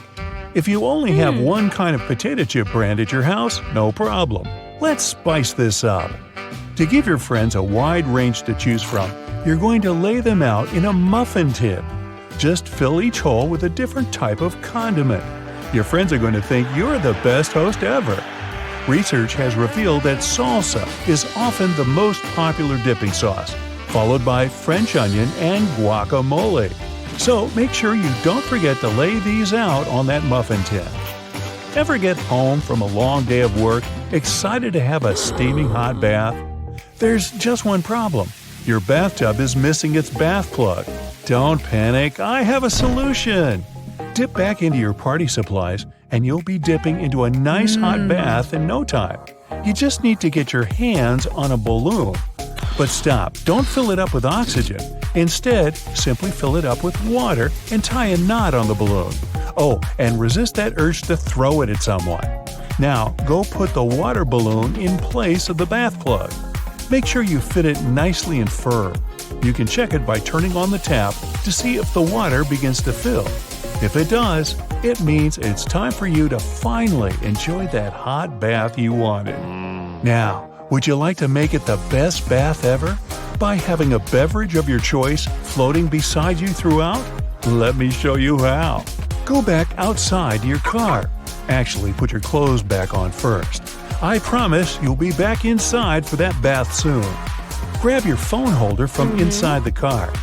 If you only have one kind of potato chip brand at your house, no problem. Let's spice this up. To give your friends a wide range to choose from, you're going to lay them out in a muffin tin. Just fill each hole with a different type of condiment. Your friends are going to think you're the best host ever. Research has revealed that salsa is often the most popular dipping sauce, followed by French onion and guacamole. So make sure you don't forget to lay these out on that muffin tin. Ever get home from a long day of work, excited to have a steaming hot bath? There's just one problem. Your bathtub is missing its bath plug. Don't panic, I have a solution. Dip back into your party supplies and you'll be dipping into a nice hot bath in no time. You just need to get your hands on a balloon. But stop, don't fill it up with oxygen. Instead, simply fill it up with water and tie a knot on the balloon. Oh, and resist that urge to throw it at someone. Now, go put the water balloon in place of the bath plug. Make sure you fit it nicely and firm. You can check it by turning on the tap to see if the water begins to fill. If it does, it means it's time for you to finally enjoy that hot bath you wanted. Now, would you like to make it the best bath ever? By having a beverage of your choice floating beside you throughout? Let me show you how. Go back outside to your car. Actually, put your clothes back on first. I promise you'll be back inside for that bath soon. Grab your phone holder from inside the car.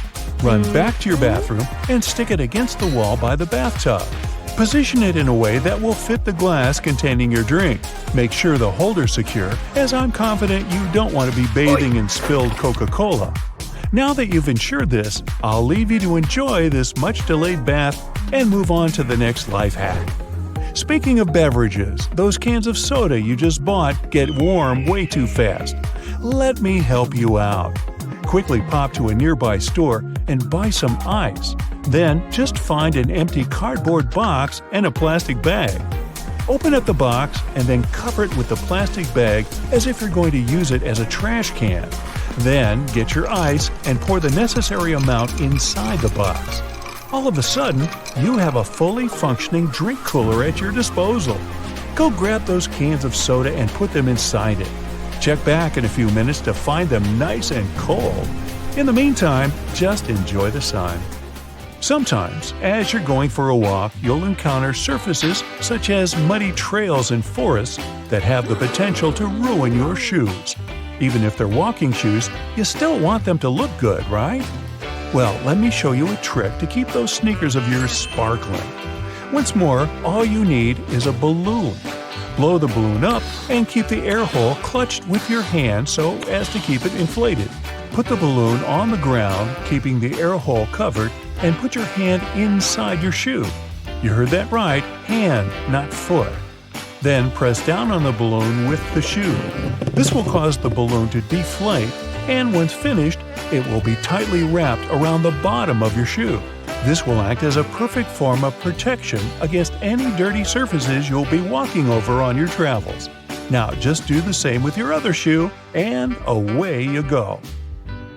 Run back to your bathroom and stick it against the wall by the bathtub. Position it in a way that will fit the glass containing your drink. Make sure the holder's secure, as I'm confident you don't want to be bathing in spilled Coca-Cola. Now that you've ensured this, I'll leave you to enjoy this much-delayed bath and move on to the next life hack. Speaking of beverages, those cans of soda you just bought get warm way too fast. Let me help you out. Quickly pop to a nearby store and buy some ice. Then just find an empty cardboard box and a plastic bag. Open up the box and then cover it with the plastic bag as if you're going to use it as a trash can. Then get your ice and pour the necessary amount inside the box. All of a sudden, you have a fully functioning drink cooler at your disposal. Go grab those cans of soda and put them inside it. Check back in a few minutes to find them nice and cold. In the meantime, just enjoy the sun. Sometimes, as you're going for a walk, you'll encounter surfaces such as muddy trails and forests that have the potential to ruin your shoes. Even if they're walking shoes, you still want them to look good, right? Well, let me show you a trick to keep those sneakers of yours sparkling. Once more, all you need is a balloon. Blow the balloon up and keep the air hole clutched with your hand so as to keep it inflated. Put the balloon on the ground, keeping the air hole covered, and put your hand inside your shoe. You heard that right, hand, not foot. Then press down on the balloon with the shoe. This will cause the balloon to deflate, and once finished, it will be tightly wrapped around the bottom of your shoe. This will act as a perfect form of protection against any dirty surfaces you'll be walking over on your travels. Now just do the same with your other shoe, and away you go.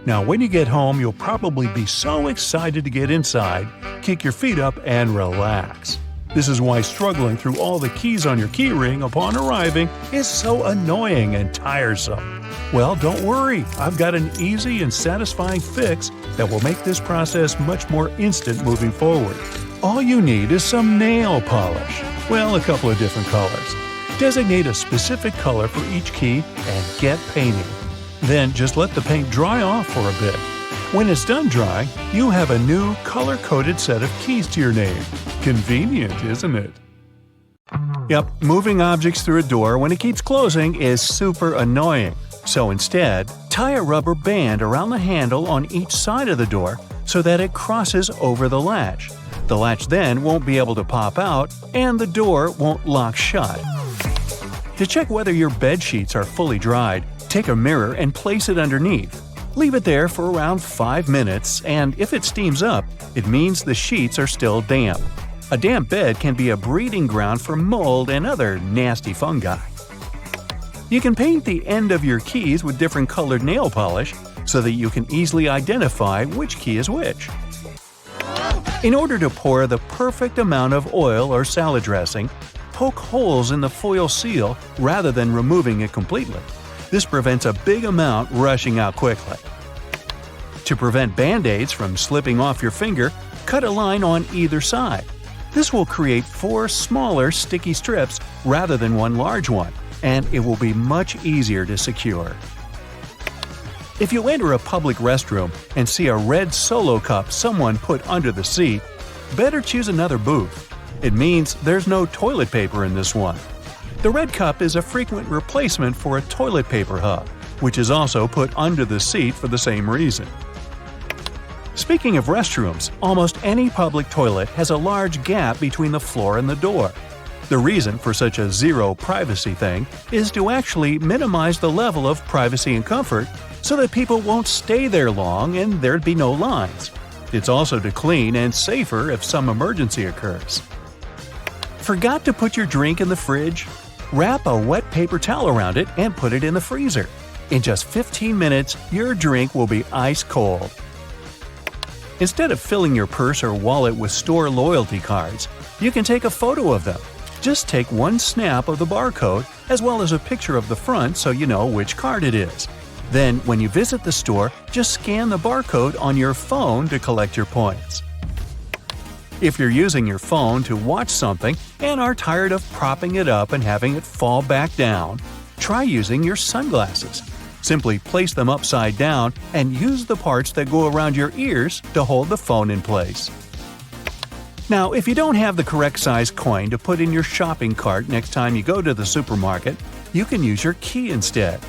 Now when you get home, you'll probably be so excited to get inside, kick your feet up, and relax. This is why struggling through all the keys on your keyring upon arriving is so annoying and tiresome. Well, don't worry, I've got an easy and satisfying fix that will make this process much more instant moving forward. All you need is some nail polish. Well, a couple of different colors. Designate a specific color for each key and get painting. Then just let the paint dry off for a bit. When it's done drying, you have a new color-coded set of keys to your name. Convenient, isn't it? Yep, moving objects through a door when it keeps closing is super annoying. So instead, tie a rubber band around the handle on each side of the door so that it crosses over the latch. The latch then won't be able to pop out, and the door won't lock shut. To check whether your bed sheets are fully dried, take a mirror and place it underneath. Leave it there for around 5 minutes, and if it steams up, it means the sheets are still damp. A damp bed can be a breeding ground for mold and other nasty fungi. You can paint the end of your keys with different colored nail polish so that you can easily identify which key is which. In order to pour the perfect amount of oil or salad dressing, poke holes in the foil seal rather than removing it completely. This prevents a big amount rushing out quickly. To prevent Band-Aids from slipping off your finger, cut a line on either side. This will create 4 smaller sticky strips rather than one large one, and it will be much easier to secure. If you enter a public restroom and see a red Solo cup someone put under the seat, better choose another booth. It means there's no toilet paper in this one. The red cup is a frequent replacement for a toilet paper hub, which is also put under the seat for the same reason. Speaking of restrooms, almost any public toilet has a large gap between the floor and the door. The reason for such a zero privacy thing is to actually minimize the level of privacy and comfort so that people won't stay there long and there'd be no lines. It's also to clean and safer if some emergency occurs. Forgot to put your drink in the fridge? Wrap a wet paper towel around it and put it in the freezer. In just 15 minutes, your drink will be ice cold. Instead of filling your purse or wallet with store loyalty cards, you can take a photo of them. Just take one snap of the barcode as well as a picture of the front so you know which card it is. Then, when you visit the store, just scan the barcode on your phone to collect your points. If you're using your phone to watch something and are tired of propping it up and having it fall back down, try using your sunglasses. Simply place them upside down and use the parts that go around your ears to hold the phone in place. Now, if you don't have the correct size coin to put in your shopping cart next time you go to the supermarket, you can use your key instead.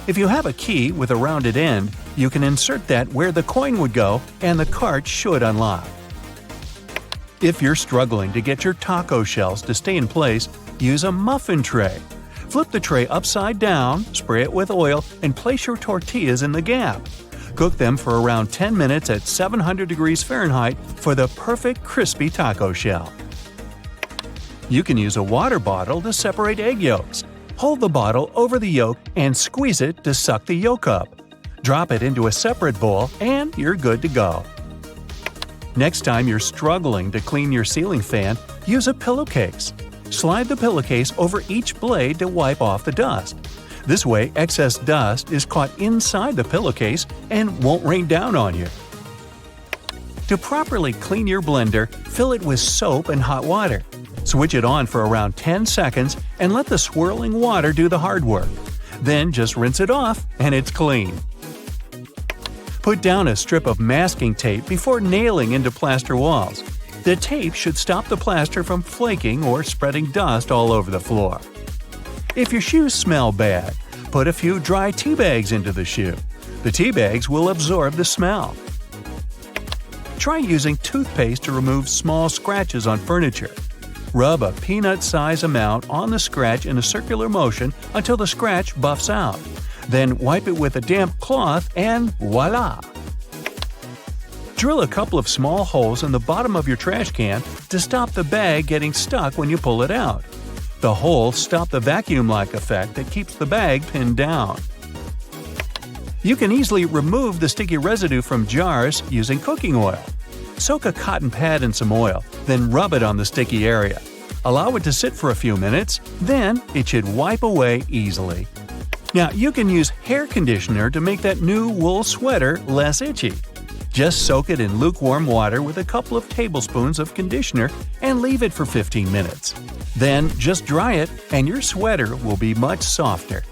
If you have a key with a rounded end, you can insert that where the coin would go and the cart should unlock. If you're struggling to get your taco shells to stay in place, use a muffin tray. Flip the tray upside down, spray it with oil, and place your tortillas in the gap. Cook them for around 10 minutes at 700 degrees Fahrenheit for the perfect crispy taco shell. You can use a water bottle to separate egg yolks. Hold the bottle over the yolk and squeeze it to suck the yolk up. Drop it into a separate bowl and you're good to go. Next time you're struggling to clean your ceiling fan, use a pillowcase. Slide the pillowcase over each blade to wipe off the dust. This way, excess dust is caught inside the pillowcase and won't rain down on you. To properly clean your blender, fill it with soap and hot water. Switch it on for around 10 seconds and let the swirling water do the hard work. Then just rinse it off and it's clean. Put down a strip of masking tape before nailing into plaster walls. The tape should stop the plaster from flaking or spreading dust all over the floor. If your shoes smell bad, put a few dry tea bags into the shoe. The tea bags will absorb the smell. Try using toothpaste to remove small scratches on furniture. Rub a peanut-size amount on the scratch in a circular motion until the scratch buffs out. Then wipe it with a damp cloth and voila! Drill a couple of small holes in the bottom of your trash can to stop the bag getting stuck when you pull it out. The holes stop the vacuum-like effect that keeps the bag pinned down. You can easily remove the sticky residue from jars using cooking oil. Soak a cotton pad in some oil, then rub it on the sticky area. Allow it to sit for a few minutes, then it should wipe away easily. Now, you can use hair conditioner to make that new wool sweater less itchy. Just soak it in lukewarm water with a couple of tablespoons of conditioner and leave it for 15 minutes. Then just dry it and your sweater will be much softer.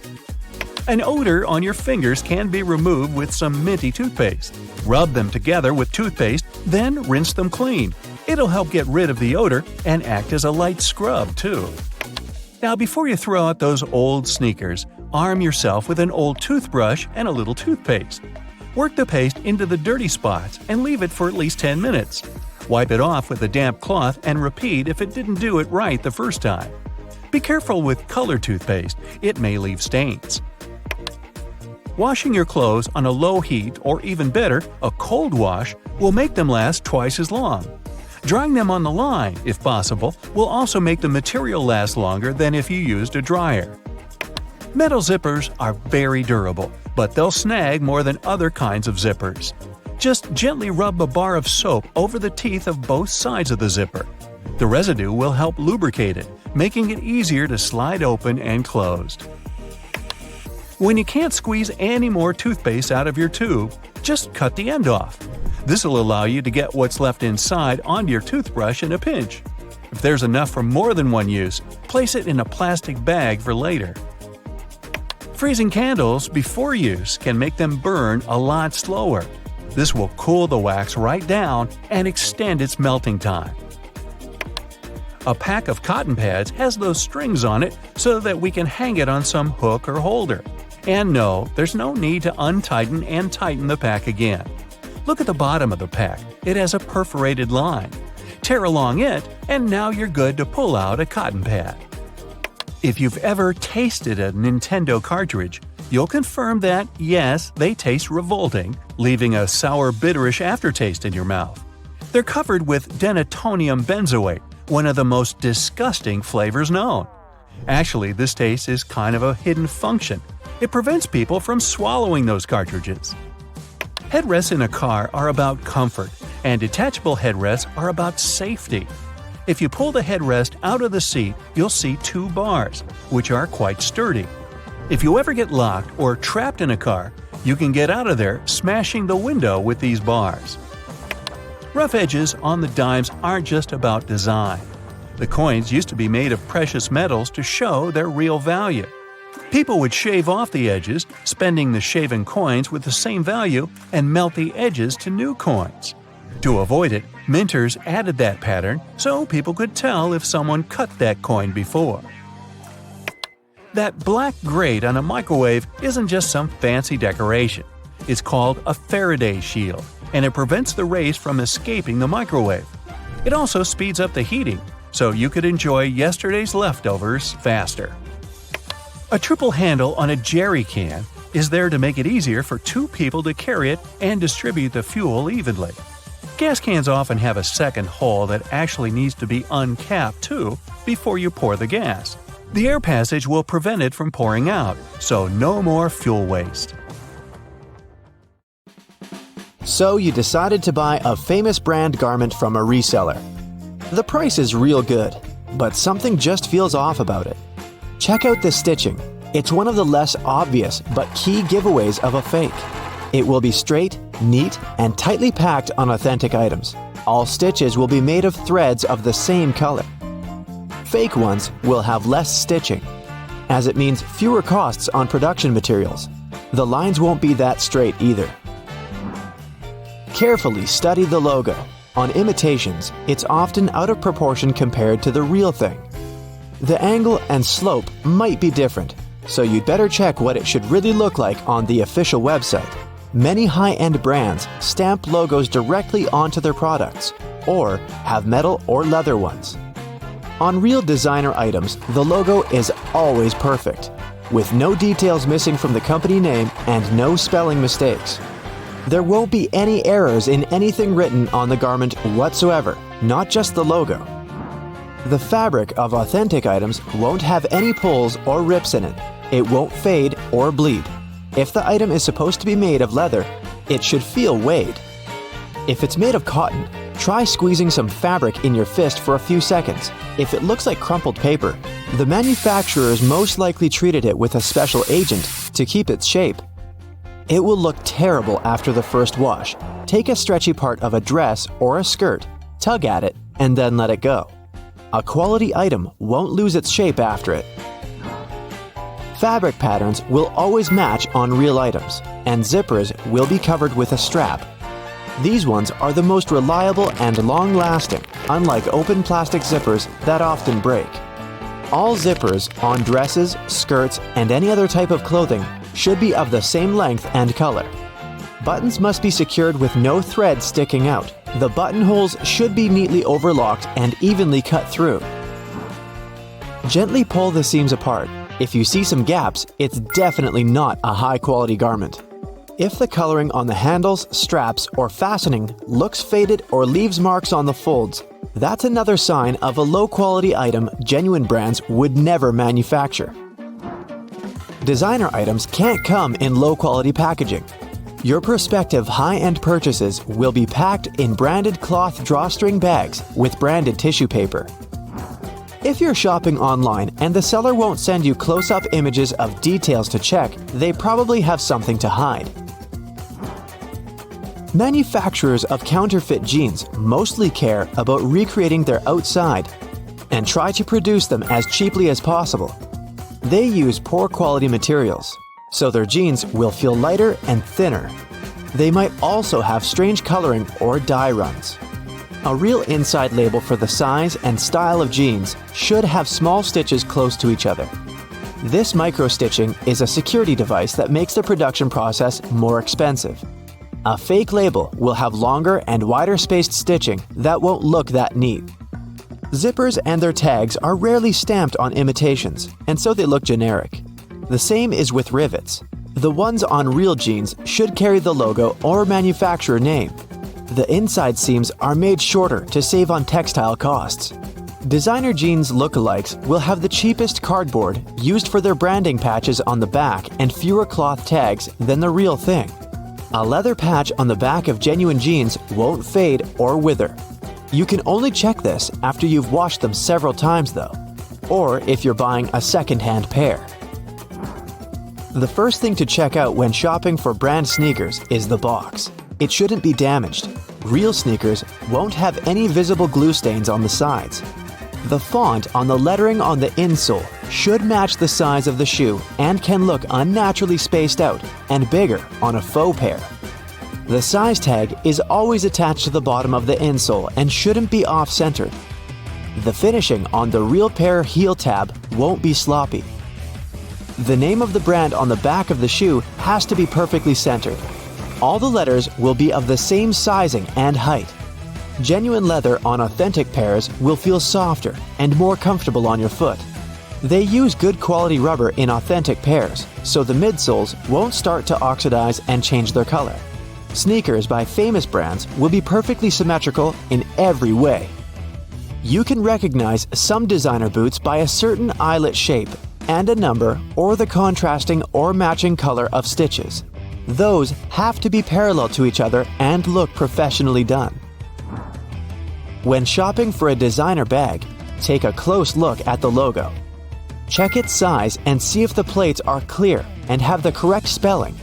An odor on your fingers can be removed with some minty toothpaste. Rub them together with toothpaste, then rinse them clean. It'll help get rid of the odor and act as a light scrub, too. Now, before you throw out those old sneakers, arm yourself with an old toothbrush and a little toothpaste. Work the paste into the dirty spots and leave it for at least 10 minutes. Wipe it off with a damp cloth and repeat if it didn't do it right the first time. Be careful with colored toothpaste, it may leave stains. Washing your clothes on a low heat, or even better, a cold wash, will make them last twice as long. Drying them on the line, if possible, will also make the material last longer than if you used a dryer. Metal zippers are very durable, but they'll snag more than other kinds of zippers. Just gently rub a bar of soap over the teeth of both sides of the zipper. The residue will help lubricate it, making it easier to slide open and closed. When you can't squeeze any more toothpaste out of your tube, just cut the end off. This will allow you to get what's left inside onto your toothbrush in a pinch. If there's enough for more than one use, place it in a plastic bag for later. Freezing candles before use can make them burn a lot slower. This will cool the wax right down and extend its melting time. A pack of cotton pads has those strings on it so that we can hang it on some hook or holder. And no, there's no need to untighten and tighten the pack again. Look at the bottom of the pack, it has a perforated line. Tear along it, and now you're good to pull out a cotton pad. If you've ever tasted a Nintendo cartridge, you'll confirm that, yes, they taste revolting, leaving a sour, bitterish aftertaste in your mouth. They're covered with denatonium benzoate, one of the most disgusting flavors known. Actually, this taste is kind of a hidden function. It prevents people from swallowing those cartridges. Headrests in a car are about comfort, and detachable headrests are about safety. If you pull the headrest out of the seat, you'll see two bars, which are quite sturdy. If you ever get locked or trapped in a car, you can get out of there smashing the window with these bars. Rough edges on the dimes aren't just about design. The coins used to be made of precious metals to show their real value. People would shave off the edges, spending the shaven coins with the same value, and melt the edges to new coins. To avoid it, minters added that pattern so people could tell if someone cut that coin before. That black grate on a microwave isn't just some fancy decoration. It's called a Faraday shield, and it prevents the rays from escaping the microwave. It also speeds up the heating, so you could enjoy yesterday's leftovers faster. A triple handle on a jerry can is there to make it easier for two people to carry it and distribute the fuel evenly. Gas cans often have a second hole that actually needs to be uncapped too before you pour the gas. The air passage will prevent it from pouring out, so no more fuel waste. So you decided to buy a famous brand garment from a reseller. The price is real good, but something just feels off about it. Check out this stitching. It's one of the less obvious but key giveaways of a fake. It will be straight, neat, and tightly packed on authentic items. All stitches will be made of threads of the same color. Fake ones will have less stitching, as it means fewer costs on production materials. The lines won't be that straight either. Carefully study the logo. On imitations, it's often out of proportion compared to the real thing. The angle and slope might be different, so you'd better check what it should really look like on the official website. Many high-end brands stamp logos directly onto their products, or have metal or leather ones. On real designer items, the logo is always perfect, with no details missing from the company name and no spelling mistakes. There won't be any errors in anything written on the garment whatsoever, not just the logo. The fabric of authentic items won't have any pulls or rips in it. It won't fade or bleed. If the item is supposed to be made of leather, it should feel weighed. If it's made of cotton, try squeezing some fabric in your fist for a few seconds. If it looks like crumpled paper, the manufacturers most likely treated it with a special agent to keep its shape. It will look terrible after the first wash. Take a stretchy part of a dress or a skirt, tug at it, and then let it go. A quality item won't lose its shape after it. Fabric patterns will always match on real items, and zippers will be covered with a strap. These ones are the most reliable and long-lasting, unlike open plastic zippers that often break. All zippers on dresses, skirts, and any other type of clothing should be of the same length and color. Buttons must be secured with no thread sticking out. The buttonholes should be neatly overlocked and evenly cut through. Gently pull the seams apart. If you see some gaps, it's definitely not a high-quality garment. If the coloring on the handles, straps, or fastening looks faded or leaves marks on the folds, that's another sign of a low-quality item genuine brands would never manufacture. Designer items can't come in low-quality packaging. Your prospective high-end purchases will be packed in branded cloth drawstring bags with branded tissue paper. If you're shopping online and the seller won't send you close-up images of details to check, they probably have something to hide. Manufacturers of counterfeit jeans mostly care about recreating their outside and try to produce them as cheaply as possible. They use poor quality materials, so their jeans will feel lighter and thinner. They might also have strange coloring or dye runs. A real inside label for the size and style of jeans should have small stitches close to each other. This micro-stitching is a security device that makes the production process more expensive. A fake label will have longer and wider spaced stitching that won't look that neat. Zippers and their tags are rarely stamped on imitations, and so they look generic. The same is with rivets. The ones on real jeans should carry the logo or manufacturer name. The inside seams are made shorter to save on textile costs. Designer jeans lookalikes will have the cheapest cardboard used for their branding patches on the back and fewer cloth tags than the real thing. A leather patch on the back of genuine jeans won't fade or wither. You can only check this after you've washed them several times though, or if you're buying a second-hand pair. The first thing to check out when shopping for brand sneakers is the box. It shouldn't be damaged. Real sneakers won't have any visible glue stains on the sides. The font on the lettering on the insole should match the size of the shoe and can look unnaturally spaced out and bigger on a faux pair. The size tag is always attached to the bottom of the insole and shouldn't be off-centered. The finishing on the real pair heel tab won't be sloppy. The name of the brand on the back of the shoe has to be perfectly centered. All the letters will be of the same sizing and height. Genuine leather on authentic pairs will feel softer and more comfortable on your foot. They use good quality rubber in authentic pairs, so the midsoles won't start to oxidize and change their color. Sneakers by famous brands will be perfectly symmetrical in every way. You can recognize some designer boots by a certain eyelet shape and a number or the contrasting or matching color of stitches. Those have to be parallel to each other and look professionally done. When shopping for a designer bag, take a close look at the logo. Check its size and see if the plates are clear and have the correct spelling.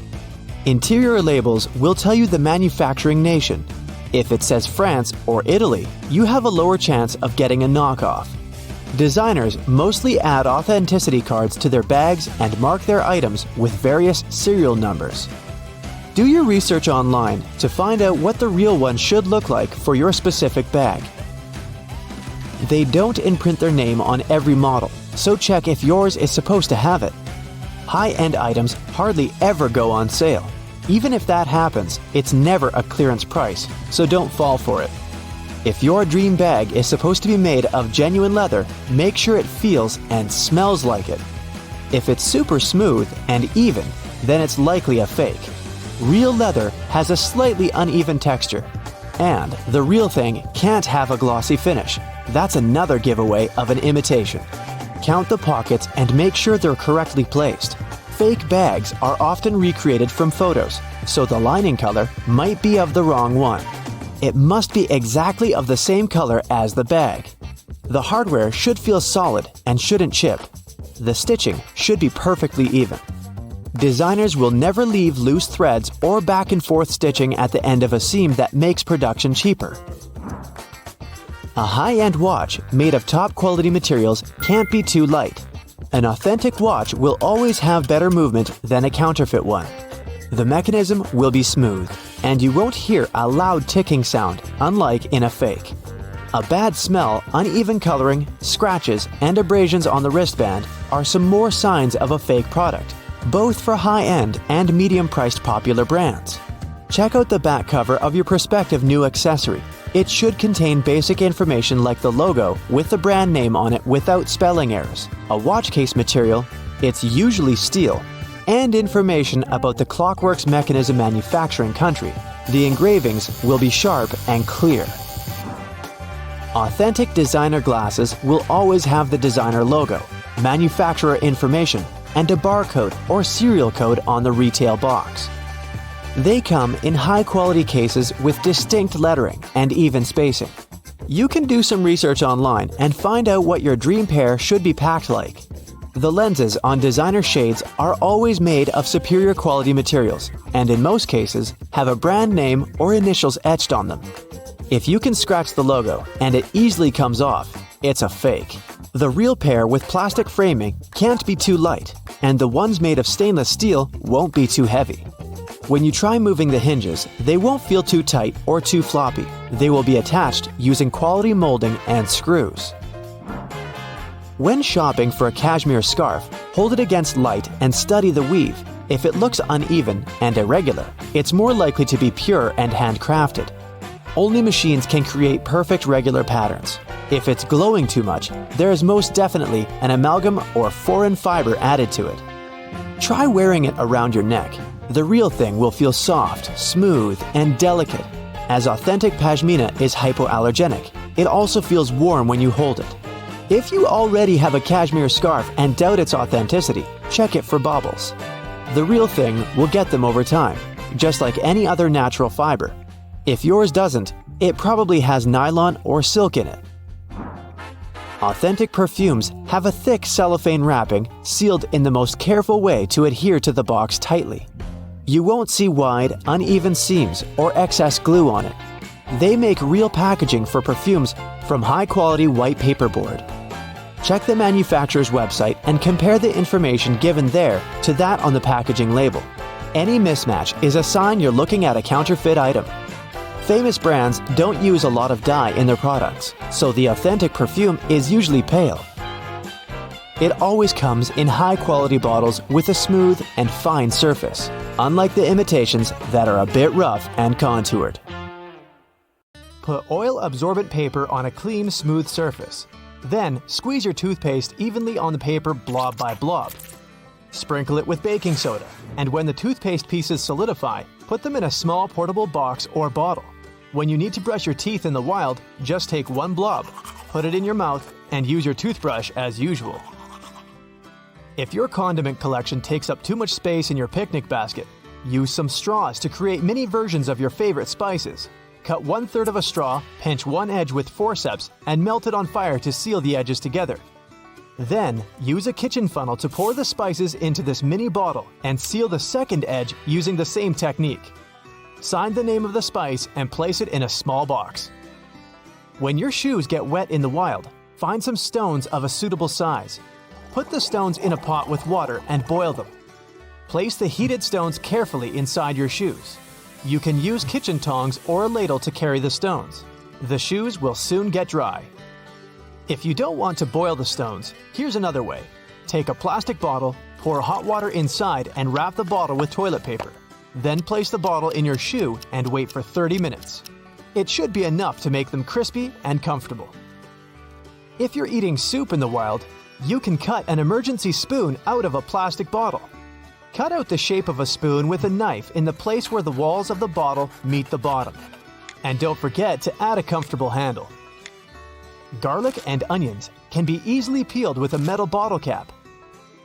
Interior labels will tell you the manufacturing nation. If it says France or Italy, you have a lower chance of getting a knockoff. Designers mostly add authenticity cards to their bags and mark their items with various serial numbers. Do your research online to find out what the real one should look like for your specific bag. They don't imprint their name on every model, so check if yours is supposed to have it. High-end items hardly ever go on sale. Even if that happens, it's never a clearance price, so don't fall for it. If your dream bag is supposed to be made of genuine leather, make sure it feels and smells like it. If it's super smooth and even, then it's likely a fake. Real leather has a slightly uneven texture, and the real thing can't have a glossy finish. That's another giveaway of an imitation. Count the pockets and make sure they're correctly placed. Fake bags are often recreated from photos, so the lining color might be of the wrong one. It must be exactly of the same color as the bag. The hardware should feel solid and shouldn't chip. The stitching should be perfectly even. Designers will never leave loose threads or back and forth stitching at the end of a seam that makes production cheaper. A high-end watch made of top-quality materials can't be too light. An authentic watch will always have better movement than a counterfeit one. The mechanism will be smooth, and you won't hear a loud ticking sound, unlike in a fake. A bad smell, uneven coloring, scratches, and abrasions on the wristband are some more signs of a fake product, both for high-end and medium-priced popular brands. Check out the back cover of your prospective new accessory. It should contain basic information like the logo with the brand name on it without spelling errors, a watch case material, it's usually steel, and information about the clockwork's mechanism manufacturing country. The engravings will be sharp and clear. Authentic designer glasses will always have the designer logo, manufacturer information, and a barcode or serial code on the retail box. They come in high-quality cases with distinct lettering and even spacing. You can do some research online and find out what your dream pair should be packed like. The lenses on designer shades are always made of superior quality materials, and in most cases have a brand name or initials etched on them. If you can scratch the logo and it easily comes off, it's a fake. The real pair with plastic framing can't be too light, and the ones made of stainless steel won't be too heavy. When you try moving the hinges, they won't feel too tight or too floppy. They will be attached using quality molding and screws. When shopping for a cashmere scarf, hold it against light and study the weave. If it looks uneven and irregular, it's more likely to be pure and handcrafted. Only machines can create perfect regular patterns. If it's glowing too much, there is most definitely an amalgam or foreign fiber added to it. Try wearing it around your neck. The real thing will feel soft, smooth, and delicate. As authentic pashmina is hypoallergenic, it also feels warm when you hold it. If you already have a cashmere scarf and doubt its authenticity, check it for bobbles. The real thing will get them over time, just like any other natural fiber. If yours doesn't, it probably has nylon or silk in it. Authentic perfumes have a thick cellophane wrapping sealed in the most careful way to adhere to the box tightly. You won't see wide, uneven seams or excess glue on it. They make real packaging for perfumes from high-quality white paperboard. Check the manufacturer's website and compare the information given there to that on the packaging label. Any mismatch is a sign you're looking at a counterfeit item. Famous brands don't use a lot of dye in their products, so the authentic perfume is usually pale. It always comes in high-quality bottles with a smooth and fine surface, unlike the imitations that are a bit rough and contoured. Put oil-absorbent paper on a clean, smooth surface. Then, squeeze your toothpaste evenly on the paper blob by blob. Sprinkle it with baking soda, and when the toothpaste pieces solidify, Put them in a small portable box or bottle. When you need to brush your teeth in the wild, just take one blob, put it in your mouth, and use your toothbrush as usual. If your condiment collection takes up too much space in your picnic basket, use some straws to create mini versions of your favorite spices. Cut 1/3 of a straw, pinch one edge with forceps, and melt it on fire to seal the edges together. Then, use a kitchen funnel to pour the spices into this mini bottle and seal the second edge using the same technique. Sign the name of the spice and place it in a small box. When your shoes get wet in the wild, find some stones of a suitable size. Put the stones in a pot with water and boil them. Place the heated stones carefully inside your shoes. You can use kitchen tongs or a ladle to carry the stones. The shoes will soon get dry. If you don't want to boil the stones, here's another way. Take a plastic bottle, pour hot water inside and wrap the bottle with toilet paper. Then place the bottle in your shoe and wait for 30 minutes. It should be enough to make them crispy and comfortable. If you're eating soup in the wild, you can cut an emergency spoon out of a plastic bottle. Cut out the shape of a spoon with a knife in the place where the walls of the bottle meet the bottom. And don't forget to add a comfortable handle. Garlic and onions can be easily peeled with a metal bottle cap.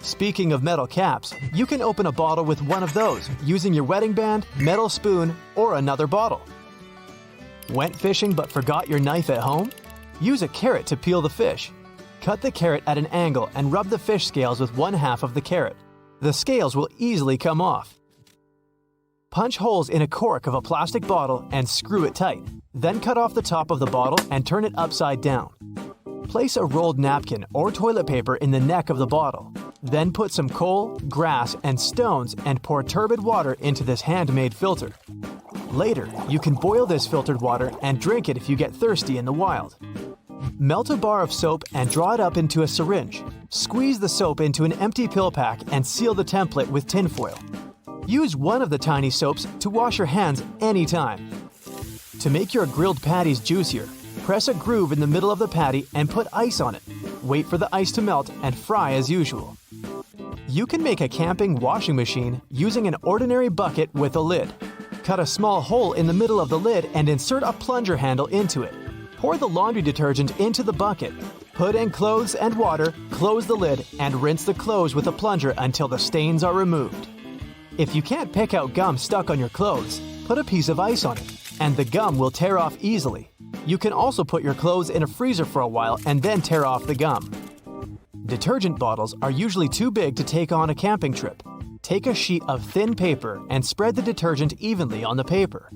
Speaking of metal caps, you can open a bottle with one of those using your wedding band, metal spoon, or another bottle. Went fishing but forgot your knife at home? Use a carrot to peel the fish. Cut the carrot at an angle and rub the fish scales with 1/2 of the carrot. The scales will easily come off. Punch holes in a cork of a plastic bottle and screw it tight. Then cut off the top of the bottle and turn it upside down. Place a rolled napkin or toilet paper in the neck of the bottle. Then put some coal, grass, and stones and pour turbid water into this handmade filter. Later, you can boil this filtered water and drink it if you get thirsty in the wild. Melt a bar of soap and draw it up into a syringe. Squeeze the soap into an empty pill pack and seal the template with tinfoil. Use one of the tiny soaps to wash your hands anytime. To make your grilled patties juicier, press a groove in the middle of the patty and put ice on it. Wait for the ice to melt and fry as usual. You can make a camping washing machine using an ordinary bucket with a lid. Cut a small hole in the middle of the lid and insert a plunger handle into it. Pour the laundry detergent into the bucket. Put in clothes and water, close the lid, and rinse the clothes with a plunger until the stains are removed. If you can't pick out gum stuck on your clothes, put a piece of ice on it, and the gum will tear off easily. You can also put your clothes in a freezer for a while and then tear off the gum. Detergent bottles are usually too big to take on a camping trip. Take a sheet of thin paper and spread the detergent evenly on the paper.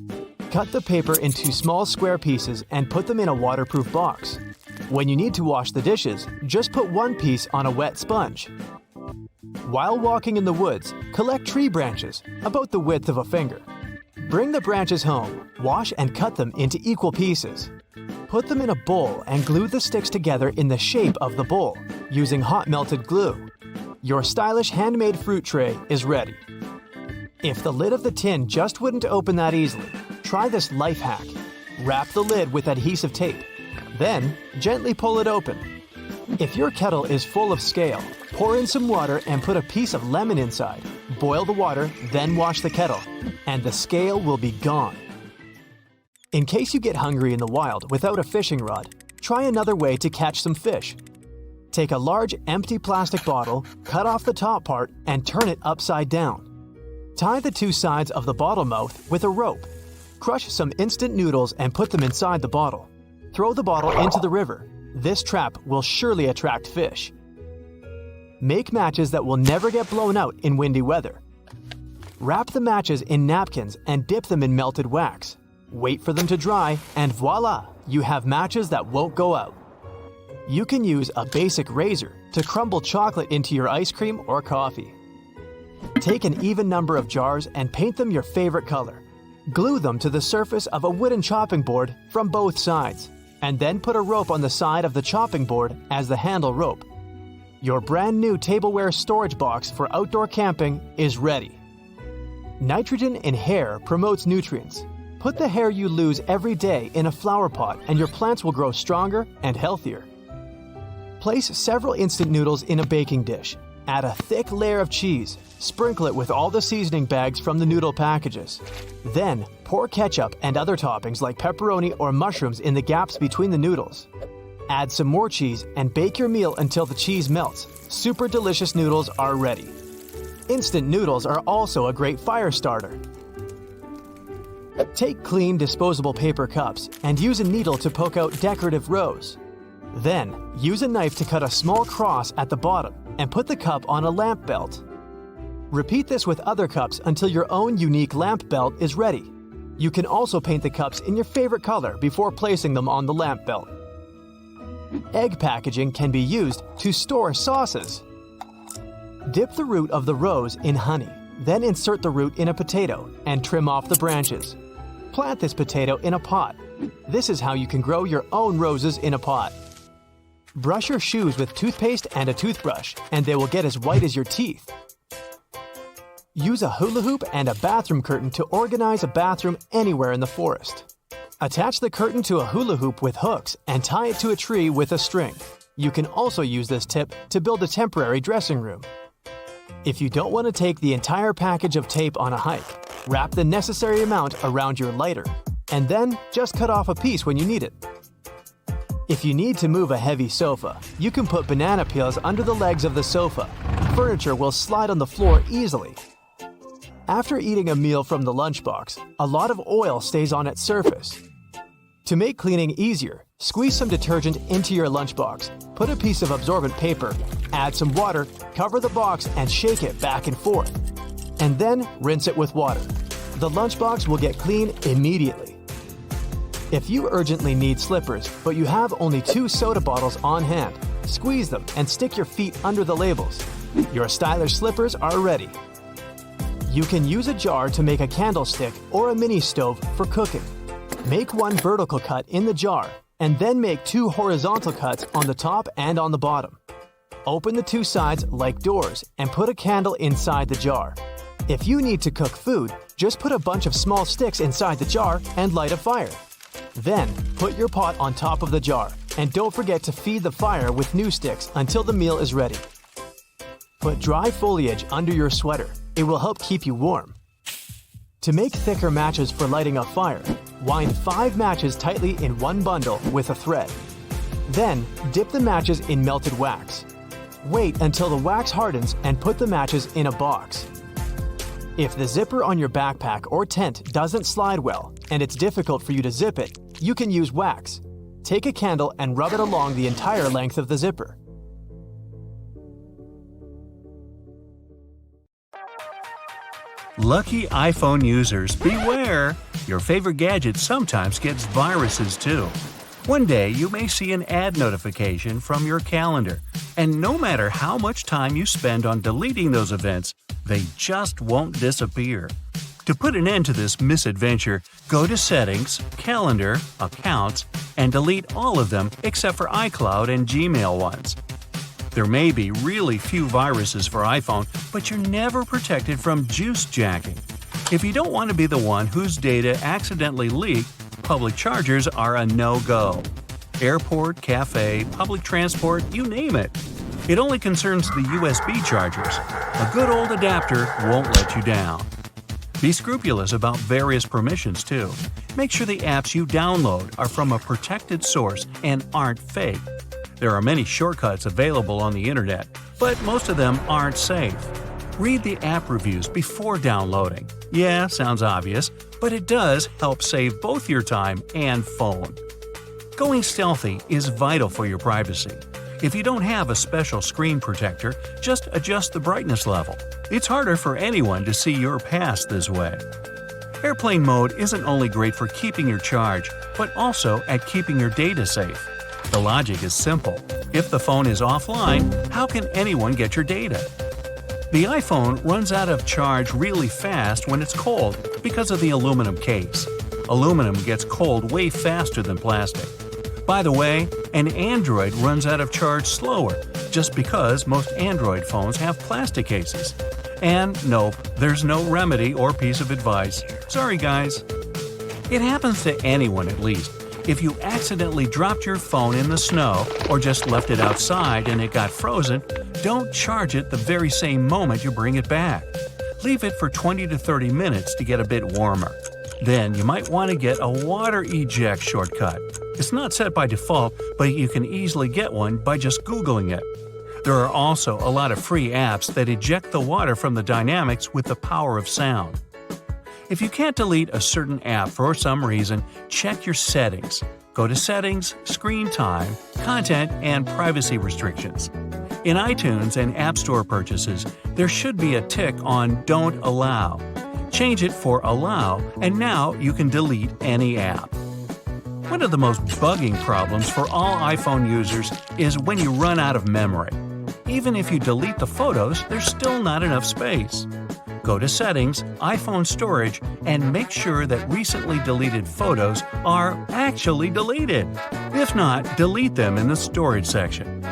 Cut the paper into small square pieces and put them in a waterproof box. When you need to wash the dishes, just put one piece on a wet sponge. While walking in the woods, collect tree branches, about the width of a finger. Bring the branches home, wash and cut them into equal pieces. Put them in a bowl and glue the sticks together in the shape of the bowl, using hot melted glue. Your stylish handmade fruit tray is ready. If the lid of the tin just wouldn't open that easily, try this life hack. Wrap the lid with adhesive tape. Then, gently pull it open. If your kettle is full of scale, pour in some water and put a piece of lemon inside. Boil the water, then wash the kettle, and the scale will be gone. In case you get hungry in the wild without a fishing rod, try another way to catch some fish. Take a large empty plastic bottle, cut off the top part, and turn it upside down. Tie the two sides of the bottle mouth with a rope. Crush some instant noodles and put them inside the bottle. Throw the bottle into the river. This trap will surely attract fish. Make matches that will never get blown out in windy weather. Wrap the matches in napkins and dip them in melted wax. Wait for them to dry, and voila! You have matches that won't go out. You can use a basic razor to crumble chocolate into your ice cream or coffee. Take an even number of jars and paint them your favorite color. Glue them to the surface of a wooden chopping board from both sides, and then put a rope on the side of the chopping board as the handle rope. Your brand new tableware storage box for outdoor camping is ready. Nitrogen in hair promotes nutrients. Put the hair you lose every day in a flower pot and your plants will grow stronger and healthier. Place several instant noodles in a baking dish. Add a thick layer of cheese. Sprinkle it with all the seasoning bags from the noodle packages. Then, pour ketchup and other toppings like pepperoni or mushrooms in the gaps between the noodles. Add some more cheese and bake your meal until the cheese melts. Super delicious noodles are ready. Instant noodles are also a great fire starter. Take clean disposable paper cups and use a needle to poke out decorative rows. Then, use a knife to cut a small cross at the bottom and put the cup on a lamp belt. Repeat this with other cups until your own unique lamp belt is ready. You can also paint the cups in your favorite color before placing them on the lamp belt. Egg packaging can be used to store sauces. Dip the root of the rose in honey, then insert the root in a potato and trim off the branches. Plant this potato in a pot. This is how you can grow your own roses in a pot. Brush your shoes with toothpaste and a toothbrush, and they will get as white as your teeth. Use a hula hoop and a bathroom curtain to organize a bathroom anywhere in the forest. Attach the curtain to a hula hoop with hooks and tie it to a tree with a string. You can also use this tip to build a temporary dressing room. If you don't want to take the entire package of tape on a hike, wrap the necessary amount around your lighter, and then just cut off a piece when you need it. If you need to move a heavy sofa, you can put banana peels under the legs of the sofa. Furniture will slide on the floor easily. After eating a meal from the lunchbox, a lot of oil stays on its surface. To make cleaning easier, squeeze some detergent into your lunchbox, put a piece of absorbent paper, add some water, cover the box and shake it back and forth. And then rinse it with water. The lunchbox will get clean immediately. If you urgently need slippers, but you have only 2 soda bottles on hand, squeeze them and stick your feet under the labels. Your stylish slippers are ready. You can use a jar to make a candlestick or a mini stove for cooking. Make one vertical cut in the jar, and then make 2 horizontal cuts on the top and on the bottom. Open the 2 sides like doors and put a candle inside the jar. If you need to cook food, just put a bunch of small sticks inside the jar and light a fire. Then, put your pot on top of the jar, and don't forget to feed the fire with new sticks until the meal is ready. Put dry foliage under your sweater. It will help keep you warm. To make thicker matches for lighting a fire, wind 5 matches tightly in one bundle with a thread. Then, dip the matches in melted wax. Wait until the wax hardens and put the matches in a box. If the zipper on your backpack or tent doesn't slide well and it's difficult for you to zip it, you can use wax. Take a candle and rub it along the entire length of the zipper. Lucky iPhone users, beware! Your favorite gadget sometimes gets viruses too. One day you may see an ad notification from your calendar, and no matter how much time you spend on deleting those events, they just won't disappear. To put an end to this misadventure, go to Settings, Calendar, Accounts, and delete all of them except for iCloud and Gmail ones. There may be really few viruses for iPhone, but you're never protected from juice jacking. If you don't want to be the one whose data accidentally leaked, public chargers are a no-go. Airport, cafe, public transport, you name it. It only concerns the USB chargers. A good old adapter won't let you down. Be scrupulous about various permissions too. Make sure the apps you download are from a protected source and aren't fake. There are many shortcuts available on the internet, but most of them aren't safe. Read the app reviews before downloading. Yeah, sounds obvious, but it does help save both your time and phone. Going stealthy is vital for your privacy. If you don't have a special screen protector, just adjust the brightness level. It's harder for anyone to see your past this way. Airplane mode isn't only great for keeping your charge, but also at keeping your data safe. The logic is simple. If the phone is offline, how can anyone get your data? The iPhone runs out of charge really fast when it's cold because of the aluminum case. Aluminum gets cold way faster than plastic. By the way, an Android runs out of charge slower just because most Android phones have plastic cases. And nope, there's no remedy or piece of advice. Sorry guys. It happens to anyone at least. If you accidentally dropped your phone in the snow or just left it outside and it got frozen, don't charge it the very same moment you bring it back. Leave it for 20 to 30 minutes to get a bit warmer. Then you might want to get a water eject shortcut. It's not set by default, but you can easily get one by just Googling it. There are also a lot of free apps that eject the water from the dynamics with the power of sound. If you can't delete a certain app for some reason, check your settings. Go to Settings, Screen Time, Content, and Privacy Restrictions. In iTunes and App Store purchases, there should be a tick on Don't Allow. Change it for Allow, and now you can delete any app. One of the most bugging problems for all iPhone users is when you run out of memory. Even if you delete the photos, there's still not enough space. Go to Settings, iPhone Storage, and make sure that recently deleted photos are actually deleted. If not, delete them in the Storage section.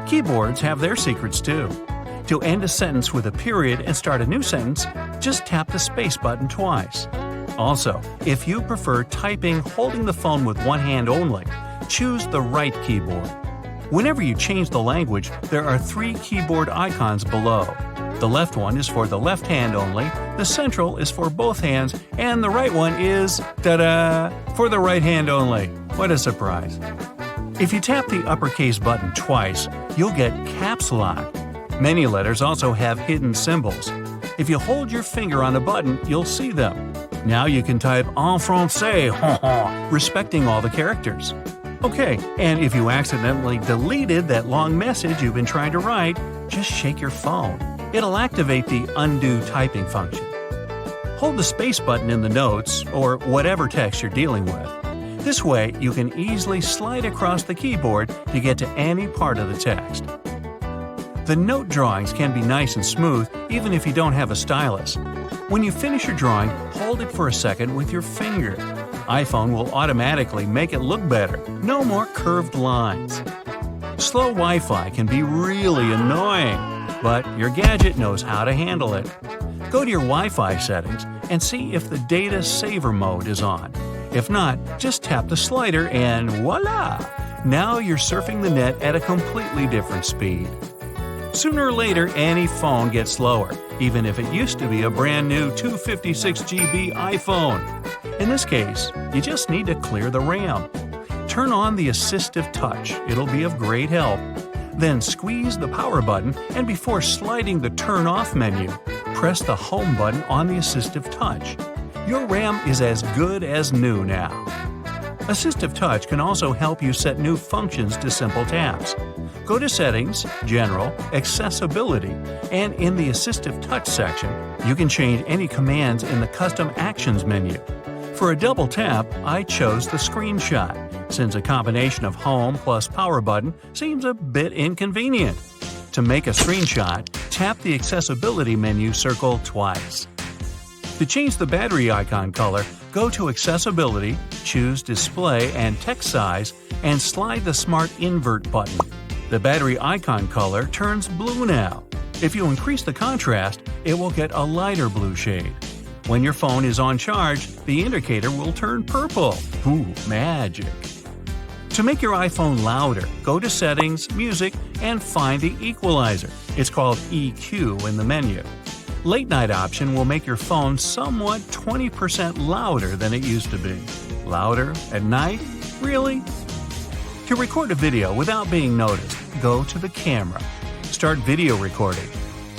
Keyboards have their secrets too. To end a sentence with a period and start a new sentence, just tap the space button twice. Also, if you prefer typing holding the phone with one hand only, choose the right keyboard. Whenever you change the language, there are 3 keyboard icons below. The left one is for the left hand only, the central is for both hands, and the right one is, ta-da, for the right hand only. What a surprise. If you tap the uppercase button twice, you'll get Caps Lock. Many letters also have hidden symbols. If you hold your finger on a button, you'll see them. Now you can type en français, respecting all the characters. Okay, and if you accidentally deleted that long message you've been trying to write, just shake your phone. It'll activate the undo typing function. Hold the space button in the notes, or whatever text you're dealing with. This way, you can easily slide across the keyboard to get to any part of the text. The note drawings can be nice and smooth even if you don't have a stylus. When you finish your drawing, hold it for a second with your finger. iPhone will automatically make it look better. No more curved lines. Slow Wi-Fi can be really annoying, but your gadget knows how to handle it. Go to your Wi-Fi settings and see if the data saver mode is on. If not, just tap the slider and voila! Now you're surfing the net at a completely different speed. Sooner or later, any phone gets slower, even if it used to be a brand new 256GB iPhone. In this case, you just need to clear the RAM. Turn on the assistive touch, it'll be of great help. Then squeeze the power button, and before sliding the turn off menu, press the home button on the assistive touch. Your RAM is as good as new now. Assistive touch can also help you set new functions to simple taps. Go to Settings, General, Accessibility, and in the Assistive Touch section, you can change any commands in the Custom Actions menu. For a double tap, I chose the screenshot, since a combination of Home plus Power button seems a bit inconvenient. To make a screenshot, tap the Accessibility menu circle twice. To change the battery icon color, go to Accessibility, choose Display and Text Size, and slide the Smart Invert button. The battery icon color turns blue now. If you increase the contrast, it will get a lighter blue shade. When your phone is on charge, the indicator will turn purple. Ooh, magic! To make your iPhone louder, go to Settings, Music, and find the equalizer. It's called EQ in the menu. Late night option will make your phone somewhat 20% louder than it used to be. Louder at night? Really? To record a video without being noticed, go to the camera. Start video recording.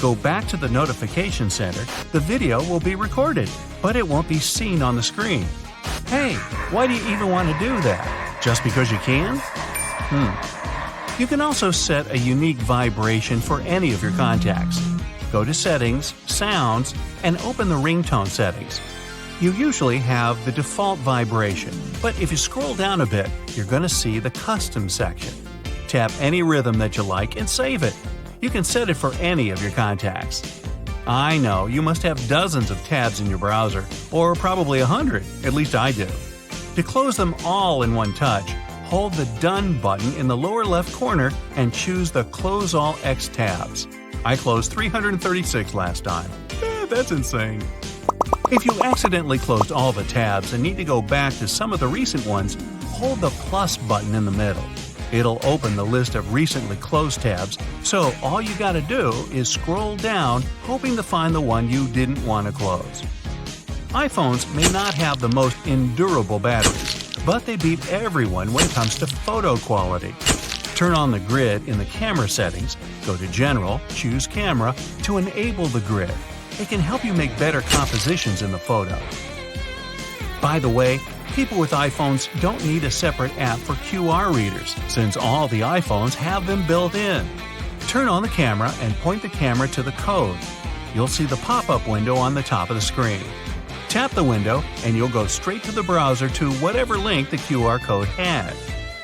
Go back to the notification center. The video will be recorded, but it won't be seen on the screen. Hey, why do you even want to do that? Just because you can? You can also set a unique vibration for any of your contacts. Go to Settings, Sounds, and open the ringtone settings. You usually have the default vibration, but if you scroll down a bit, you're going to see the Custom section. Tap any rhythm that you like and save it. You can set it for any of your contacts. I know, you must have dozens of tabs in your browser, or probably 100, at least I do. To close them all in one touch, hold the Done button in the lower left corner and choose the Close All X tabs. I closed 336 last time. That's insane. If you accidentally closed all the tabs and need to go back to some of the recent ones, hold the plus button in the middle. It'll open the list of recently closed tabs, so all you gotta do is scroll down, hoping to find the one you didn't want to close. iPhones may not have the most endurable batteries, but they beat everyone when it comes to photo quality. Turn on the grid in the camera settings, go to General, choose Camera to enable the grid. It can help you make better compositions in the photo. By the way, people with iPhones don't need a separate app for QR readers, since all the iPhones have them built in. Turn on the camera and point the camera to the code. You'll see the pop-up window on the top of the screen. Tap the window and you'll go straight to the browser to whatever link the QR code had.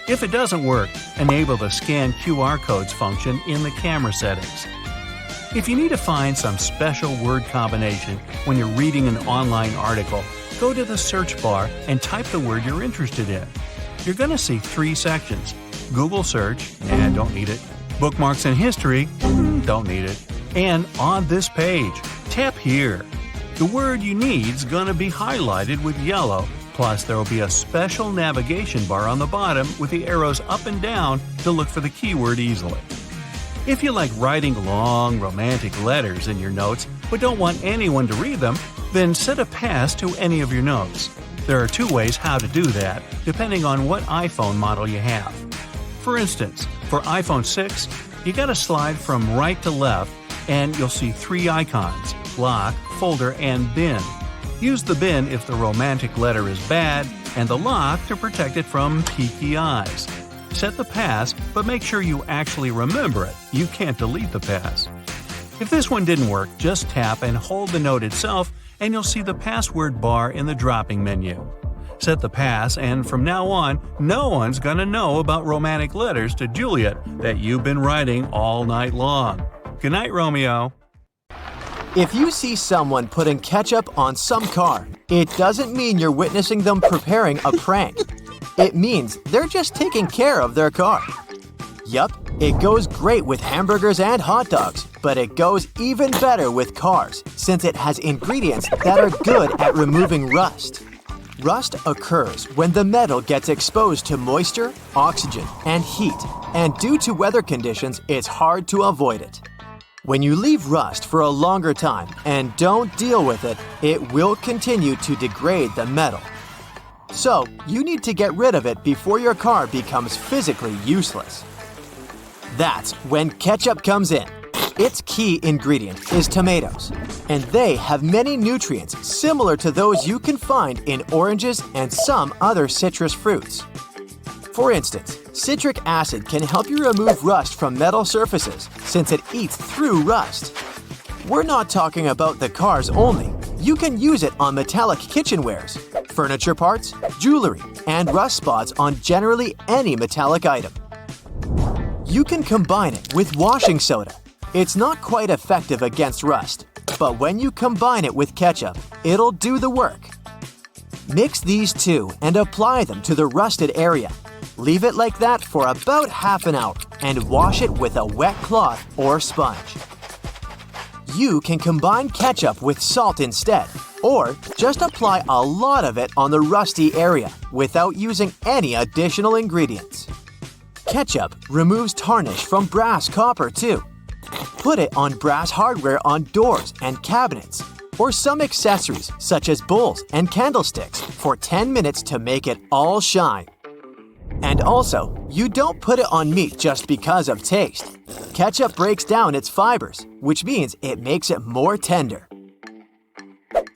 If it doesn't work, enable the Scan QR Codes function in the camera settings. If you need to find some special word combination when you're reading an online article, go to the search bar and type the word you're interested in. You're going to see 3 sections: Google Search, and don't need it; Bookmarks and History, don't need it; and On This Page, tap here. The word you need is going to be highlighted with yellow, plus there will be a special navigation bar on the bottom with the arrows up and down to look for the keyword easily. If you like writing long, romantic letters in your notes but don't want anyone to read them, then set a pass to any of your notes. There are 2 ways how to do that, depending on what iPhone model you have. For instance, for iPhone 6, you gotta slide from right to left and you'll see 3 icons: Lock, Folder, and Bin. Use the bin if the romantic letter is bad, and the lock to protect it from peeky eyes. Set the pass, but make sure you actually remember it. You can't delete the pass. If this one didn't work, just tap and hold the note itself, and you'll see the password bar in the dropping menu. Set the pass, and from now on, no one's gonna know about romantic letters to Juliet that you've been writing all night long. Good night, Romeo. If you see someone putting ketchup on some car, it doesn't mean you're witnessing them preparing a prank. It means they're just taking care of their car. Yup, it goes great with hamburgers and hot dogs, but it goes even better with cars since it has ingredients that are good at removing rust. Rust occurs when the metal gets exposed to moisture, oxygen, and heat, and due to weather conditions, it's hard to avoid it. When you leave rust for a longer time and don't deal with it, it will continue to degrade the metal. So, you need to get rid of it before your car becomes physically useless. That's when ketchup comes in. Its key ingredient is tomatoes, and they have many nutrients similar to those you can find in oranges and some other citrus fruits. For instance, citric acid can help you remove rust from metal surfaces since it eats through rust. We're not talking about the cars only. You can use it on metallic kitchenwares, furniture parts, jewelry, and rust spots on generally any metallic item. You can combine it with washing soda. It's not quite effective against rust, but when you combine it with ketchup, it'll do the work. Mix these 2 and apply them to the rusted area. Leave it like that for about half an hour and wash it with a wet cloth or sponge. You can combine ketchup with salt instead, or just apply a lot of it on the rusty area without using any additional ingredients. Ketchup removes tarnish from brass copper too. Put it on brass hardware on doors and cabinets, or some accessories such as bowls and candlesticks for 10 minutes to make it all shine. And also, you don't put it on meat just because of taste. Ketchup breaks down its fibers, which means it makes it more tender.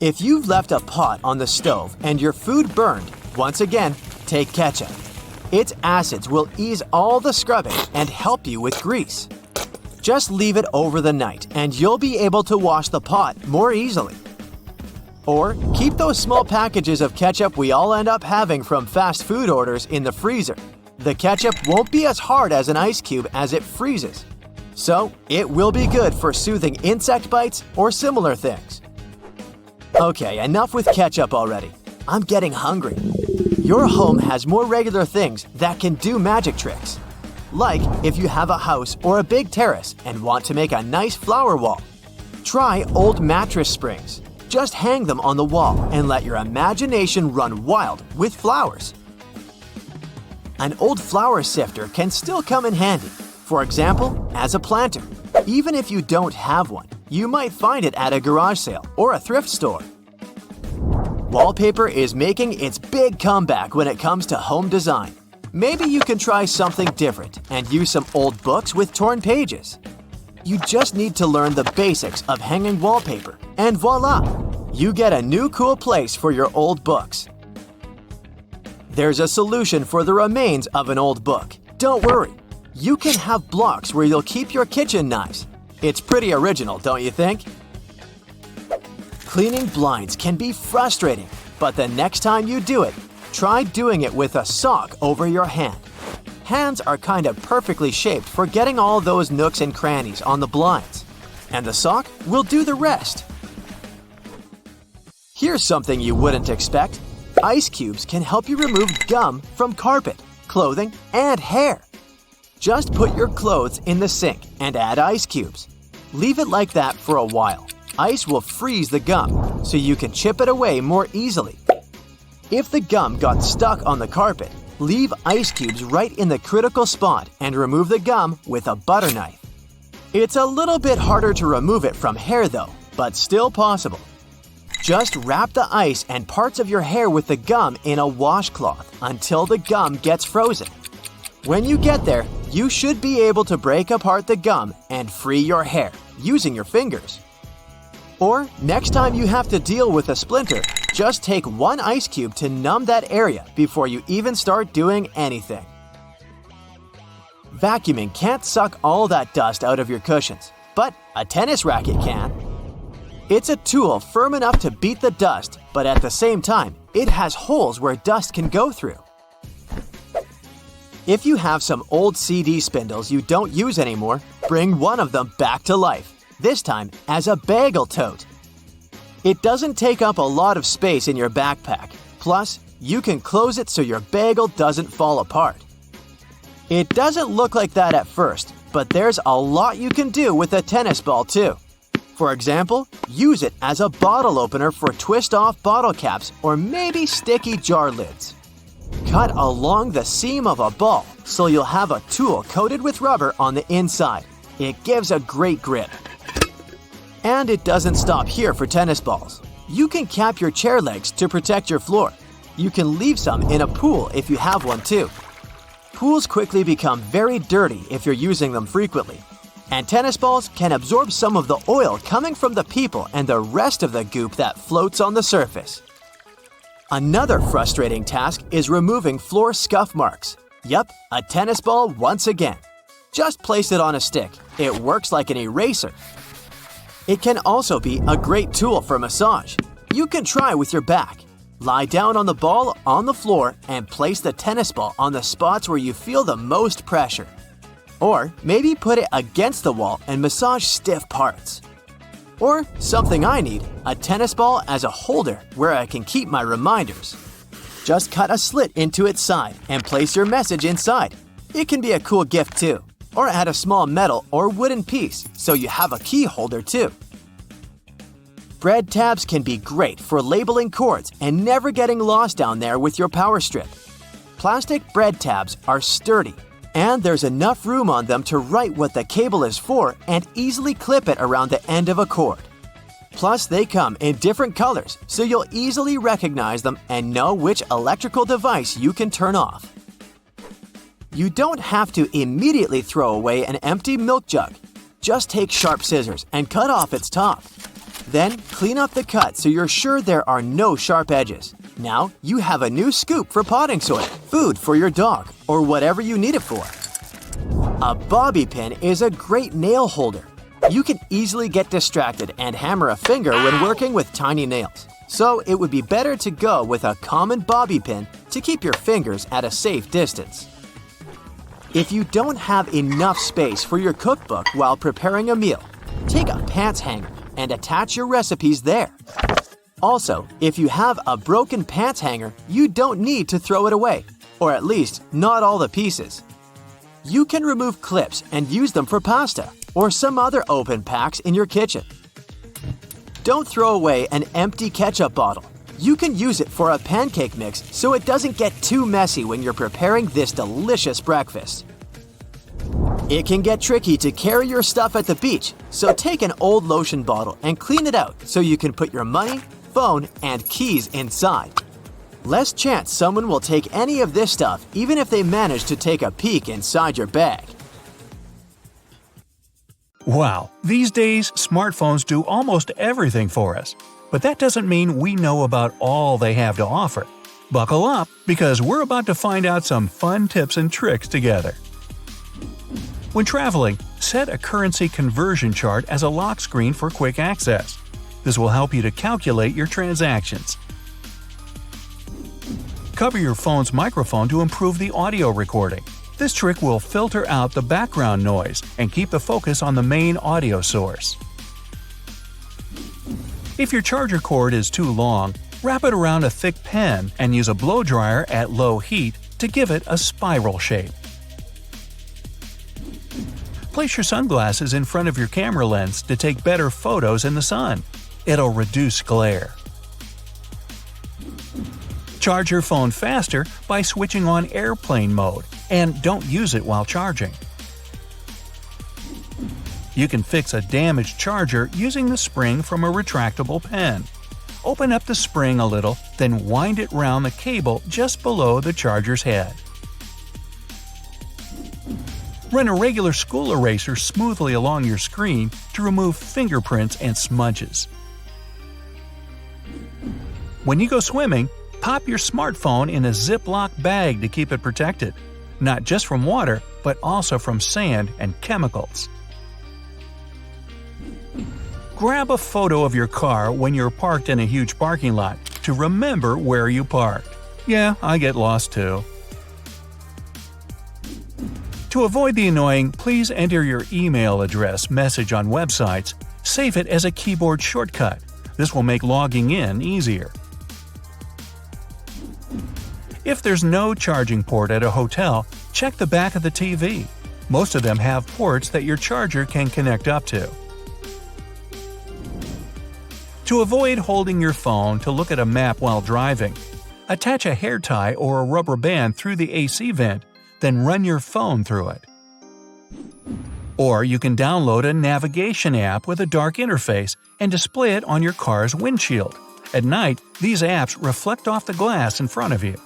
If you've left a pot on the stove and your food burned, once again, take ketchup. Its acids will ease all the scrubbing and help you with grease. Just leave it over the night and you'll be able to wash the pot more easily. Or keep those small packages of ketchup we all end up having from fast food orders in the freezer. The ketchup won't be as hard as an ice cube as it freezes. So, it will be good for soothing insect bites or similar things. Okay, enough with ketchup already. I'm getting hungry. Your home has more regular things that can do magic tricks. Like if you have a house or a big terrace and want to make a nice flower wall. Try old mattress springs. Just hang them on the wall and let your imagination run wild with flowers. An old flower sifter can still come in handy, for example, as a planter. Even if you don't have one, you might find it at a garage sale or a thrift store. Wallpaper is making its big comeback when it comes to home design. Maybe you can try something different and use some old books with torn pages. You just need to learn the basics of hanging wallpaper, and voila! You get a new cool place for your old books. There's a solution for the remains of an old book. Don't worry. You can have blocks where you'll keep your kitchen knives. It's pretty original, don't you think? Cleaning blinds can be frustrating, but the next time you do it, try doing it with a sock over your hand. Hands are kind of perfectly shaped for getting all those nooks and crannies on the blinds, and the sock will do the rest. Here's something you wouldn't expect. Ice cubes can help you remove gum from carpet, clothing, and hair. Just put your clothes in the sink and add ice cubes. Leave it like that for a while. Ice will freeze the gum, so you can chip it away more easily. If the gum got stuck on the carpet, leave ice cubes right in the critical spot and remove the gum with a butter knife. It's a little bit harder to remove it from hair though, but still possible. Just wrap the ice and parts of your hair with the gum in a washcloth until the gum gets frozen. When you get there, you should be able to break apart the gum and free your hair using your fingers. Or next time you have to deal with a splinter, just take one ice cube to numb that area before you even start doing anything. Vacuuming can't suck all that dust out of your cushions, but a tennis racket can. It's a tool firm enough to beat the dust, but at the same time, it has holes where dust can go through. If you have some old CD spindles you don't use anymore, bring one of them back to life, this time as a bagel tote. It doesn't take up a lot of space in your backpack, plus you can close it so your bagel doesn't fall apart. It doesn't look like that at first, but there's a lot you can do with a tennis ball too. For example, use it as a bottle opener for twist-off bottle caps or maybe sticky jar lids. Cut along the seam of a ball so you'll have a tool coated with rubber on the inside. It gives a great grip. And it doesn't stop here for tennis balls. You can cap your chair legs to protect your floor. You can leave some in a pool if you have one too. Pools quickly become very dirty if you're using them frequently. And tennis balls can absorb some of the oil coming from the people and the rest of the goop that floats on the surface. Another frustrating task is removing floor scuff marks. Yup, a tennis ball once again. Just place it on a stick. It works like an eraser. It can also be a great tool for massage. You can try with your back. Lie down on the ball on the floor and place the tennis ball on the spots where you feel the most pressure. Or maybe put it against the wall and massage stiff parts. Or something I need, a tennis ball as a holder where I can keep my reminders. Just cut a slit into its side and place your message inside. It can be a cool gift too. Or add a small metal or wooden piece so you have a key holder too. Bread tabs can be great for labeling cords and never getting lost down there with your power strip. Plastic bread tabs are sturdy, and there's enough room on them to write what the cable is for and easily clip it around the end of a cord. Plus, they come in different colors, so you'll easily recognize them and know which electrical device you can turn off. You don't have to immediately throw away an empty milk jug. Just take sharp scissors and cut off its top. Then, clean up the cut so you're sure there are no sharp edges. Now, you have a new scoop for potting soil, food for your dog, or whatever you need it for. A bobby pin is a great nail holder. You can easily get distracted and hammer a finger when working with tiny nails. So it would be better to go with a common bobby pin to keep your fingers at a safe distance. If you don't have enough space for your cookbook while preparing a meal, take a pants hanger and attach your recipes there. Also, if you have a broken pants hanger, you don't need to throw it away, or at least not all the pieces. You can remove clips and use them for pasta or some other open packs in your kitchen. Don't throw away an empty ketchup bottle. You can use it for a pancake mix so it doesn't get too messy when you're preparing this delicious breakfast. It can get tricky to carry your stuff at the beach, so take an old lotion bottle and clean it out so you can put your money, phone, and keys inside. Less chance someone will take any of this stuff even if they manage to take a peek inside your bag. Wow, these days smartphones do almost everything for us. But that doesn't mean we know about all they have to offer. Buckle up, because we're about to find out some fun tips and tricks together. When traveling, set a currency conversion chart as a lock screen for quick access. This will help you to calculate your transactions. Cover your phone's microphone to improve the audio recording. This trick will filter out the background noise and keep the focus on the main audio source. If your charger cord is too long, wrap it around a thick pen and use a blow dryer at low heat to give it a spiral shape. Place your sunglasses in front of your camera lens to take better photos in the sun. It'll reduce glare. Charge your phone faster by switching on airplane mode, and don't use it while charging. You can fix a damaged charger using the spring from a retractable pen. Open up the spring a little, then wind it round the cable just below the charger's head. Run a regular school eraser smoothly along your screen to remove fingerprints and smudges. When you go swimming, pop your smartphone in a Ziploc bag to keep it protected, not just from water, but also from sand and chemicals. Grab a photo of your car when you're parked in a huge parking lot to remember where you parked. Yeah, I get lost too. To avoid the annoying "please enter your email address" message on websites, save it as a keyboard shortcut. This will make logging in easier. If there's no charging port at a hotel, check the back of the TV. Most of them have ports that your charger can connect up to. To avoid holding your phone to look at a map while driving, attach a hair tie or a rubber band through the AC vent, then run your phone through it. Or you can download a navigation app with a dark interface and display it on your car's windshield. At night, these apps reflect off the glass in front of you.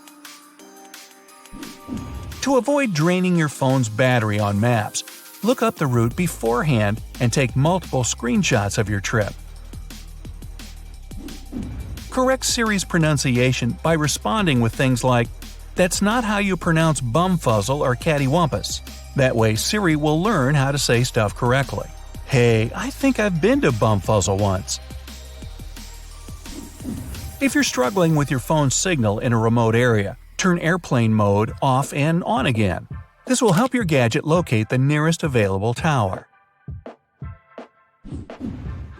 To avoid draining your phone's battery on maps, look up the route beforehand and take multiple screenshots of your trip. Correct Siri's pronunciation by responding with things like, "That's not how you pronounce bumfuzzle or cattywampus." That way Siri will learn how to say stuff correctly. "Hey, I think I've been to Bumfuzzle once." If you're struggling with your phone's signal in a remote area, turn airplane mode off and on again. This will help your gadget locate the nearest available tower.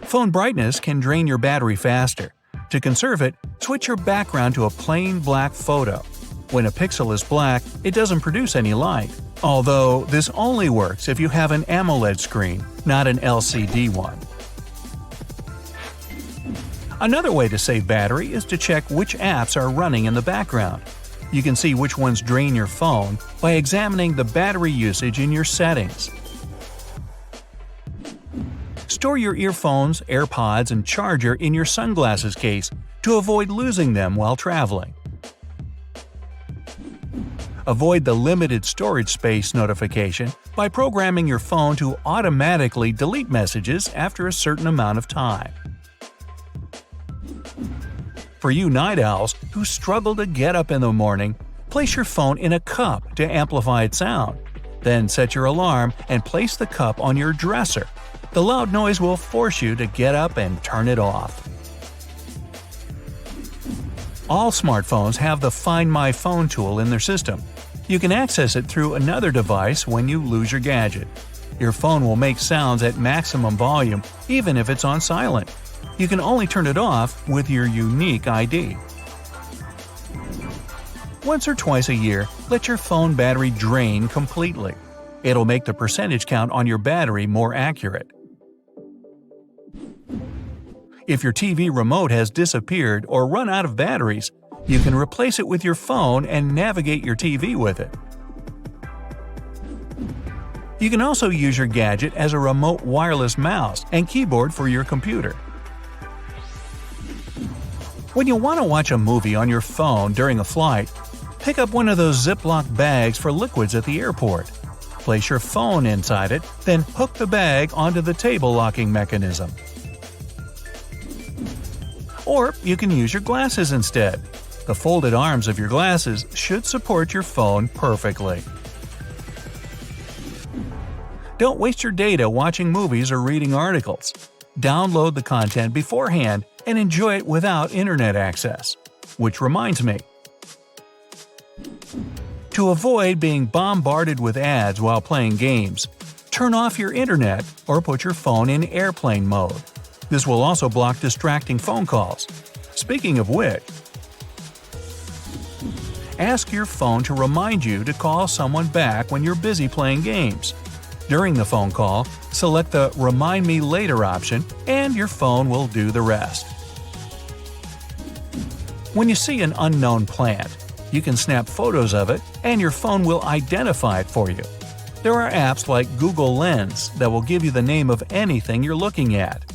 Phone brightness can drain your battery faster. To conserve it, switch your background to a plain black photo. When a pixel is black, it doesn't produce any light. Although, this only works if you have an AMOLED screen, not an LCD one. Another way to save battery is to check which apps are running in the background. You can see which ones drain your phone by examining the battery usage in your settings. Store your earphones, AirPods, and charger in your sunglasses case to avoid losing them while traveling. Avoid the limited storage space notification by programming your phone to automatically delete messages after a certain amount of time. For you night owls who struggle to get up in the morning, place your phone in a cup to amplify its sound. Then set your alarm and place the cup on your dresser. The loud noise will force you to get up and turn it off. All smartphones have the Find My Phone tool in their system. You can access it through another device when you lose your gadget. Your phone will make sounds at maximum volume even if it's on silent. You can only turn it off with your unique ID. Once or twice a year, let your phone battery drain completely. It'll make the percentage count on your battery more accurate. If your TV remote has disappeared or run out of batteries, you can replace it with your phone and navigate your TV with it. You can also use your gadget as a remote wireless mouse and keyboard for your computer. When you want to watch a movie on your phone during a flight, pick up one of those Ziploc bags for liquids at the airport. Place your phone inside it, then hook the bag onto the table locking mechanism. Or you can use your glasses instead. The folded arms of your glasses should support your phone perfectly. Don't waste your data watching movies or reading articles. Download the content beforehand and enjoy it without internet access. Which reminds me, to avoid being bombarded with ads while playing games, turn off your internet or put your phone in airplane mode. This will also block distracting phone calls. Speaking of which, ask your phone to remind you to call someone back when you're busy playing games. During the phone call, select the Remind Me Later option and your phone will do the rest. When you see an unknown plant, you can snap photos of it and your phone will identify it for you. There are apps like Google Lens that will give you the name of anything you're looking at.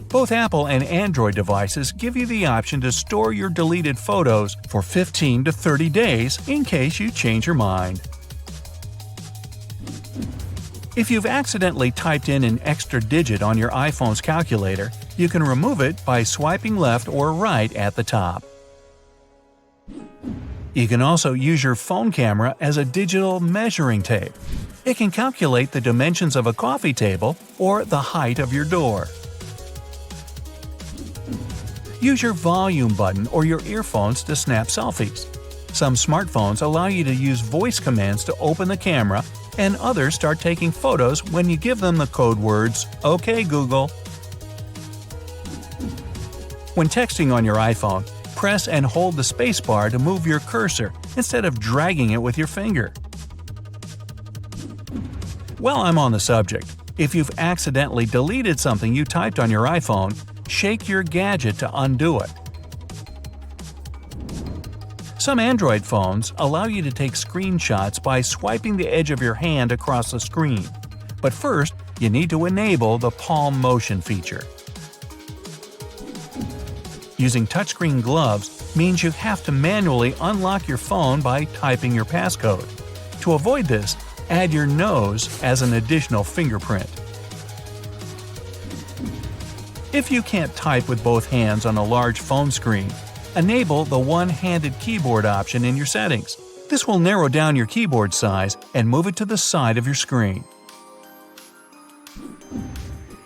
Both Apple and Android devices give you the option to store your deleted photos for 15 to 30 days in case you change your mind. If you've accidentally typed in an extra digit on your iPhone's calculator, you can remove it by swiping left or right at the top. You can also use your phone camera as a digital measuring tape. It can calculate the dimensions of a coffee table or the height of your door. Use your volume button or your earphones to snap selfies. Some smartphones allow you to use voice commands to open the camera, and others start taking photos when you give them the code words, "OK Google." When texting on your iPhone, press and hold the spacebar to move your cursor instead of dragging it with your finger. While I'm on the subject, if you've accidentally deleted something you typed on your iPhone, shake your gadget to undo it. Some Android phones allow you to take screenshots by swiping the edge of your hand across the screen. But first, you need to enable the palm motion feature. Using touchscreen gloves means you have to manually unlock your phone by typing your passcode. To avoid this, add your nose as an additional fingerprint. If you can't type with both hands on a large phone screen, enable the one-handed keyboard option in your settings. This will narrow down your keyboard size and move it to the side of your screen.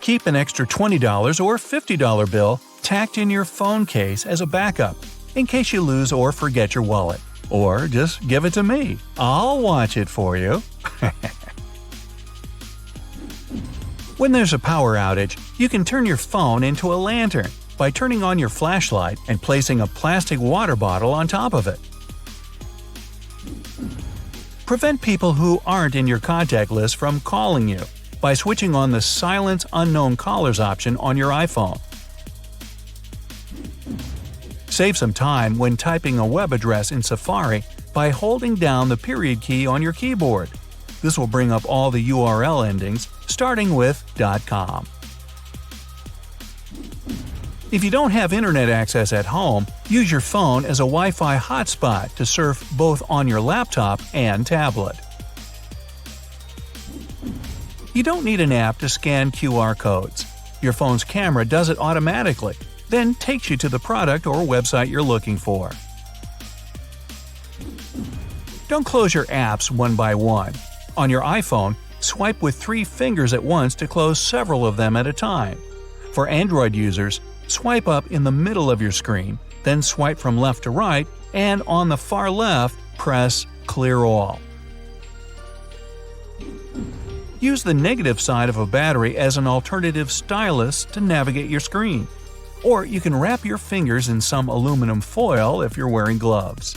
Keep an extra $20 or $50 bill tacked in your phone case as a backup, in case you lose or forget your wallet. Or just give it to me. I'll watch it for you. When there's a power outage, you can turn your phone into a lantern by turning on your flashlight and placing a plastic water bottle on top of it. Prevent people who aren't in your contact list from calling you by switching on the Silence Unknown Callers option on your iPhone. Save some time when typing a web address in Safari by holding down the period key on your keyboard. This will bring up all the URL endings, starting with .com. If you don't have internet access at home, use your phone as a Wi-Fi hotspot to surf both on your laptop and tablet. You don't need an app to scan QR codes. Your phone's camera does it automatically, then takes you to the product or website you're looking for. Don't close your apps one by one. On your iPhone, swipe with 3 fingers at once to close several of them at a time. For Android users, swipe up in the middle of your screen, then swipe from left to right, and on the far left, press Clear All. Use the negative side of a battery as an alternative stylus to navigate your screen. Or you can wrap your fingers in some aluminum foil if you're wearing gloves.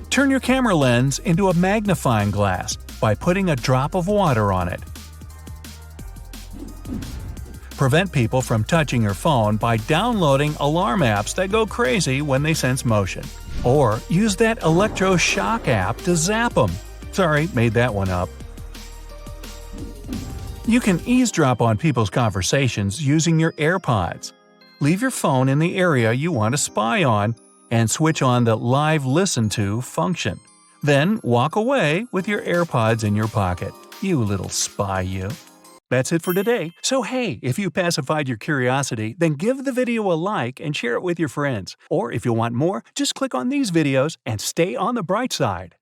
Turn your camera lens into a magnifying glass by putting a drop of water on it. Prevent people from touching your phone by downloading alarm apps that go crazy when they sense motion. Or use that electroshock app to zap them. Sorry, made that one up. You can eavesdrop on people's conversations using your AirPods. Leave your phone in the area you want to spy on and switch on the Live Listen To function. Then walk away with your AirPods in your pocket. You little spy, you. That's it for today. So hey, if you pacified your curiosity, then give the video a like and share it with your friends. Or if you want more, just click on these videos and stay on the bright side.